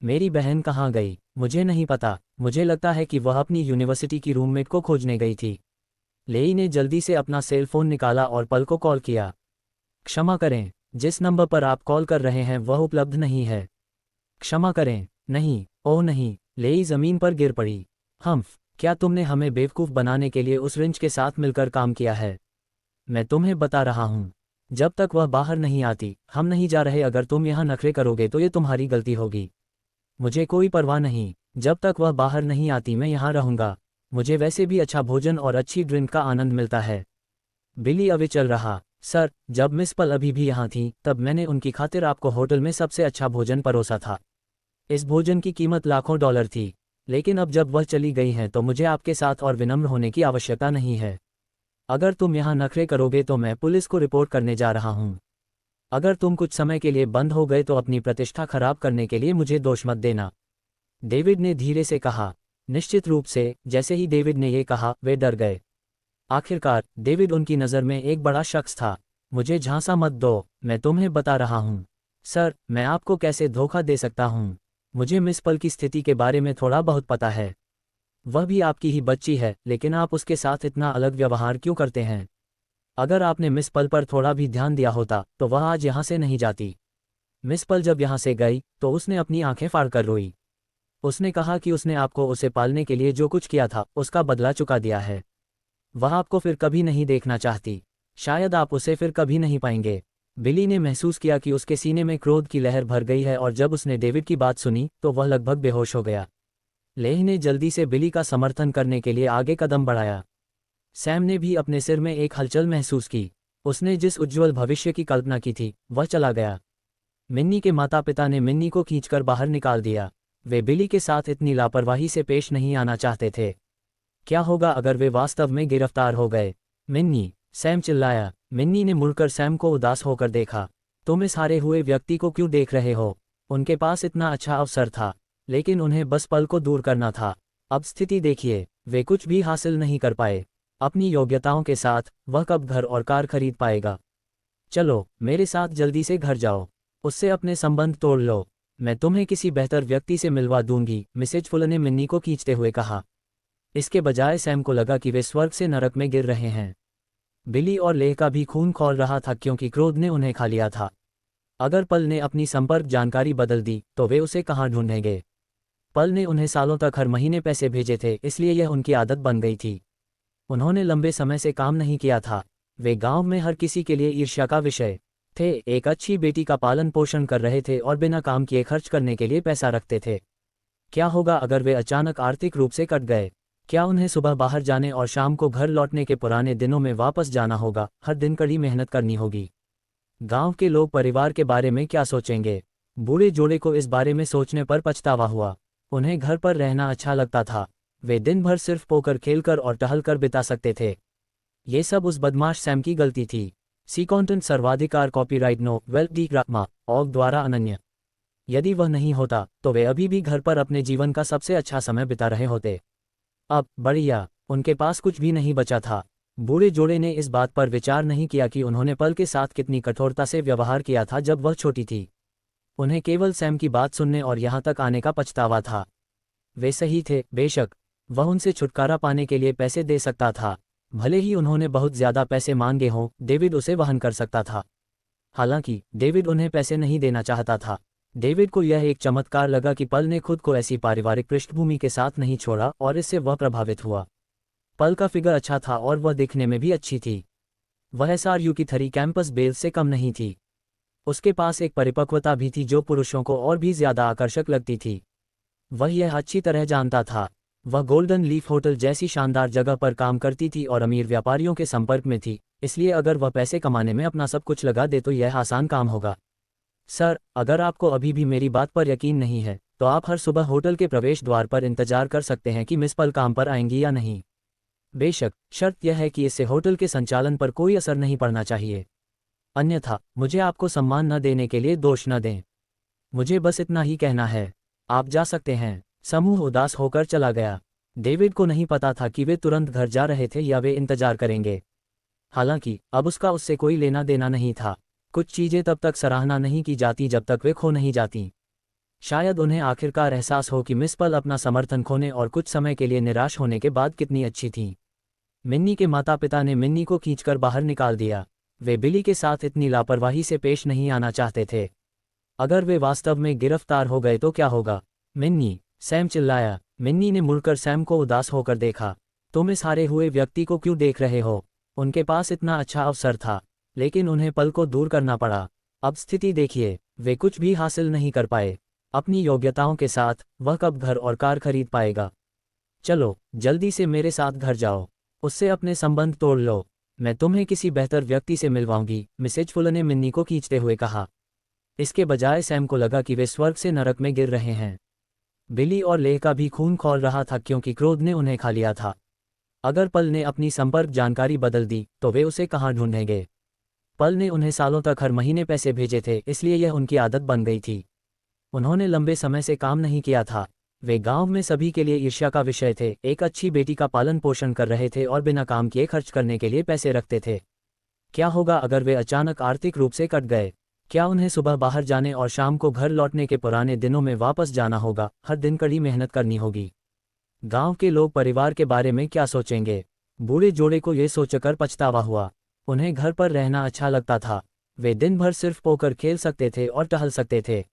S1: मेरी बहन कहाँ गई? मुझे नहीं पता। मुझे लगता है कि वह अपनी यूनिवर्सिटी की रूममेट को खोजने गई थी। लेई ने जल्दी से अपना सेल फोन निकाला और पल को कॉल किया। क्षमा करें, जिस नंबर पर आप कॉल कर रहे हैं वह उपलब्ध नहीं है। क्षमा करें। नहीं, ओह नहीं। लेई जमीन पर गिर पड़ी। हम्फ, क्या तुमने हमें बेवकूफ़ बनाने के लिए उस रिंच के साथ मिलकर काम किया है? मैं तुम्हें बता रहा हूँ, जब तक वह बाहर नहीं आती, हम नहीं जा रहे। अगर तुम यहाँ नखरे करोगे तो ये तुम्हारी गलती होगी। मुझे कोई परवाह नहीं। जब तक वह बाहर नहीं आती मैं यहाँ रहूँगा। मुझे वैसे भी अच्छा भोजन और अच्छी ड्रिंक का आनंद मिलता है। बिली अविचल रहा। सर, जब मिस पल अभी भी यहाँ थी तब मैंने उनकी खातिर आपको होटल में सबसे अच्छा भोजन परोसा था। इस भोजन की कीमत लाखों डॉलर थी। लेकिन अब जब वह चली गई हैं तो मुझे आपके साथ और विनम्र होने की आवश्यकता नहीं है। अगर तुम यहाँ नखरे करोगे तो मैं पुलिस को रिपोर्ट करने जा रहा हूँ। अगर तुम कुछ समय के लिए बंद हो गए तो अपनी प्रतिष्ठा खराब करने के लिए मुझे दोष मत देना। डेविड ने धीरे से कहा। निश्चित रूप से। जैसे ही डेविड ने ये कहा, वे डर गए। आखिरकार डेविड उनकी नज़र में एक बड़ा शख्स था। मुझे झांसा मत दो, मैं तुम्हें बता रहा हूँ। सर, मैं आपको कैसे धोखा दे सकता हूँ? मुझे मिस पल की स्थिति के बारे में थोड़ा बहुत पता है। वह भी आपकी ही बच्ची है, लेकिन आप उसके साथ इतना अलग व्यवहार क्यों करते हैं? अगर आपने मिस पल पर थोड़ा भी ध्यान दिया होता तो वह आज यहाँ से नहीं जाती। मिस पल जब यहाँ से गई तो उसने अपनी आंखें फाड़कर रोई। उसने कहा कि उसने आपको उसे पालने के लिए जो कुछ किया था उसका बदला चुका दिया है। वह आपको फिर कभी नहीं देखना चाहती। शायद आप उसे फिर कभी नहीं पाएंगे। बिली ने महसूस किया कि उसके सीने में क्रोध की लहर भर गई है और जब उसने डेविड की बात सुनी तो वह लगभग बेहोश हो गया। लेह ने जल्दी से बिली का समर्थन करने के लिए आगे कदम बढ़ाया। सैम ने भी अपने सिर में एक हलचल महसूस की। उसने जिस उज्ज्वल भविष्य की कल्पना की थी वह चला गया। मिन्नी के माता पिता ने मिन्नी को खींचकर बाहर निकाल दिया। वे बिली के साथ इतनी लापरवाही से पेश नहीं आना चाहते थे। क्या होगा अगर वे वास्तव में गिरफ्तार हो गए? मिन्नी, सैम चिल्लाया। मिन्नी ने मुड़कर सैम को उदास होकर देखा। तुम इस हारे हुए व्यक्ति को क्यों देख रहे हो? उनके पास इतना अच्छा अवसर था, लेकिन उन्हें बस पल को दूर करना था। अब स्थिति देखिए, वे कुछ भी हासिल नहीं कर पाए। अपनी योग्यताओं के साथ वह कब घर और कार खरीद पाएगा? चलो मेरे साथ जल्दी से घर जाओ। उससे अपने संबंध तोड़ लो। मैं तुम्हें किसी बेहतर व्यक्ति से मिलवा दूंगी, मिसेज फुल ने मिन्नी को खींचते हुए कहा। इसके बजाय सैम को लगा कि वे स्वर्ग से नरक में गिर रहे हैं। बिली और लेह का भी खून खौल रहा था क्योंकि क्रोध ने उन्हें खा लिया था। अगर पल ने अपनी संपर्क जानकारी बदल दी तो वे उसे कहाँ ढूंढेंगे। पल ने उन्हें सालों तक हर महीने पैसे भेजे थे, इसलिए यह उनकी आदत बन गई थी। उन्होंने लंबे समय से काम नहीं किया था। वे गांव में हर किसी के लिए ईर्ष्या का विषय थे। एक अच्छी बेटी का पालन पोषण कर रहे थे और बिना काम किए खर्च करने के लिए पैसा रखते थे। क्या होगा अगर वे अचानक आर्थिक रूप से कट गए? क्या उन्हें सुबह बाहर जाने और शाम को घर लौटने के पुराने दिनों में वापस जाना होगा? हर दिन कड़ी मेहनत करनी होगी। गांव के लोग परिवार के बारे में क्या सोचेंगे? बूढ़े जोड़े को इस बारे में सोचने पर पछतावा हुआ। उन्हें घर पर रहना अच्छा लगता था। वे दिन भर सिर्फ पोकर खेलकर और टहलकर बिता सकते थे। ये सब उस बदमाश सैम की गलती थी। सी कंटेंट सर्वाधिकार कॉपीराइट नो वेल्थ डी ग्रामा ऑग द्वारा अनन्य। यदि वह नहीं होता तो वे अभी भी घर पर अपने जीवन का सबसे अच्छा समय बिता रहे होते। अब बढ़िया, उनके पास कुछ भी नहीं बचा था। बूढ़े जोड़े ने इस बात पर विचार नहीं किया कि उन्होंने पल के साथ कितनी कठोरता से व्यवहार किया था जब वह छोटी थी। उन्हें केवल सैम की बात सुनने और यहाँ तक आने का पछतावा था। वे सही थे, बेशक वह उनसे छुटकारा पाने के लिए पैसे दे सकता था। भले ही उन्होंने बहुत ज्यादा पैसे मांगे हों, डेविड उसे वहन कर सकता था। हालांकि डेविड उन्हें पैसे नहीं देना चाहता था। डेविड को यह एक चमत्कार लगा कि पल ने खुद को ऐसी पारिवारिक पृष्ठभूमि के साथ नहीं छोड़ा और इससे वह प्रभावित हुआ। पल का फिगर अच्छा था और वह दिखने में भी अच्छी थी। वह एसआरयू की थरी कैंपस बेल से कम नहीं थी। उसके पास एक परिपक्वता भी थी जो पुरुषों को और भी ज्यादा आकर्षक लगती थी। वह यह अच्छी तरह जानता था। वह गोल्डन लीफ होटल जैसी शानदार जगह पर काम करती थी और अमीर व्यापारियों के संपर्क में थी, इसलिए अगर वह पैसे कमाने में अपना सब कुछ लगा दे तो यह आसान काम होगा। सर, अगर आपको अभी भी मेरी बात पर यकीन नहीं है तो आप हर सुबह होटल के प्रवेश द्वार पर इंतजार कर सकते हैं कि मिस पल काम पर आएंगी या नहीं। बेशक शर्त यह है कि इससे होटल के संचालन पर कोई असर नहीं पड़ना चाहिए, अन्यथा मुझे आपको सम्मान न देने के लिए दोष न दें। मुझे बस इतना ही कहना है, आप जा सकते हैं। समूह उदास होकर चला गया। डेविड को नहीं पता था कि वे तुरंत घर जा रहे थे या वे इंतजार करेंगे। हालांकि अब उसका उससे कोई लेना देना नहीं था। कुछ चीजें तब तक सराहना नहीं की जाती जब तक वे खो नहीं जाती। शायद उन्हें आखिरकार एहसास हो कि मिस पल अपना समर्थन खोने और कुछ समय के लिए निराश होने के बाद कितनी अच्छी थी। मिन्नी के माता पिता ने मिन्नी को खींचकर बाहर निकाल दिया। वे बिली के साथ इतनी लापरवाही से पेश नहीं आना चाहते थे। अगर वे वास्तव में गिरफ्तार हो गए तो क्या होगा? मिन्नी, सैम चिल्लाया। मिन्नी ने मुड़कर सैम को उदास होकर देखा। तुम इस हारे हुए व्यक्ति को क्यों देख रहे हो? उनके पास इतना अच्छा अवसर था, लेकिन उन्हें पल को दूर करना पड़ा। अब स्थिति देखिए, वे कुछ भी हासिल नहीं कर पाए। अपनी योग्यताओं के साथ वह कब घर और कार खरीद पाएगा? चलो जल्दी से मेरे साथ घर जाओ, उससे अपने संबंध तोड़ लो। मैं तुम्हें किसी बेहतर व्यक्ति से मिलवाऊंगी, मिसेज फुल ने मिन्नी को खींचते हुए कहा। इसके बजाय सैम को लगा कि वे स्वर्ग से नरक में गिर रहे हैं। बिली और लेह का भी खून खौल रहा था क्योंकि क्रोध ने उन्हें खा लिया था। अगर पल ने अपनी संपर्क जानकारी बदल दी तो वे उसे कहाँ ढूंढेंगे? पल ने उन्हें सालों तक हर महीने पैसे भेजे थे, इसलिए यह उनकी आदत बन गई थी। उन्होंने लंबे समय से काम नहीं किया था। वे गांव में सभी के लिए ईर्ष्या का विषय थे। एक अच्छी बेटी का पालन पोषण कर रहे थे और बिना काम किए खर्च करने के लिए पैसे रखते थे। क्या होगा अगर वे अचानक आर्थिक रूप से कट गए? क्या उन्हें सुबह बाहर जाने और शाम को घर लौटने के पुराने दिनों में वापस जाना होगा? हर दिन कड़ी मेहनत करनी होगी। गांव के लोग परिवार के बारे में क्या सोचेंगे? बूढ़े जोड़े को यह सोचकर पछतावा हुआ। उन्हें घर पर रहना अच्छा लगता था। वे दिन भर सिर्फ पोकर खेल सकते थे और टहल सकते थे।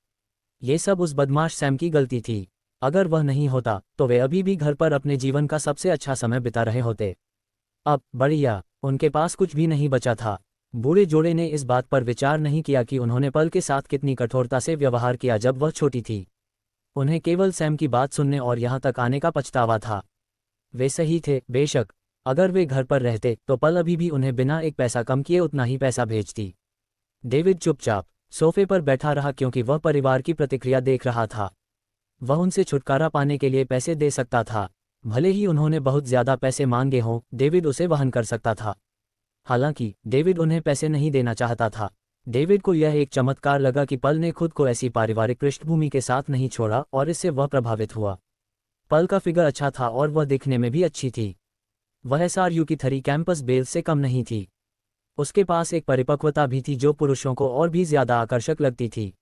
S1: ये सब उस बदमाश सैम की गलती थी। अगर वह नहीं होता तो वे अभी भी घर पर अपने जीवन का सबसे अच्छा समय बिता रहे होते। अब बढ़िया, उनके पास कुछ भी नहीं बचा था। बूढ़े जोड़े ने इस बात पर विचार नहीं किया कि उन्होंने पल के साथ कितनी कठोरता से व्यवहार किया जब वह छोटी थी। उन्हें केवल सैम की बात सुनने और यहाँ तक आने का पछतावा था। वे सही थे, बेशक अगर वे घर पर रहते तो पल अभी भी उन्हें बिना एक पैसा कम किए उतना ही पैसा भेजती। डेविड चुपचाप सोफे पर बैठा रहा क्योंकि वह परिवार की प्रतिक्रिया देख रहा था। वह उनसे छुटकारा पाने के लिए पैसे दे सकता था। भले ही उन्होंने बहुत ज्यादा पैसे मांगे हों, डेविड उसे वहन कर सकता था। हालांकि डेविड उन्हें पैसे नहीं देना चाहता था। डेविड को यह एक चमत्कार लगा कि पल ने खुद को ऐसी पारिवारिक पृष्ठभूमि के साथ नहीं छोड़ा और इससे वह प्रभावित हुआ। पल का फिगर अच्छा था और वह दिखने में भी अच्छी थी। वह एसआरयू की थरी कैंपस बेल से कम नहीं थी। उसके पास एक परिपक्वता भी थी जो पुरुषों को और भी ज्यादा आकर्षक लगती थी।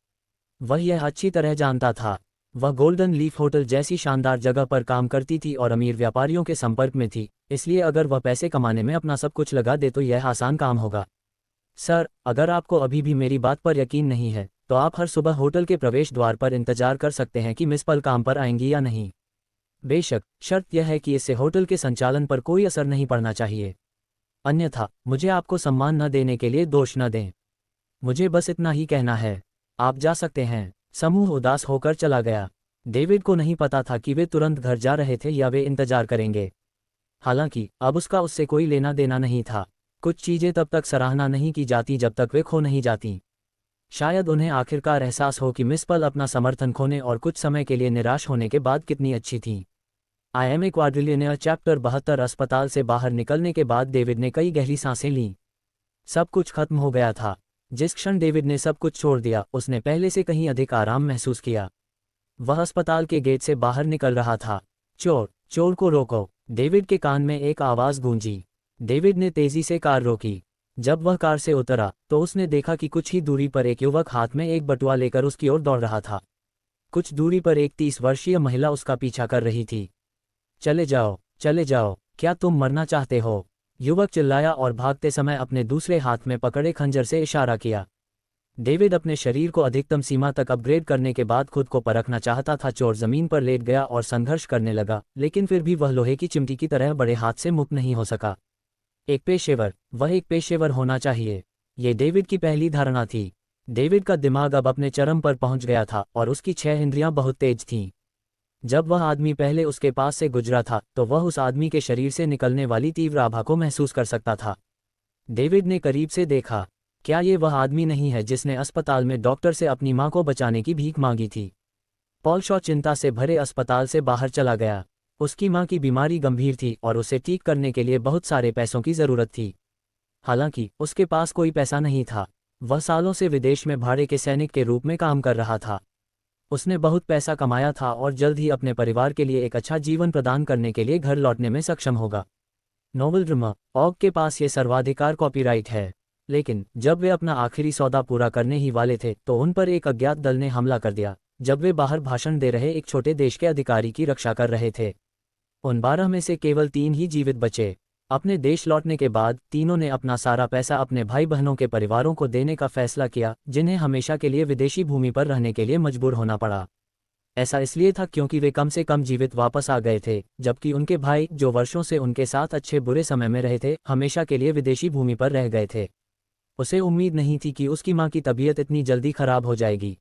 S1: वह यह अच्छी तरह जानता था। वह गोल्डन लीफ होटल जैसी शानदार जगह पर काम करती थी और अमीर व्यापारियों के संपर्क में थी, इसलिए अगर वह पैसे कमाने में अपना सब कुछ लगा दे तो यह आसान काम होगा। सर, अगर आपको अभी भी मेरी बात पर यकीन नहीं है तो आप हर सुबह होटल के प्रवेश द्वार पर इंतजार कर सकते हैं कि मिस पल काम पर आएंगी या नहीं। बेशक, शर्त यह है कि इससे होटल के संचालन पर कोई असर नहीं पड़ना चाहिए, अन्यथा मुझे आपको सम्मान न देने के लिए दोष न दें। मुझे बस इतना ही कहना है, आप जा सकते हैं। समूह उदास होकर चला गया। डेविड को नहीं पता था कि वे तुरंत घर जा रहे थे या वे इंतजार करेंगे। हालांकि अब उसका उससे कोई लेना देना नहीं था। कुछ चीजें तब तक सराहना नहीं की जाती जब तक वे खो नहीं जाती। शायद उन्हें आखिरकार एहसास हो कि मिस पल अपना समर्थन खोने और कुछ समय के लिए निराश होने के बाद कितनी अच्छी थी। I am a quadrillionaire chapter 72। अस्पताल से बाहर निकलने के बाद डेविड ने कई गहरी सांसें लीं। सब कुछ खत्म हो गया था। जिस क्षण डेविड ने सब कुछ छोड़ दिया, उसने पहले से कहीं अधिक आराम महसूस किया। वह अस्पताल के गेट से बाहर निकल रहा था। चोर, चोर को रोको! डेविड के कान में एक आवाज़ गूंजी। डेविड ने तेजी से कार रोकी। जब वह कार से उतरा तो उसने देखा कि कुछ ही दूरी पर एक युवक हाथ में एक बटुआ लेकर उसकी ओर दौड़ रहा था। कुछ दूरी पर एक 30 वर्षीय महिला उसका पीछा कर रही थी। चले जाओ, चले जाओ, क्या तुम मरना चाहते हो? युवक चिल्लाया और भागते समय अपने दूसरे हाथ में पकड़े खंजर से इशारा किया। डेविड अपने शरीर को अधिकतम सीमा तक अपग्रेड करने के बाद खुद को परखना चाहता था। चोर जमीन पर लेट गया और संघर्ष करने लगा, लेकिन फिर भी वह लोहे की चिमटी की तरह बड़े हाथ से मुक्त नहीं हो सका। एक पेशेवर, वह एक पेशेवर होना चाहिए। ये डेविड की पहली धारणा थी। डेविड का दिमाग अब अपने चरम पर पहुंच गया था और उसकी 6 इंद्रियां बहुत तेज थीं। जब वह आदमी पहले उसके पास से गुजरा था तो वह उस आदमी के शरीर से निकलने वाली तीव्र आभा को महसूस कर सकता था। डेविड ने करीब से देखा। क्या ये वह आदमी नहीं है जिसने अस्पताल में डॉक्टर से अपनी मां को बचाने की भीख मांगी थी? पॉल शॉ चिंता से भरे अस्पताल से बाहर चला गया। उसकी मां की बीमारी गंभीर थी और उसे ठीक करने के लिए बहुत सारे पैसों की जरूरत थी। हालांकि उसके पास कोई पैसा नहीं था। वह सालों से विदेश में भाड़े के सैनिक के रूप में काम कर रहा था। उसने बहुत पैसा कमाया था और जल्द ही अपने परिवार के लिए एक अच्छा जीवन प्रदान करने के लिए घर लौटने में सक्षम होगा। नोबल ड्रामा ऑग के पास ये सर्वाधिकार कॉपीराइट है, लेकिन जब वे अपना आखिरी सौदा पूरा करने ही वाले थे तो उन पर एक अज्ञात दल ने हमला कर दिया। जब वे बाहर भाषण दे रहे एक छोटे देश के अधिकारी की रक्षा कर रहे थे, उन 12 में से केवल 3 ही जीवित बचे। अपने देश लौटने के बाद तीनों ने अपना सारा पैसा अपने भाई बहनों के परिवारों को देने का फैसला किया, जिन्हें हमेशा के लिए विदेशी भूमि पर रहने के लिए मजबूर होना पड़ा। ऐसा इसलिए था क्योंकि वे कम से कम जीवित वापस आ गए थे, जबकि उनके भाई, जो वर्षों से उनके साथ अच्छे बुरे समय में रहे थे, हमेशा के लिए विदेशी भूमि पर रह गए थे। उसे उम्मीद नहीं थी कि उसकी मां की तबीयत इतनी जल्दी खराब हो जाएगी।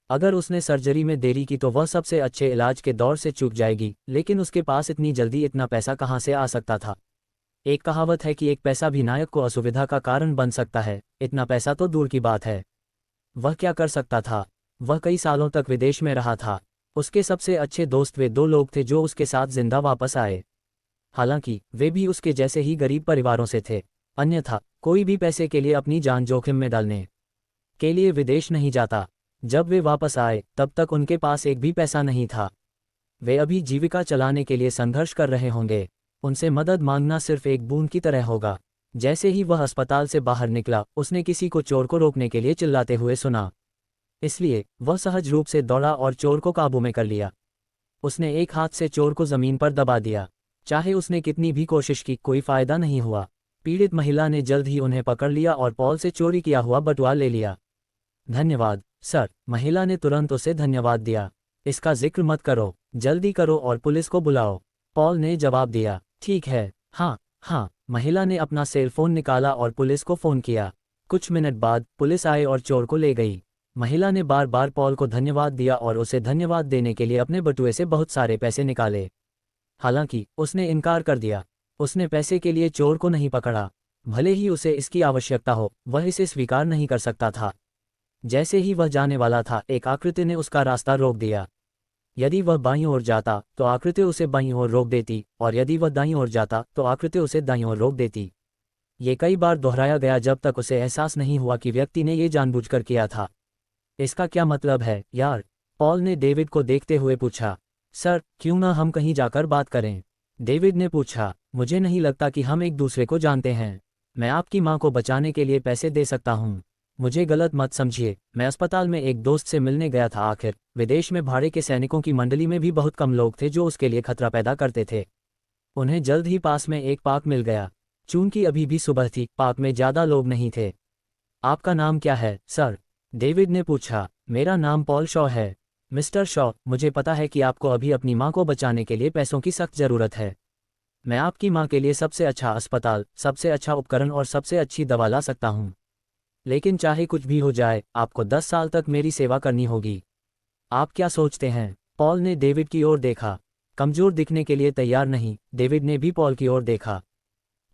S1: अगर उसने सर्जरी में देरी की तो वह सबसे अच्छे इलाज के दौर से चूक जाएगी, लेकिन उसके पास इतनी जल्दी इतना पैसा कहाँ से आ सकता था? एक कहावत है कि एक पैसा भी नायक को असुविधा का कारण बन सकता है, इतना पैसा तो दूर की बात है। वह क्या कर सकता था? वह कई सालों तक विदेश में रहा था। उसके सबसे अच्छे दोस्त वे 2 लोग थे जो उसके साथ जिंदा वापस आए। हालांकि वे भी उसके जैसे ही गरीब परिवारों से थे, अन्यथा कोई भी पैसे के लिए अपनी जान जोखिम में डालने के लिए विदेश नहीं जाता। जब वे वापस आए तब तक उनके पास एक भी पैसा नहीं था। वे अभी जीविका चलाने के लिए संघर्ष कर रहे होंगे। उनसे मदद मांगना सिर्फ एक बूंद की तरह होगा। जैसे ही वह अस्पताल से बाहर निकला, उसने किसी को चोर को रोकने के लिए चिल्लाते हुए सुना। इसलिए वह सहज रूप से दौड़ा और चोर को काबू में कर लिया। उसने एक हाथ से चोर को जमीन पर दबा दिया। चाहे उसने कितनी भी कोशिश की, कोई फायदा नहीं हुआ। पीड़ित महिला ने जल्द ही उन्हें पकड़ लिया और पॉल से चोरी किया हुआ बटुआ ले लिया। धन्यवाद सर, महिला ने तुरंत उसे धन्यवाद दिया। इसका जिक्र मत करो, जल्दी करो और पुलिस को बुलाओ, पॉल ने जवाब दिया। ठीक है, हाँ। महिला ने अपना सेल फोन निकाला और पुलिस को फोन किया। कुछ मिनट बाद पुलिस आए और चोर को ले गई। महिला ने बार बार पॉल को धन्यवाद दिया और उसे धन्यवाद देने के लिए अपने बटुए से बहुत सारे पैसे निकाले। हालांकि उसने इनकार कर दिया। उसने पैसे के लिए चोर को नहीं पकड़ा। भले ही उसे इसकी आवश्यकता हो, वह इसे स्वीकार नहीं कर सकता था। जैसे ही वह जाने वाला था, एक आकृति ने उसका रास्ता रोक दिया। यदि वह बाईं ओर जाता तो आकृति उसे बाईं ओर रोक देती, और यदि वह दाईं ओर जाता तो आकृति उसे दाईं ओर रोक देती। ये कई बार दोहराया गया जब तक उसे एहसास नहीं हुआ कि व्यक्ति ने ये जानबूझकर किया था। इसका क्या मतलब है, यार? पॉल ने डेविड को देखते हुए पूछा। सर, क्यों ना हम कहीं जाकर बात करें? डेविड ने पूछा। मुझे नहीं लगता कि हम एक दूसरे को जानते हैं। मैं आपकी मां को बचाने के लिए पैसे दे सकता हूं। मुझे गलत मत समझिए, मैं अस्पताल में एक दोस्त से मिलने गया था। आखिर विदेश में भाड़े के सैनिकों की मंडली में भी बहुत कम लोग थे जो उसके लिए खतरा पैदा करते थे। उन्हें जल्द ही पास में एक पार्क मिल गया। चूंकि अभी भी सुबह थी, पार्क में ज़्यादा लोग नहीं थे। आपका नाम क्या है, सर? डेविड ने पूछा। मेरा नाम पॉल शॉ है। मिस्टर शॉ, मुझे पता है कि आपको अभी अपनी माँ को बचाने के लिए पैसों की सख्त ज़रूरत है। मैं आपकी माँ के लिए सबसे अच्छा अस्पताल, सबसे अच्छा उपकरण और सबसे अच्छी दवा ला सकता हूँ। लेकिन चाहे कुछ भी हो जाए, आपको 10 साल तक मेरी सेवा करनी होगी। आप क्या सोचते हैं? पॉल ने डेविड की ओर देखा। कमज़ोर दिखने के लिए तैयार नहीं। डेविड ने भी पॉल की ओर देखा।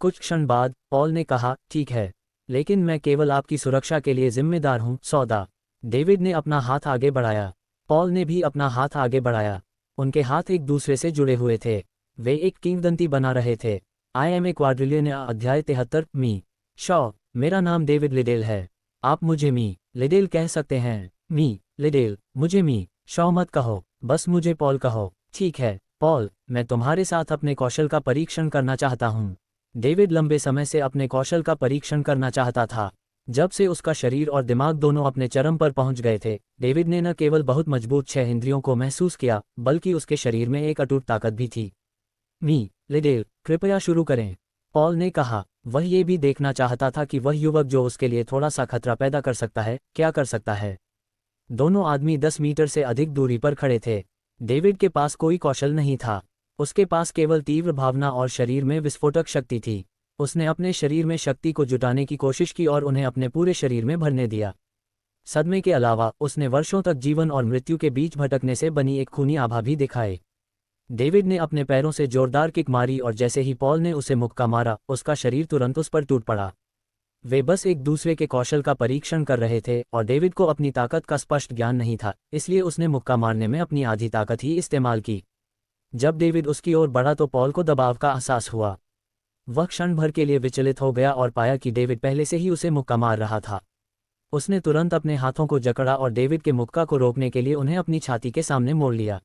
S1: कुछ क्षण बाद पॉल ने कहा, ठीक है, लेकिन मैं केवल आपकी सुरक्षा के लिए जिम्मेदार हूँ। सौदा। डेविड ने अपना हाथ आगे बढ़ाया। पॉल ने भी अपना हाथ आगे बढ़ाया। उनके हाथ एक दूसरे से जुड़े हुए थे। वे एक किंवदंती बना रहे थे। आई एम ए क्वाड्रिलियन, अध्याय 73। मी शॉ, मेरा नाम डेविड लिडेल है। आप मुझे मी लिडेल कह सकते हैं। मी लिडेल, मुझे मी शॉ मत कहो, बस मुझे पॉल कहो। ठीक है पॉल, मैं तुम्हारे साथ अपने कौशल का परीक्षण करना चाहता हूँ। डेविड लंबे समय से अपने कौशल का परीक्षण करना चाहता था। जब से उसका शरीर और दिमाग दोनों अपने चरम पर पहुंच गए थे, डेविड ने न केवल बहुत मजबूत 6 इंद्रियों को महसूस किया, बल्कि उसके शरीर में एक अटूट ताकत भी थी। मी लिडेल, कृपया शुरू करें, पॉल ने कहा। वह ये भी देखना चाहता था कि वह युवक जो उसके लिए थोड़ा सा खतरा पैदा कर सकता है, क्या कर सकता है। दोनों आदमी 10 मीटर से अधिक दूरी पर खड़े थे। डेविड के पास कोई कौशल नहीं था। उसके पास केवल तीव्र भावना और शरीर में विस्फोटक शक्ति थी। उसने अपने शरीर में शक्ति को जुटाने की कोशिश की और उन्हें अपने पूरे शरीर में भरने दिया। सदमे के अलावा उसने वर्षों तक जीवन और मृत्यु के बीच भटकने से बनी एक खूनी आभा भी दिखाए। डेविड ने अपने पैरों से जोरदार किक मारी और जैसे ही पॉल ने उसे मुक्का मारा, उसका शरीर तुरंत उस पर टूट पड़ा। वे बस एक दूसरे के कौशल का परीक्षण कर रहे थे और डेविड को अपनी ताकत का स्पष्ट ज्ञान नहीं था, इसलिए उसने मुक्का मारने में अपनी आधी ताकत ही इस्तेमाल की। जब डेविड उसकी ओर बढ़ा तो पॉल को दबाव का एहसास हुआ। वह क्षण भर के लिए विचलित हो गया और पाया कि डेविड पहले से ही उसे मुक्का मार रहा था। उसने तुरंत अपने हाथों को जकड़ा और डेविड के मुक्का को रोकने के लिए उन्हें अपनी छाती के सामने मोड़ लिया।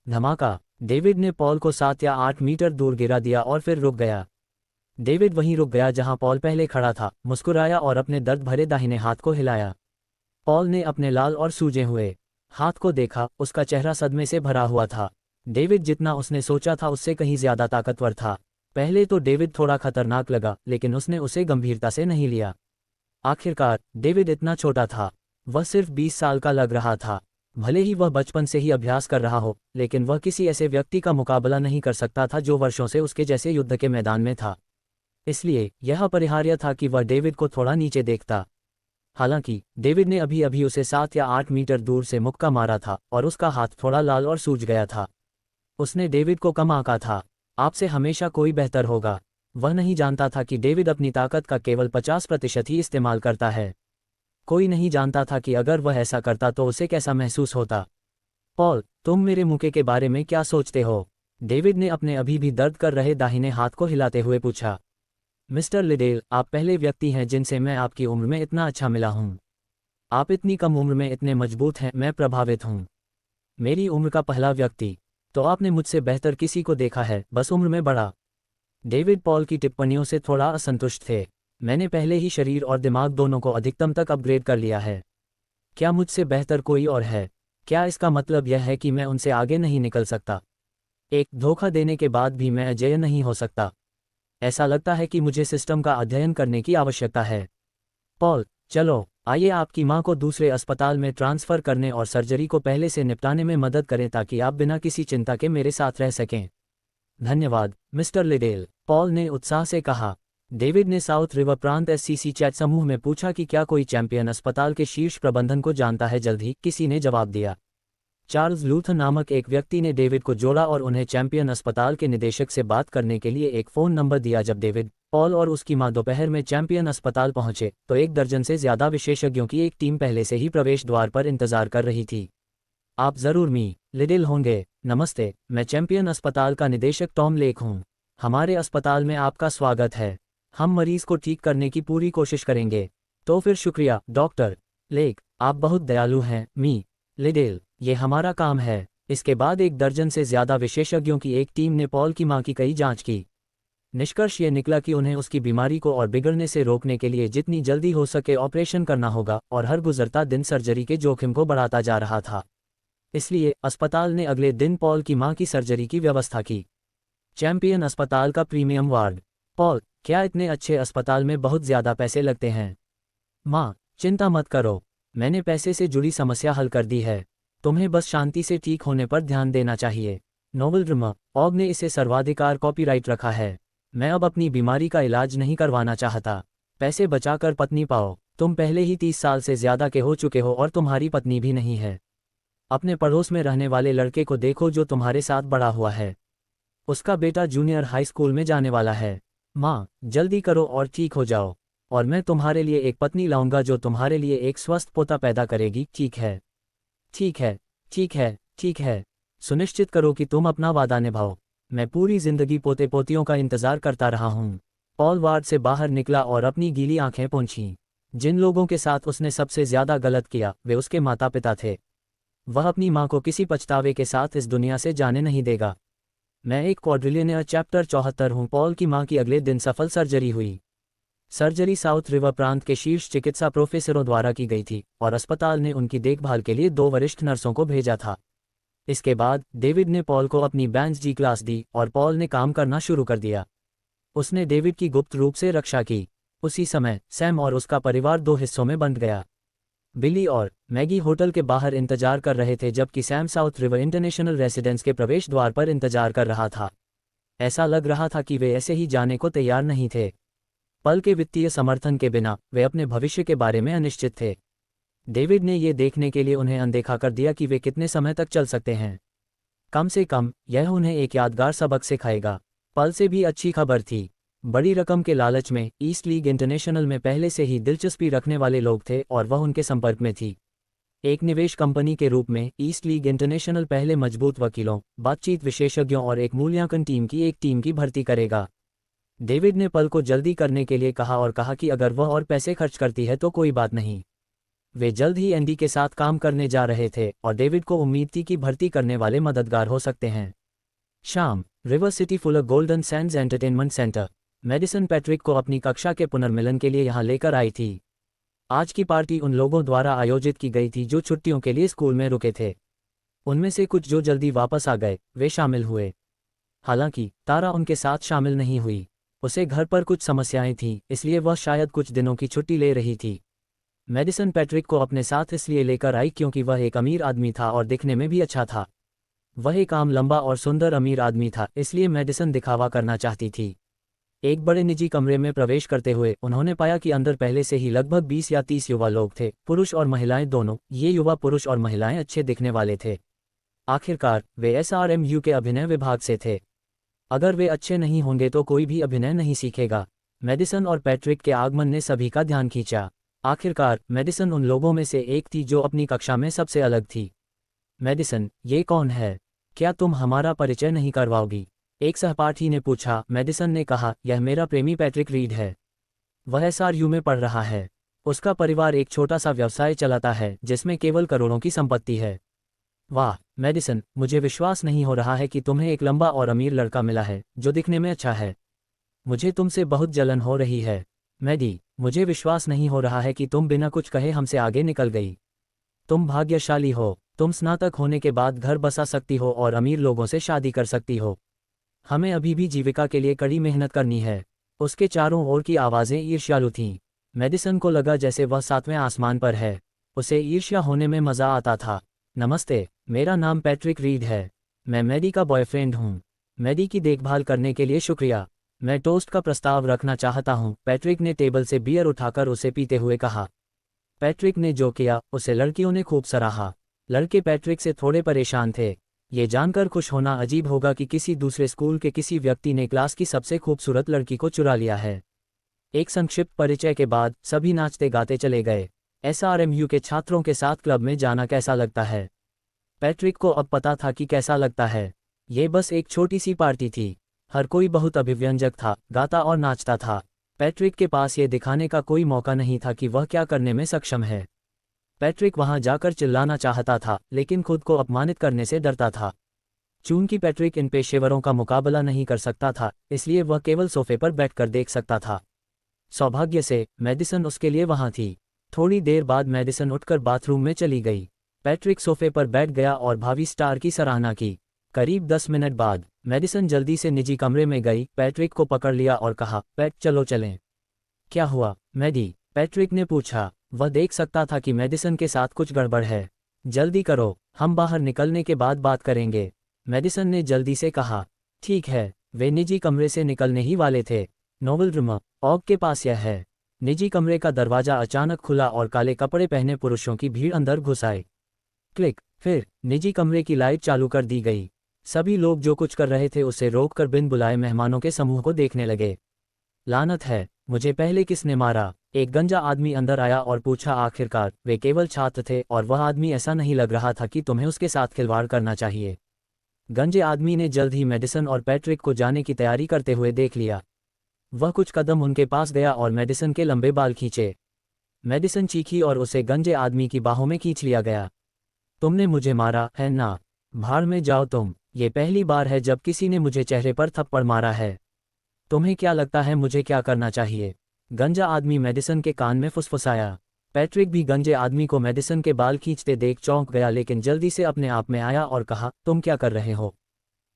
S1: धमाका! डेविड ने पॉल को 7 या 8 मीटर दूर गिरा दिया और फिर रुक गया। डेविड वहीं रुक गया जहां पॉल पहले खड़ा था, मुस्कुराया और अपने दर्द भरे दाहिने हाथ को हिलाया। पॉल ने अपने लाल और सूजे हुए हाथ को देखा, उसका चेहरा सदमे से भरा हुआ था। डेविड जितना उसने सोचा था उससे कहीं ज्यादा ताकतवर था। पहले तो डेविड थोड़ा खतरनाक लगा, लेकिन उसने उसे गंभीरता से नहीं लिया। आखिरकार डेविड इतना छोटा था। वह सिर्फ 20 साल का लग रहा था। भले ही वह बचपन से ही अभ्यास कर रहा हो, लेकिन वह किसी ऐसे व्यक्ति का मुकाबला नहीं कर सकता था जो वर्षों से उसके जैसे युद्ध के मैदान में था। इसलिए यह अपरिहार्य था कि वह डेविड को थोड़ा नीचे देखता। हालांकि डेविड ने अभी अभी उसे 7 या 8 मीटर दूर से मुक्का मारा था और उसका हाथ थोड़ा लाल और सूज गया था। उसने डेविड को कम आंका था। आपसे हमेशा कोई बेहतर होगा। वह नहीं जानता था कि डेविड अपनी ताकत का केवल 50% ही इस्तेमाल करता है। कोई नहीं जानता था कि अगर वह ऐसा करता तो उसे कैसा महसूस होता। पॉल, तुम मेरे मुक्के के बारे में क्या सोचते हो? डेविड ने अपने अभी भी दर्द कर रहे दाहिने हाथ को हिलाते हुए पूछा। मिस्टर लिडेल, आप पहले व्यक्ति हैं जिनसे मैं आपकी उम्र में इतना अच्छा मिला हूँ। आप इतनी कम उम्र में इतने मजबूत हैं, मैं प्रभावित हूँ। मेरी उम्र का पहला व्यक्ति। तो आपने मुझसे बेहतर किसी को देखा है, बस उम्र में बड़ा। डेविड पॉल की टिप्पणियों से थोड़ा असंतुष्ट थे। मैंने पहले ही शरीर और दिमाग दोनों को अधिकतम तक अपग्रेड कर लिया है। क्या मुझसे बेहतर कोई और है? क्या इसका मतलब यह है कि मैं उनसे आगे नहीं निकल सकता? एक धोखा देने के बाद भी मैं अजेय नहीं हो सकता। ऐसा लगता है कि मुझे सिस्टम का अध्ययन करने की आवश्यकता है। पॉल, चलो आइए आपकी मां को दूसरे अस्पताल में ट्रांसफ़र करने और सर्जरी को पहले से निपटाने में मदद करें ताकि आप बिना किसी चिंता के मेरे साथ रह सकें। धन्यवाद मिस्टर लिडेल, पॉल ने उत्साह से कहा। डेविड ने साउथ रिवर प्रांत एससीसी चैट समूह में पूछा कि क्या कोई चैंपियन अस्पताल के शीर्ष प्रबंधन को जानता है। जल्द ही किसी ने जवाब दिया। चार्ल्स लूथर नामक एक व्यक्ति ने डेविड को जोड़ा और उन्हें चैंपियन अस्पताल के निदेशक से बात करने के लिए एक फ़ोन नंबर दिया। जब डेविड, पॉल और उसकी मां दोपहर में चैंपियन अस्पताल पहुंचे तो 1 दर्जन से ज़्यादा विशेषज्ञों की एक टीम पहले से ही प्रवेश द्वार पर इंतजार कर रही थी। आप ज़रूर मी लिडेल होंगे। नमस्ते, मैं चैंपियन अस्पताल का निदेशक टॉम लेक हूँ। हमारे अस्पताल में आपका स्वागत है। हम मरीज को ठीक करने की पूरी कोशिश करेंगे। तो फिर शुक्रिया डॉक्टर लेक, आप बहुत दयालु हैं। मी लिडेल, ये हमारा काम है। इसके बाद 1 दर्जन से ज़्यादा विशेषज्ञों की एक टीम ने पॉल की मां की कई जांच की। निष्कर्ष ये निकला कि उन्हें उसकी बीमारी को और बिगड़ने से रोकने के लिए जितनी जल्दी हो सके ऑपरेशन करना होगा, और हर गुजरता दिन सर्जरी के जोखिम को बढ़ाता जा रहा था। इसलिए अस्पताल ने अगले दिन पॉल की मां की सर्जरी की व्यवस्था की। चैंपियन अस्पताल का प्रीमियम वार्ड। पॉल, क्या इतने अच्छे अस्पताल में बहुत ज्यादा पैसे लगते हैं? मां, चिंता मत करो, मैंने पैसे से जुड़ी समस्या हल कर दी है। तुम्हें बस शांति से ठीक होने पर ध्यान देना चाहिए। नोबल ड्रामा, ऑग ने इसे सर्वाधिकार कॉपीराइट रखा है। मैं अब अपनी बीमारी का इलाज नहीं करवाना चाहता। पैसे बचाकर पत्नी पाओ। तुम पहले ही 30 साल से ज्यादा के हो चुके हो और तुम्हारी पत्नी भी नहीं है। अपने पड़ोस में रहने वाले लड़के को देखो जो तुम्हारे साथ बड़ा हुआ है। उसका बेटा जूनियर हाई स्कूल में जाने वाला है। माँ, जल्दी करो और ठीक हो जाओ, और मैं तुम्हारे लिए एक पत्नी लाऊंगा जो तुम्हारे लिए एक स्वस्थ पोता पैदा करेगी, ठीक है? ठीक है, ठीक है, ठीक है। सुनिश्चित करो कि तुम अपना वादा निभाओ। मैं पूरी जिंदगी पोते पोतियों का इंतजार करता रहा हूँ। पॉल वार्ड से बाहर निकला और अपनी गीली आंखें पोंछीं। जिन लोगों के साथ उसने सबसे ज्यादा गलत किया वे उसके माता पिता थे। वह अपनी माँ को किसी पछतावे के साथ इस दुनिया से जाने नहीं देगा। मैं एक क्वाड्रिलियनियर चैप्टर 74 हूँ। पॉल की माँ की अगले दिन सफल सर्जरी हुई। सर्जरी साउथ रिवर प्रांत के शीर्ष चिकित्सा प्रोफेसरों द्वारा की गई थी और अस्पताल ने उनकी देखभाल के लिए 2 वरिष्ठ नर्सों को भेजा था। इसके बाद डेविड ने पॉल को अपनी बैंज जी क्लास दी और पॉल ने काम करना शुरू कर दिया। उसने डेविड की गुप्त रूप से रक्षा की। उसी समय सैम और उसका परिवार 2 हिस्सों में बंट गया। बिली और मैगी होटल के बाहर इंतजार कर रहे थे जबकि Sam south river international residence के प्रवेश द्वार पर इंतजार कर रहा था। ऐसा लग रहा था कि वे ऐसे ही जाने को तैयार नहीं थे। पल के वित्तीय समर्थन के बिना वे अपने भविष्य के बारे में अनिश्चित थे। डेविड ने ये देखने के लिए उन्हें अनदेखा कर दिया कि वे कितने समय तक चल सकते हैं। कम से कम यह उन्हें एक यादगार सबक सिखाएगा। पल से भी अच्छी खबर थी। बड़ी रकम के लालच में ईस्ट लीग इंटरनेशनल में पहले से ही दिलचस्पी रखने वाले लोग थे और वह उनके संपर्क में थी। एक निवेश कंपनी के रूप में ईस्ट लीग इंटरनेशनल पहले मजबूत वकीलों, बातचीत विशेषज्ञों और एक मूल्यांकन टीम की भर्ती करेगा। डेविड ने पल को जल्दी करने के लिए कहा और कहा कि अगर वह और पैसे खर्च करती है तो कोई बात नहीं। वे जल्द ही एंडी के साथ काम करने जा रहे थे और डेविड को उम्मीद थी कि भर्ती करने वाले मददगार हो सकते हैं। शाम, River City Fuller Golden Sands entertainment centre. Madison Patrick को अपनी कक्षा के पुनर्मिलन के लिए यहाँ लेकर आई थी। आज की पार्टी उन लोगों द्वारा आयोजित की गई थी जो छुट्टियों के लिए स्कूल में रुके थे। उनमें से कुछ जो जल्दी वापस आ गए वे शामिल हुए। हालांकि तारा उनके साथ शामिल नहीं हुई। उसे घर पर कुछ समस्याएं थीं, इसलिए वह शायद कुछ दिनों की छुट्टी ले रही थी। मेडिसन पैट्रिक को अपने साथ इसलिए लेकर आई क्योंकि वह एक अमीर आदमी था और दिखने में भी अच्छा था। वह एक आम लंबा और सुंदर अमीर आदमी था, इसलिए मेडिसन दिखावा करना चाहती थी। एक बड़े निजी कमरे में प्रवेश करते हुए उन्होंने पाया कि अंदर पहले से ही लगभग 20 या 30 युवा लोग थे, पुरुष और महिलाएं दोनों। ये युवा पुरुष और महिलाएं अच्छे दिखने वाले थे। आखिरकार वे SRMU के अभिनय विभाग से थे। अगर वे अच्छे नहीं होंगे तो कोई भी अभिनय नहीं सीखेगा। मेडिसन और पैट्रिक के आगमन ने सभी का ध्यान खींचा। आखिरकार मेडिसन उन लोगों में से एक थी जो अपनी कक्षा में सबसे अलग थी। मेडिसन, ये कौन है? क्या तुम हमारा परिचय नहीं करवाओगी? एक सहपाठी ने पूछा। मेडिसन ने कहा, यह मेरा प्रेमी पैट्रिक रीड है। वह SRU में पढ़ रहा है। उसका परिवार एक छोटा सा व्यवसाय चलाता है जिसमें केवल करोड़ों की संपत्ति है। वाह मेडिसन, मुझे विश्वास नहीं हो रहा है कि तुम्हें एक लंबा और अमीर लड़का मिला है जो दिखने में अच्छा है। मुझे तुमसे बहुत जलन हो रही है। मैडी, मुझे विश्वास नहीं हो रहा है कि तुम बिना कुछ कहे हमसे आगे निकल गई। तुम भाग्यशाली हो। तुम स्नातक होने के बाद घर बसा सकती हो और अमीर लोगों से शादी कर सकती हो। हमें अभी भी जीविका के लिए कड़ी मेहनत करनी है। उसके चारों ओर की आवाज़ें ईर्ष्यालु थीं। मेडिसन को लगा जैसे वह 7वें आसमान पर है। उसे ईर्ष्या होने में मज़ा आता था। नमस्ते, मेरा नाम पैट्रिक रीड है। मैं मैडी का बॉयफ्रेंड हूँ। मैडी की देखभाल करने के लिए शुक्रिया। मैं टोस्ट का प्रस्ताव रखना चाहता हूँ। पैट्रिक ने टेबल से बियर उठाकर उसे पीते हुए कहा। पैट्रिक ने जो किया उसे लड़कियों ने खूब सराहा। लड़के पैट्रिक से थोड़े परेशान थे। ये जानकर खुश होना अजीब होगा कि किसी दूसरे स्कूल के किसी व्यक्ति ने क्लास की सबसे खूबसूरत लड़की को चुरा लिया है। एक संक्षिप्त परिचय के बाद सभी नाचते गाते चले गए। SRMU के छात्रों के साथ क्लब में जाना कैसा लगता है? पैट्रिक को अब पता था कि कैसा लगता है। ये बस एक छोटी सी पार्टी थी। हर कोई बहुत अभिव्यंजक था, गाता और नाचता था। पैट्रिक के पास ये दिखाने का कोई मौका नहीं था कि वह क्या करने में सक्षम है। पैट्रिक वहां जाकर चिल्लाना चाहता था लेकिन खुद को अपमानित करने से डरता था। चूंकि पैट्रिक इन पेशेवरों का मुकाबला नहीं कर सकता था, इसलिए वह केवल सोफे पर बैठकर देख सकता था। सौभाग्य से मैडिसन उसके लिए वहां थी। थोड़ी देर बाद मैडिसन उठकर बाथरूम में चली गई। पैट्रिक सोफे पर बैठ गया और भावी स्टार की सराहना की। करीब 10 मिनट बाद मैडिसन जल्दी से निजी कमरे में गई, पैट्रिक को पकड़ लिया और कहा, पैट चलो चलें। क्या हुआ मैडी? पैट्रिक ने पूछा। वह देख सकता था कि मैडिसन के साथ कुछ गड़बड़ है। जल्दी करो, हम बाहर निकलने के बाद बात करेंगे, मैडिसन ने जल्दी से कहा। ठीक है। वे निजी कमरे से निकलने ही वाले थे। नोवेल रूम ऑग के पास यह है। निजी कमरे का दरवाजा अचानक खुला और काले कपड़े पहने पुरुषों की भीड़ अंदर घुस आई। क्लिक। फिर निजी कमरे की लाइट चालू कर दी गई। सभी लोग जो कुछ कर रहे थे उसे रोककर बिन बुलाए मेहमानों के समूह को देखने लगे। लानत है, मुझे पहले किसने मारा? एक गंजा आदमी अंदर आया और पूछा। आखिरकार वे केवल छात्र थे और वह आदमी ऐसा नहीं लग रहा था कि तुम्हें उसके साथ खिलवाड़ करना चाहिए। गंजे आदमी ने जल्द ही मैडिसन और पैट्रिक को जाने की तैयारी करते हुए देख लिया। वह कुछ कदम उनके पास गया और मैडिसन के लंबे बाल खींचे। मैडिसन चीखी और उसे गंजे आदमी की बाहों में खींच लिया गया। तुमने मुझे मारा है ना? भाड़ में जाओ तुम। ये पहली बार है जब किसी ने मुझे चेहरे पर थप्पड़ मारा है। तुम्हें क्या लगता है मुझे क्या करना चाहिए? गंजा आदमी मैडिसन के कान में फुसफुसाया। पैट्रिक भी गंजे आदमी को मैडिसन के बाल खींचते देख चौंक गया, लेकिन जल्दी से अपने आप में आया और कहा, तुम क्या कर रहे हो?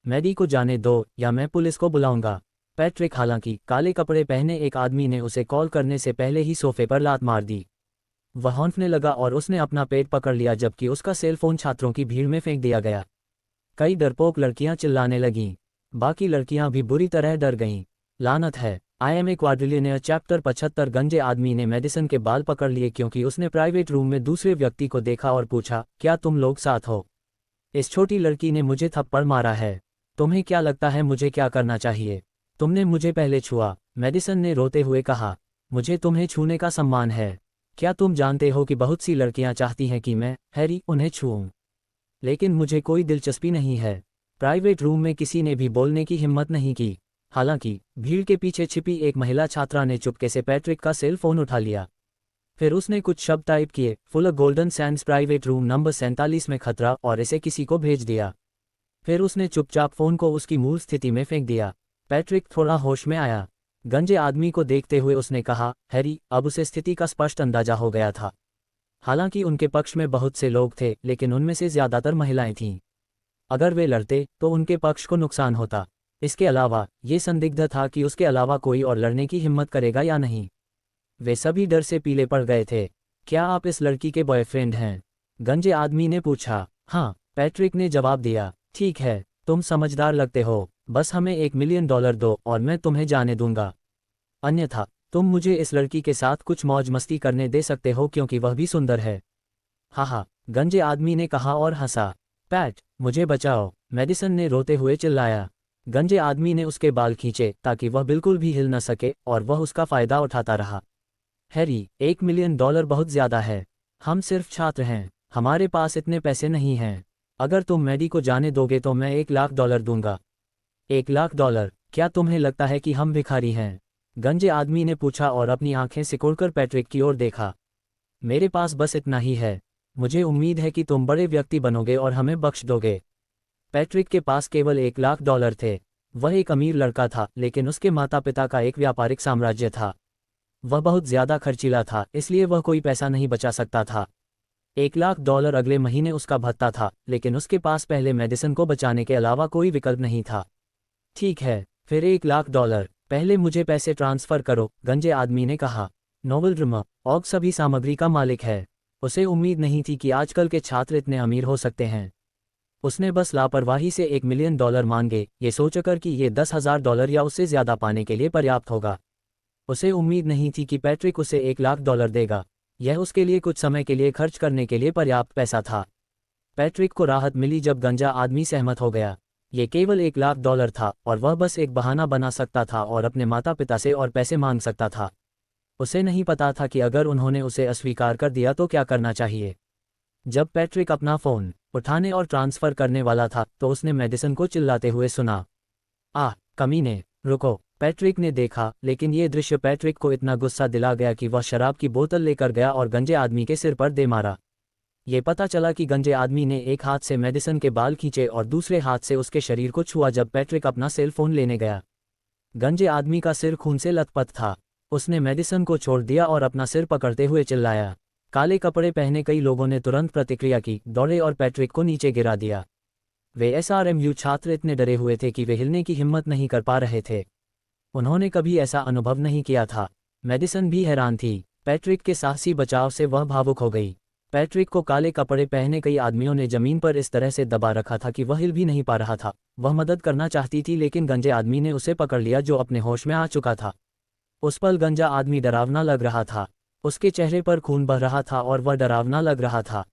S1: मैडी को जाने दो या मैं पुलिस को बुलाऊंगा। पैट्रिक, हालांकि काले कपड़े पहने एक आदमी ने उसे कॉल करने से पहले ही सोफे पर लात मार दी। वह हौंफने लगा और उसने अपना पेट पकड़ लिया जबकि उसका सेलफोन छात्रों की भीड़ में फेंक दिया गया। कई डरपोक लड़कियां चिल्लाने लगीं। बाकी लड़कियां भी बुरी तरह डर गईं। लानत है, आई एम ए क्वाड्रिलियनेयर चैप्टर 75। गंजे आदमी ने मैडिसन के बाल पकड़ लिए क्योंकि उसने प्राइवेट रूम में दूसरे व्यक्ति को देखा और पूछा, क्या तुम लोग साथ हो? इस छोटी लड़की ने मुझे थप्पड़ मारा है। तुम्हें क्या लगता है मुझे क्या करना चाहिए? तुमने मुझे पहले छुआ, मैडिसन ने रोते हुए कहा। मुझे तुम्हें छूने का सम्मान है। क्या तुम जानते हो कि बहुत सी लड़कियां चाहती हैं कि मैं, हैरी, उन्हें छूऊं? लेकिन मुझे कोई दिलचस्पी नहीं है। प्राइवेट रूम में किसी ने भी बोलने की हिम्मत नहीं की। हालांकि भीड़ के पीछे छिपी एक महिला छात्रा ने चुपके से पैट्रिक का सेल फोन उठा लिया। फिर उसने कुछ शब्द टाइप किए, full golden Sands private room number 47 में खतरा, और इसे किसी को भेज दिया। फिर उसने चुपचाप फोन को उसकी मूल स्थिति में फेंक दिया। पैट्रिक थोड़ा होश में आया। गंजे आदमी को देखते हुए उसने कहा, हैरी। अब उसे स्थिति का स्पष्ट अंदाजा हो गया था। हालांकि उनके पक्ष में बहुत से लोग थे, लेकिन उनमें से ज्यादातर महिलाएं थीं। अगर वे लड़ते तो उनके पक्ष को नुकसान होता। इसके अलावा ये संदिग्ध था कि उसके अलावा कोई और लड़ने की हिम्मत करेगा या नहीं। वे सभी डर से पीले पड़ गए थे। क्या आप इस लड़की के बॉयफ्रेंड हैं? गंजे आदमी ने पूछा। हाँ, पैट्रिक ने जवाब दिया। ठीक है, तुम समझदार लगते हो। बस हमें $1 मिलियन दो और मैं तुम्हें जाने दूंगा। अन्यथा तुम मुझे इस लड़की के साथ कुछ मौज मस्ती करने दे सकते हो क्योंकि वह भी सुंदर है। हाँ, गंजे आदमी ने कहा और हंसा। पैट, मुझे बचाओ, मैडिसन ने रोते हुए चिल्लाया। गंजे आदमी ने उसके बाल खींचे ताकि वह बिल्कुल भी हिल न सके और वह उसका फायदा उठाता रहा। हैरी, $1 मिलियन बहुत ज्यादा है। हम सिर्फ छात्र हैं, हमारे पास इतने पैसे नहीं हैं। अगर तुम मैडी को जाने दोगे तो मैं $1 लाख दूंगा। $1 लाख? क्या तुम्हें लगता है कि हम भिखारी हैं? गंजे आदमी ने पूछा और अपनी आंखें सिकुड़कर पैट्रिक की ओर देखा। मेरे पास बस इतना ही है। मुझे उम्मीद है कि तुम बड़े व्यक्ति बनोगे और हमें बख्श दोगे। पैट्रिक के पास केवल $1 लाख थे। वह एक अमीर लड़का था, लेकिन उसके माता पिता का एक व्यापारिक साम्राज्य था। वह बहुत ज्यादा खर्चीला था, इसलिए वह कोई पैसा नहीं बचा सकता था। $1 लाख अगले महीने उसका भत्ता था, लेकिन उसके पास पहले मैडिसन को बचाने के अलावा कोई विकल्प नहीं था। ठीक है, फिर $1 लाख। पहले मुझे पैसे ट्रांसफर करो, गंजे आदमी ने कहा। नोवेल रूम ऑग सभी सामग्री का मालिक है। उसे उम्मीद नहीं थी कि आजकल के छात्र इतने अमीर हो सकते हैं। उसने बस लापरवाही से $1 मिलियन मांगे, ये सोचकर कि ये $10,000 या उससे ज्यादा पाने के लिए पर्याप्त होगा। उसे उम्मीद नहीं थी कि पैट्रिक उसे $1 लाख देगा। यह उसके लिए कुछ समय के लिए खर्च करने के लिए पर्याप्त पैसा था। पैट्रिक को राहत मिली जब गंजा आदमी सहमत हो गया। ये केवल $1 लाख था और वह बस एक बहाना बना सकता था और अपने माता पिता से और पैसे मांग सकता था। उसे नहीं पता था कि अगर उन्होंने उसे अस्वीकार कर दिया तो क्या करना चाहिए। जब पैट्रिक अपना फ़ोन उठाने और ट्रांसफ़र करने वाला था तो उसने मैडिसन को चिल्लाते हुए सुना, आह, कमीने, रुको। पैट्रिक ने देखा, लेकिन ये दृश्य पैट्रिक को इतना गुस्सा दिला गया कि वह शराब की बोतल लेकर गया और गंजे आदमी के सिर पर दे मारा। ये पता चला कि गंजे आदमी ने एक हाथ से मेडिसन के बाल खींचे और दूसरे हाथ से उसके शरीर को छुआ जब पैट्रिक अपना सेल फोन लेने गया। गंजे आदमी का सिर खून से लथपथ था। उसने मेडिसन को छोड़ दिया और अपना सिर पकड़ते हुए चिल्लाया। काले कपड़े पहने कई लोगों ने तुरंत प्रतिक्रिया की, दौड़े और पैट्रिक को नीचे गिरा दिया। वे एसआरएमयू छात्र इतने डरे हुए थे कि वे हिलने की हिम्मत नहीं कर पा रहे थे। उन्होंने कभी ऐसा अनुभव नहीं किया था। मेडिसन भी हैरान थी। पैट्रिक के साहसी बचाव से वह भावुक हो गई। पैट्रिक को काले कपड़े पहने कई आदमियों ने जमीन पर इस तरह से दबा रखा था कि वह हिल भी नहीं पा रहा था। वह मदद करना चाहती थी लेकिन गंजे आदमी ने उसे पकड़ लिया जो अपने होश में आ चुका था। उस पल गंजा आदमी डरावना लग रहा था। उसके चेहरे पर खून बह रहा था और वह डरावना लग रहा था।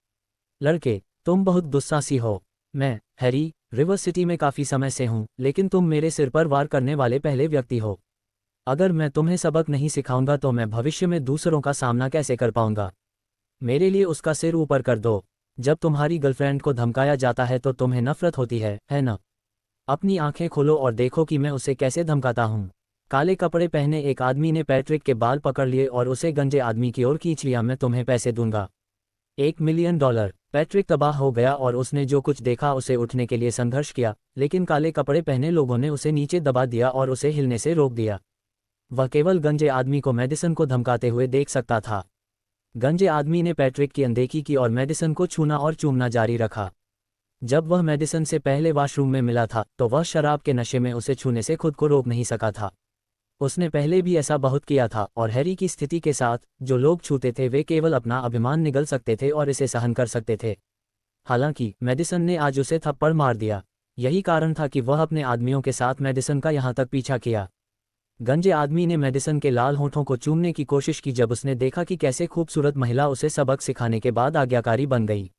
S1: लड़के, तुम बहुत दुस्साहसी हो। मैं, हैरी, रिवर सिटी में काफ़ी समय से हूँ, लेकिन तुम मेरे सिर पर वार करने वाले पहले व्यक्ति हो। अगर मैं तुम्हें सबक नहीं सिखाऊंगा तो मैं भविष्य में दूसरों का सामना कैसे कर पाऊंगा। मेरे लिए उसका सिर ऊपर कर दो। जब तुम्हारी गर्लफ्रेंड को धमकाया जाता है तो तुम्हें नफरत होती है ना? अपनी आंखें खोलो और देखो कि मैं उसे कैसे धमकाता हूँ। काले कपड़े पहने एक आदमी ने पैट्रिक के बाल पकड़ लिए और उसे गंजे आदमी की ओर खींच लिया। मैं तुम्हें पैसे दूंगा, $1 मिलियन। पैट्रिक तबाह हो गया और उसने जो कुछ देखा उसे उठने के लिए संघर्ष किया, लेकिन काले कपड़े पहने लोगों ने उसे नीचे दबा दिया और उसे हिलने से रोक दिया। वह केवल गंजे आदमी को मेडिसन को धमकाते हुए देख सकता था। गंजे आदमी ने पैट्रिक की अनदेखी की और मेडिसन को छूना और चूमना जारी रखा। जब वह मेडिसन से पहले वॉशरूम में मिला था तो वह शराब के नशे में उसे छूने से खुद को रोक नहीं सका था। उसने पहले भी ऐसा बहुत किया था और हैरी की स्थिति के साथ जो लोग छूते थे वे केवल अपना अभिमान निगल सकते थे और इसे सहन कर सकते थे। हालांकि मेडिसन ने आज उसे थप्पड़ मार दिया। यही कारण था कि वह अपने आदमियों के साथ मेडिसन का यहाँ तक पीछा किया। गंजे आदमी ने मेडिसन के लाल होठों को चूमने की कोशिश की जब उसने देखा कि कैसे खूबसूरत महिला उसे सबक सिखाने के बाद आज्ञाकारी बन गई।